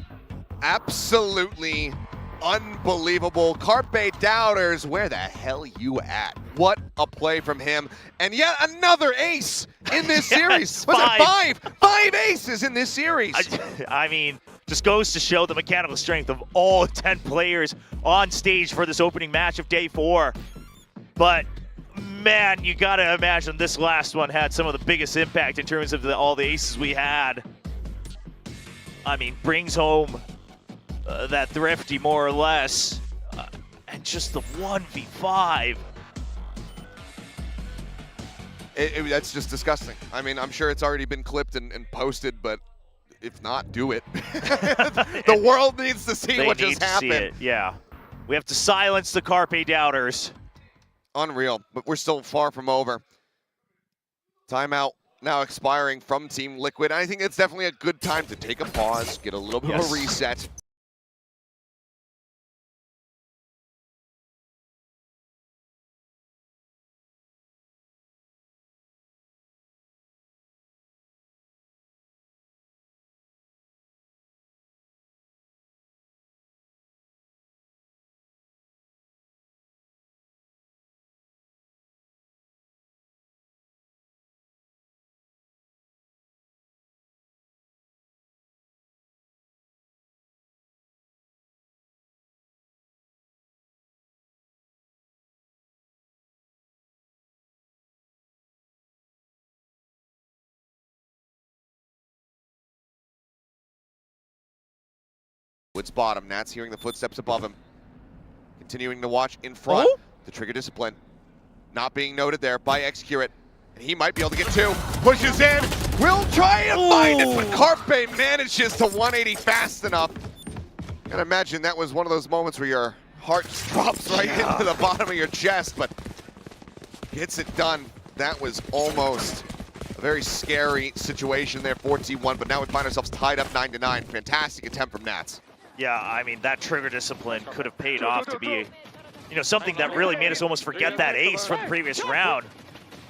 Absolutely unbelievable. Carpe Doubters, where the hell you at? What a play from him. And yet another ace in this series. Was it 5? 5 aces in this series. I mean, just goes to show the mechanical strength of all 10 players on stage for this opening match of day 4. But man, you gotta imagine this last one had some of the biggest impact in terms of all the aces we had. I mean, brings home that Thrifty more or less, and just the 1v5. That's just disgusting. I mean, I'm sure it's already been clipped and posted, but if not, do it. The world needs to see what just happened. See it. Yeah, we have to silence the Carpe Doubters. Unreal, but we're still far from over. Timeout now expiring from Team Liquid. I think it's definitely a good time to take a pause, get a little bit of a reset. Woods bottom, Nats hearing the footsteps above him. Continuing to watch in front. Oh? The trigger discipline not being noted there by Xcurate. And he might be able to get 2. Pushes in, will try and find it, but Carpe manages to 180 fast enough. Gotta imagine that was one of those moments where your heart just drops right into the bottom of your chest, but gets it done. That was almost a very scary situation there for T1, but now we find ourselves tied up 9-9. Fantastic attempt from Nats. Yeah, I mean, that trigger discipline could have paid off to be, you know, something that really made us almost forget that ace from the previous round.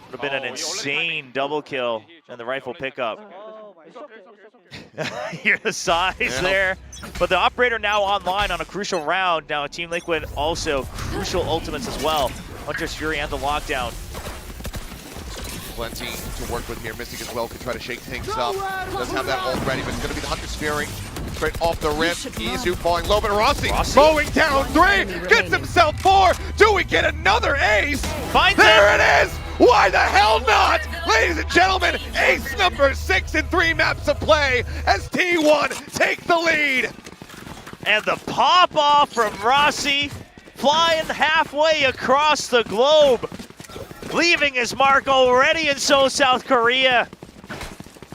Would have been an insane double kill and the rifle pickup. Hear the size there. But the operator now online on a crucial round. Now Team Liquid also crucial ultimates as well. Hunter's Fury and the lockdown. Plenty to work with here. Mystic as well could try to shake things up. Does have that already, but it's going to be the Hunter's Fury. Straight off the rip. Izu falling low, but Rossi mowing down 3. Gets himself 4. Do we get another ace? Finds there it is! Why the hell not? Ladies and gentlemen, ace number 6 in 3 maps of play as T1 take the lead. And the pop off from Rossi, flying halfway across the globe, leaving his mark already in Seoul, South Korea,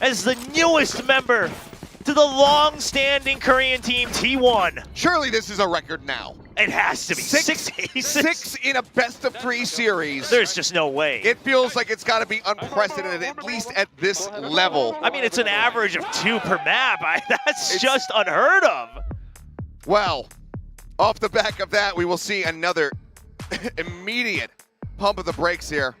as the newest member to the long-standing Korean team T1. Surely this is a record now. It has to be. 6 aces. 6 in a best-of-3 series. There's just no way. It feels like it's got to be unprecedented, at least at this level. I mean, it's an average of 2 per map. That's just unheard of. Well, off the back of that, we will see another immediate pump of the brakes here.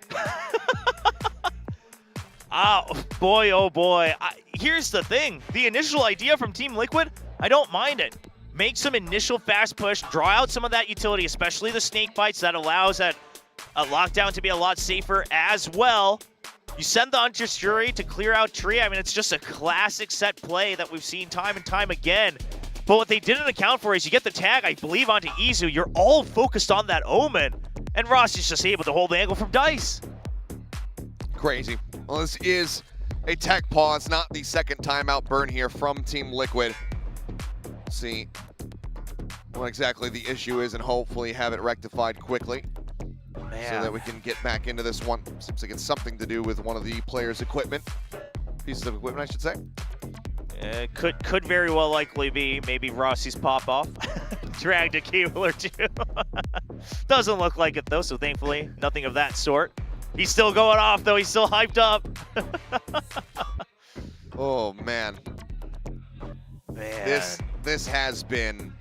Oh boy. Here's the thing. The initial idea from Team Liquid, I don't mind it. Make some initial fast push, draw out some of that utility, especially the snake bites. That allows that lockdown to be a lot safer as well. You send the Hunter's Fury to clear out tree. I mean, it's just a classic set play that we've seen time and time again. But what they didn't account for is you get the tag, I believe, onto Izu. You're all focused on that Omen. And Ross is just able to hold the angle from Dice. Crazy. Well, this is a tech pause, not the second timeout burn here from Team Liquid. See what exactly the issue is and hopefully have it rectified quickly. So that we can get back into this one. Seems like it's something to do with one of the players' equipment. Pieces of equipment, I should say. Could very well likely be maybe Rossi's pop-off. Dragged a cable or two. Doesn't look like it, though, so thankfully, nothing of that sort. He's still going off, though. He's still hyped up. Oh, man. This has been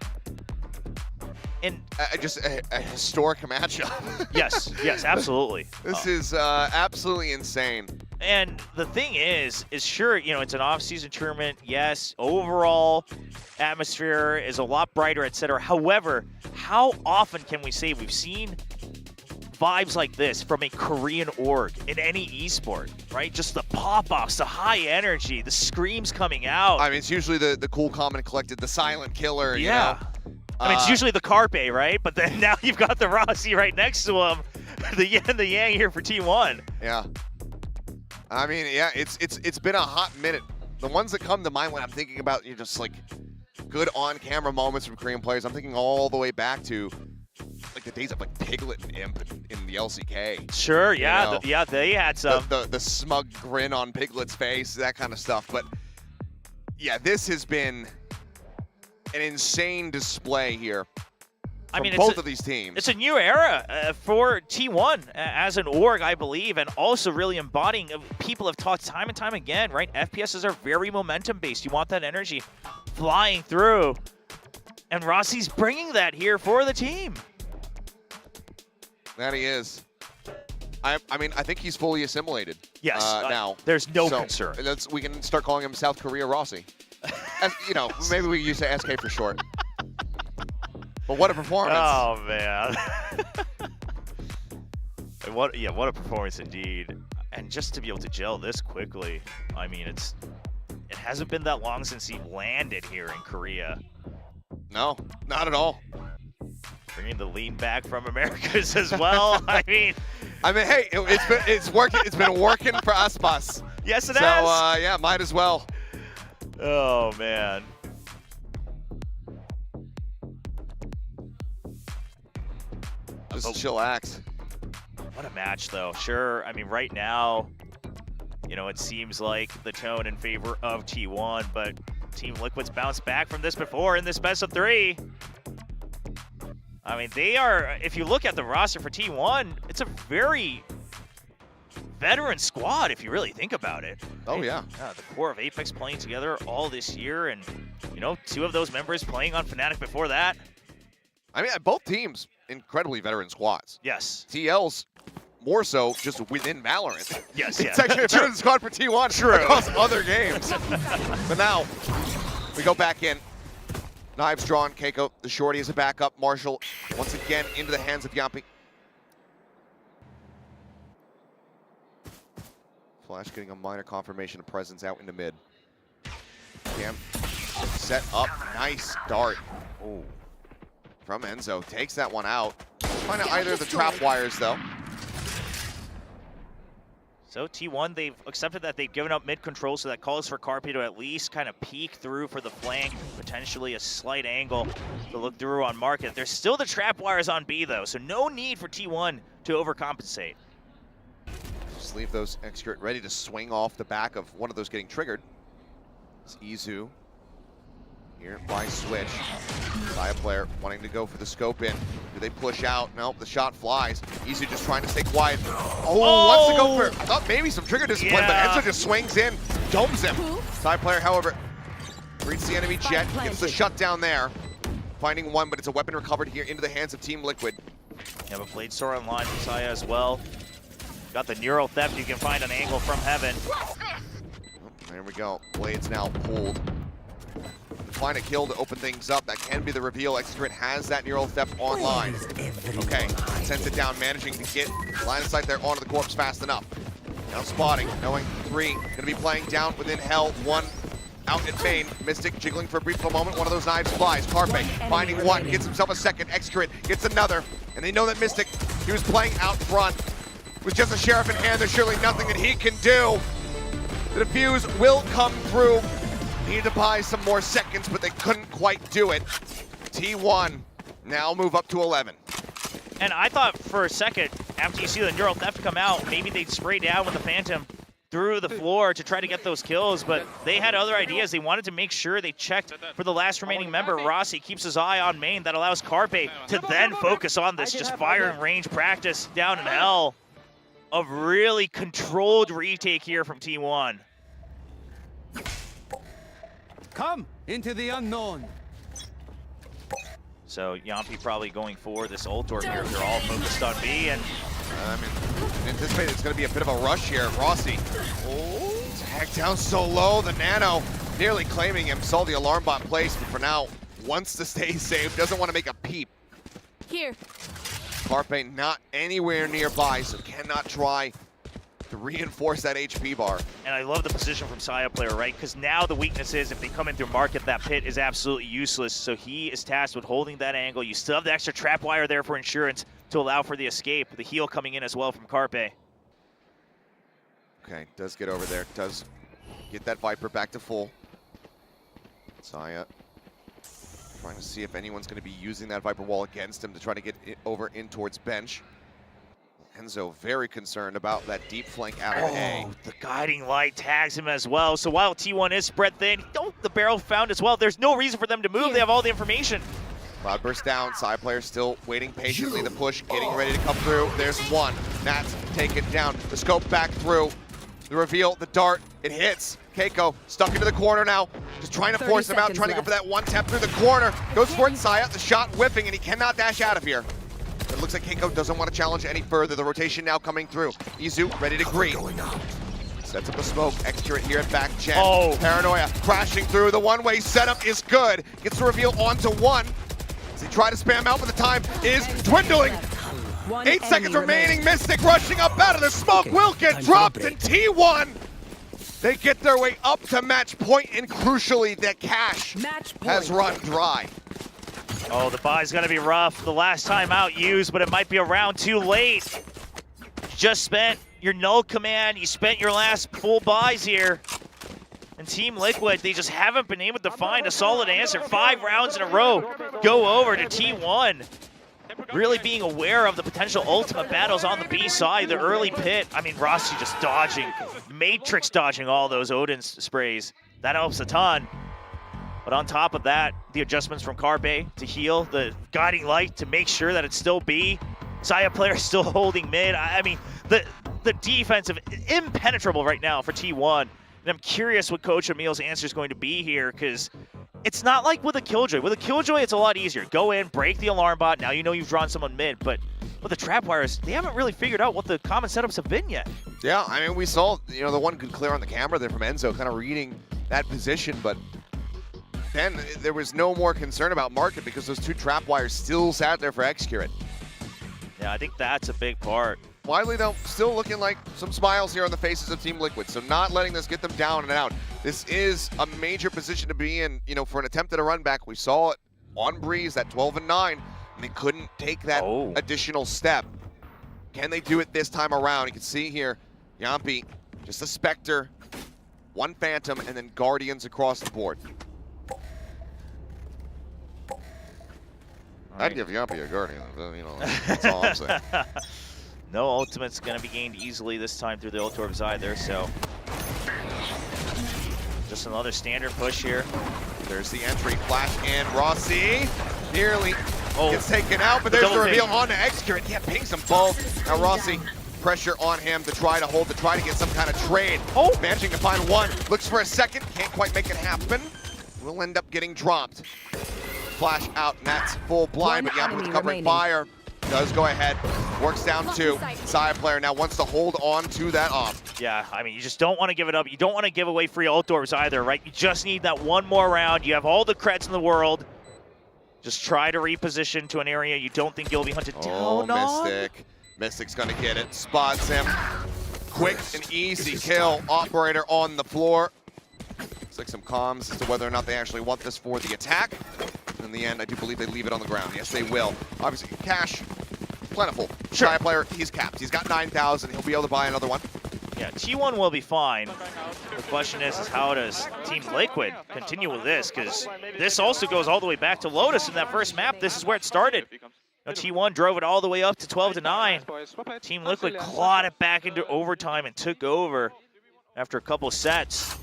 just a historic matchup. Yes, absolutely. This is absolutely insane. And the thing is sure, you know, it's an off-season tournament. Yes, overall atmosphere is a lot brighter, etc. However, how often can we say we've seen vibes like this from a Korean org in any esport, right? Just the pop-offs, the high energy, the screams coming out. I mean, it's usually the cool, calm, and collected, the silent killer, you know? I mean, it's usually the Carpe, right? But then now you've got the Rossi right next to him. The yin and the yang here for T1. Yeah. I mean, yeah, it's been a hot minute. The ones that come to mind when I'm thinking about, you know, just like good on-camera moments from Korean players, I'm thinking all the way back to like the days of like Piglet and Imp in the LCK. Sure, yeah, You know? they had some. The smug grin on Piglet's face, that kind of stuff. But yeah, this has been an insane display here from both of these teams. It's a new era for T1 as an org, I believe, and also really embodying. People have talked time and time again, right? FPSs are very momentum-based. You want that energy flying through. And Rossi's bringing that here for the team. That he is. I mean, I think he's fully assimilated. Yes. Now. There's no concern. We can start calling him South Korea Rossi. You know, maybe we use the SK for short. But what a performance. Oh, man. What a performance indeed. And just to be able to gel this quickly, I mean, it hasn't been that long since he landed here in Korea. No, not at all. Bringing the lean back from Americas as well. I mean, hey, it's working. It's been working for Aspas. Yes, it has. So yeah, might as well. Oh man. Just chillax. What a match, though. Sure, I mean, right now, you know, it seems like the tone in favor of T1, but Team Liquid's bounced back from this before in this best of 3. I mean, they are, if you look at the roster for T1, it's a very veteran squad if you really think about it. Oh, yeah. The core of Apex playing together all this year, and, you know, 2 of those members playing on Fnatic before that. I mean, both teams, incredibly veteran squads. Yes. TL's more so just within Valorant. Yes, It's actually a veteran squad for T1 across other games. But now, we go back in. Knives drawn, Keiko, the shorty is a backup. Marshall, once again, into the hands of Yampi. Flash getting a minor confirmation of presence out into mid. Cam, set up, nice dart. Oh. From Enzo, takes that one out. Find out either of the trap wires, though. So T1, they've accepted that they've given up mid control, so that calls for Carpe to at least kind of peek through for the flank, potentially a slight angle to look through on Market. There's still the trap wires on B, though, so no need for T1 to overcompensate. Just leave those extra ready to swing off the back of one of those getting triggered. It's Izu here by Switch. Xayah player wanting to go for the scope in. Do they push out? Nope, the shot flies. Izu just trying to stay quiet. Wants to go for maybe some trigger discipline, but Enzo just swings in, domes him. Xayah player, however, reads the enemy jet, gets the shutdown there. Finding one, but it's a weapon recovered here into the hands of Team Liquid. You have a Blade Sword online for Xayah as well. Got the Neural Theft, you can find an angle from heaven. There we go, Blade's now pulled. Find a kill to open things up. That can be the reveal. Xgrid has that Neural Theft online. Okay, sends it down, managing to get line of sight there onto the corpse fast enough. Now spotting, knowing 3 gonna be playing down within Hell. 1 out at main. Mystic jiggling for a brief little moment. One of those knives flies. Carpe finding 1, gets himself a second. Excurrent gets another. And they know that Mystic, he was playing out front. With just a Sheriff in hand, there's surely nothing that he can do. The defuse will come through. Needed to buy some more seconds, but they couldn't quite do it. T1 now move up to 11. And I thought for a second, after you see the Neural Theft come out, maybe they'd spray down with the Phantom through the floor to try to get those kills, but they had other ideas. They wanted to make sure they checked for the last remaining member. Rossi keeps his eye on main. That allows Carpe to then focus on this just fire and range practice down in Hell. A really controlled retake here from T1. Come into the unknown. So Yampi probably going for this ult orb here. They're all focused on B, and I mean, anticipate it's going to be a bit of a rush here. Rossi, tagged down so low. The Nano nearly claiming him. Saw the alarm bot placed, but for now, wants to stay safe. Doesn't want to make a peep. Here. Carpe not anywhere nearby, so cannot try to reinforce that HP bar. And I love the position from Saya player, right? Because now the weakness is if they come in through market, that pit is absolutely useless. So he is tasked with holding that angle. You still have the extra trap wire there for insurance to allow for the escape. The heal coming in as well from Carpe. Okay, does get over there. Does get that Viper back to full. Saya trying to see if anyone's going to be using that Viper wall against him to try to get it over in towards bench. Enzo very concerned about that deep flank out of A. The guiding light tags him as well. So while T1 is spread thin, the barrel found as well. There's no reason for them to move. They have all the information. Cloudburst down. Side player still waiting patiently to push, getting ready to come through. There's 1. Nats taken down. The scope back through. The reveal, the dart, it hits. Keiko stuck into the corner now. Just trying to force him out, trying to go for that 1 tap through the corner. Goes for it, Saya. The shot whipping, and he cannot dash out of here. It looks like Keiko doesn't want to challenge any further. The rotation now coming through. Izu ready to greet. Sets up a smoke. Excurrent here at back gen. Paranoia crashing through. The one-way setup is good. Gets the reveal onto 1. As he try to spam out, but the time is dwindling. 8 seconds remaining. Mystic rushing up out of the smoke. Will get dropped in T1. They get their way up to match point, and crucially, that cash has run dry. Oh, the buy's gonna be rough. The last time out used, but it might be a round too late. Just spent your null command. You spent your last full buys here. And Team Liquid, they just haven't been able to find a solid answer. 5 rounds in a row go over to T1. Really being aware of the potential ultimate battles on the B side, the early pit. I mean, Rossi just dodging, matrix dodging all those Odin sprays. That helps a ton. But on top of that, the adjustments from Carpe to heal, the guiding light to make sure that it's still B. Saya player still holding mid. I mean, the defensive impenetrable right now for T1. And I'm curious what Coach Emil's answer is going to be here, because it's not like with a Killjoy. With a Killjoy, it's a lot easier. Go in, break the alarm bot. Now you know you've drawn someone mid. But with the trap wires, they haven't really figured out what the common setups have been yet. Yeah, I mean, we saw, the one good clear on the camera there from Enzo, kind of reading that position, but then there was no more concern about market because those 2 trap wires still sat there for Excurrent. Yeah, I think that's a big part. Wiley, though, still looking like some smiles here on the faces of Team Liquid, so not letting this get them down and out. This is a major position to be in, for an attempt at a run back. We saw it on Breeze, that 12-9, and they couldn't take that additional step. Can they do it this time around? You can see here, Yampi, just a Spectre, 1 Phantom, and then Guardians across the board. I'd give Yampi a Guardian, that's all I'm saying. No ultimate's going to be gained easily this time through the ult orbs either, so just another standard push here. There's the entry, flash in, Rossi nearly gets taken out, but there's the reveal onto Excurrent. Yeah, pings them both. Now Rossi, pressure on him to try to hold, to try to get some kind of trade. Managing to find 1, looks for a second, can't quite make it happen. Will end up getting dropped. Flash out, and that's full blind, but Yampi with covering fire. Does go ahead, works down 2. Side player now wants to hold on to that off. Yeah, I mean, you just don't want to give it up. You don't want to give away free ult orbs either, right? You just need that 1 more round. You have all the creds in the world. Just try to reposition to an area you don't think you'll be hunted down on. Mystic. Mystic's gonna get it, spots him. Quick and easy kill. Operator on the floor. Looks like some comms as to whether or not they actually want this for the attack. In the end, I do believe they leave it on the ground. Yes, they will. Obviously, cash, plentiful. Shy player, he's capped. He's got 9,000. He'll be able to buy another one. Yeah, T1 will be fine. The question is how does Team Liquid continue with this? Because this also goes all the way back to Lotus in that first map. This is where it started. Now, T1 drove it all the way up to 12-9. Team Liquid clawed it back into overtime and took over after a couple sets.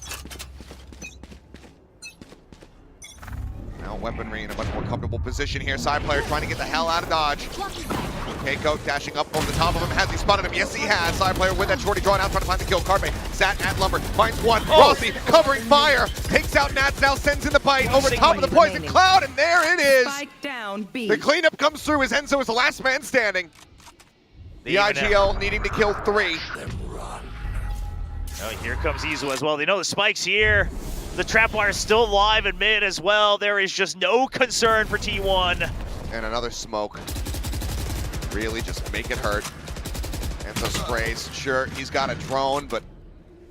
Now weaponry in a much more comfortable position here. Side player trying to get the hell out of dodge. Keiko dashing up over the top of him. Has he spotted him? Yes, he has. Side player with that shorty drawn out, trying to find the kill. Carpe sat at Lumber, finds one. Rossi covering fire, takes out Nats, now sends in the bite over the top of the poison cloud, and there it is. Spike down B. The cleanup comes through as Enzo is the last man standing. The IGL needing to kill 3. Oh, here comes Izu as well. They know the spike's here. The trapwire is still live in mid as well. There is just no concern for T1. And another smoke. Really just make it hurt. Enzo sprays. Sure, he's got a drone, but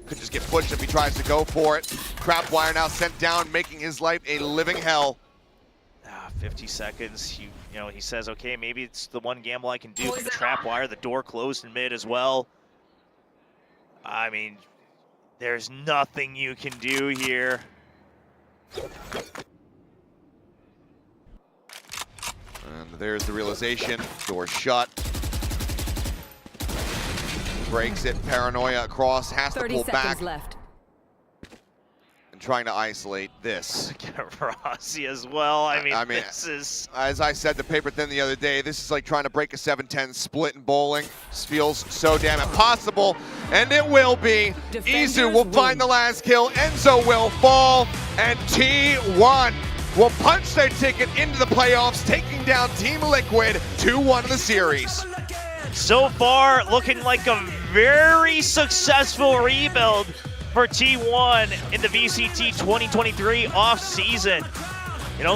could just get pushed if he tries to go for it. Trapwire now sent down, making his life a living hell. 50 seconds. He says, okay, maybe it's the one gamble I can do. But the trapwire, the door closed in mid as well. I mean, there's nothing you can do here. And there's the realization. Door shut. Breaks it. Paranoia across. Has to 30 pull seconds back. left. And trying to isolate this. Rossi as well. I mean, this is... As I said to Paper Thin the other day, this is like trying to break a 7-10 split in bowling. This feels so damn impossible. And it will be. Izu will find the last kill. Enzo will fall. And T1 will punch their ticket into the playoffs, taking down Team Liquid 2-1 in the series. So far, looking like a very successful rebuild for T1 in the VCT 2023 off-season.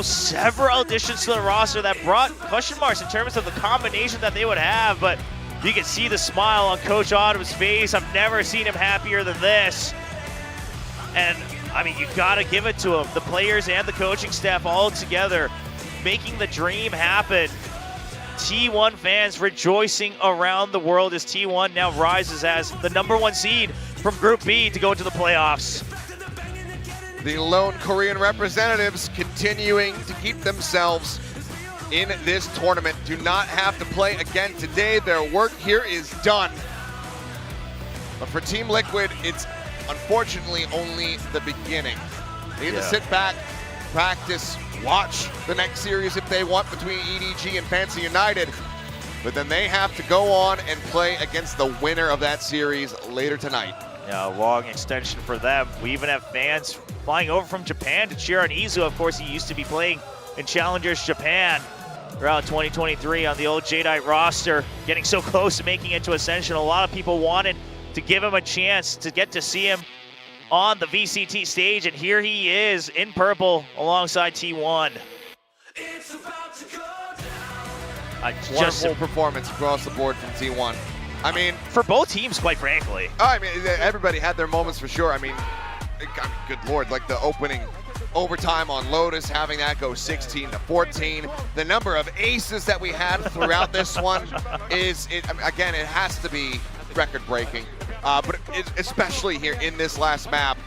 Several additions to the roster that brought question marks in terms of the combination that they would have, but you can see the smile on Coach Autumn's face. I've never seen him happier than this. And I mean, you gotta give it to him. The players and the coaching staff all together, making the dream happen. T1 fans rejoicing around the world as T1 now rises as the #1 seed from Group B to go into the playoffs. The lone Korean representatives continuing to keep themselves in this tournament. Do not have to play again today. Their work here is done. But for Team Liquid, it's unfortunately only the beginning. They need to sit back, practice, watch the next series if they want between EDG and Fancy United. But then they have to go on and play against the winner of that series later tonight. Yeah, a long extension for them. We even have fans flying over from Japan to cheer on Izu. Of course, he used to be playing in Challengers Japan throughout 2023 on the old Jadeite roster, getting so close to making it to Ascension. A lot of people wanted to give him a chance to get to see him on the VCT stage, and here he is in purple alongside T1. It's about to go down. Wonderful performance across the board from T1. I mean, for both teams, quite frankly. I mean, everybody had their moments for sure. I mean, good Lord, like the opening overtime on Lotus, having that go 16-14. The number of aces that we had throughout this one again, it has to be record-breaking. But especially here in this last map,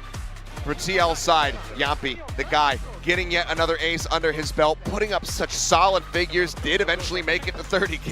for TL side, Yampi, the guy, getting yet another ace under his belt, putting up such solid figures, did eventually make it to 30 kills.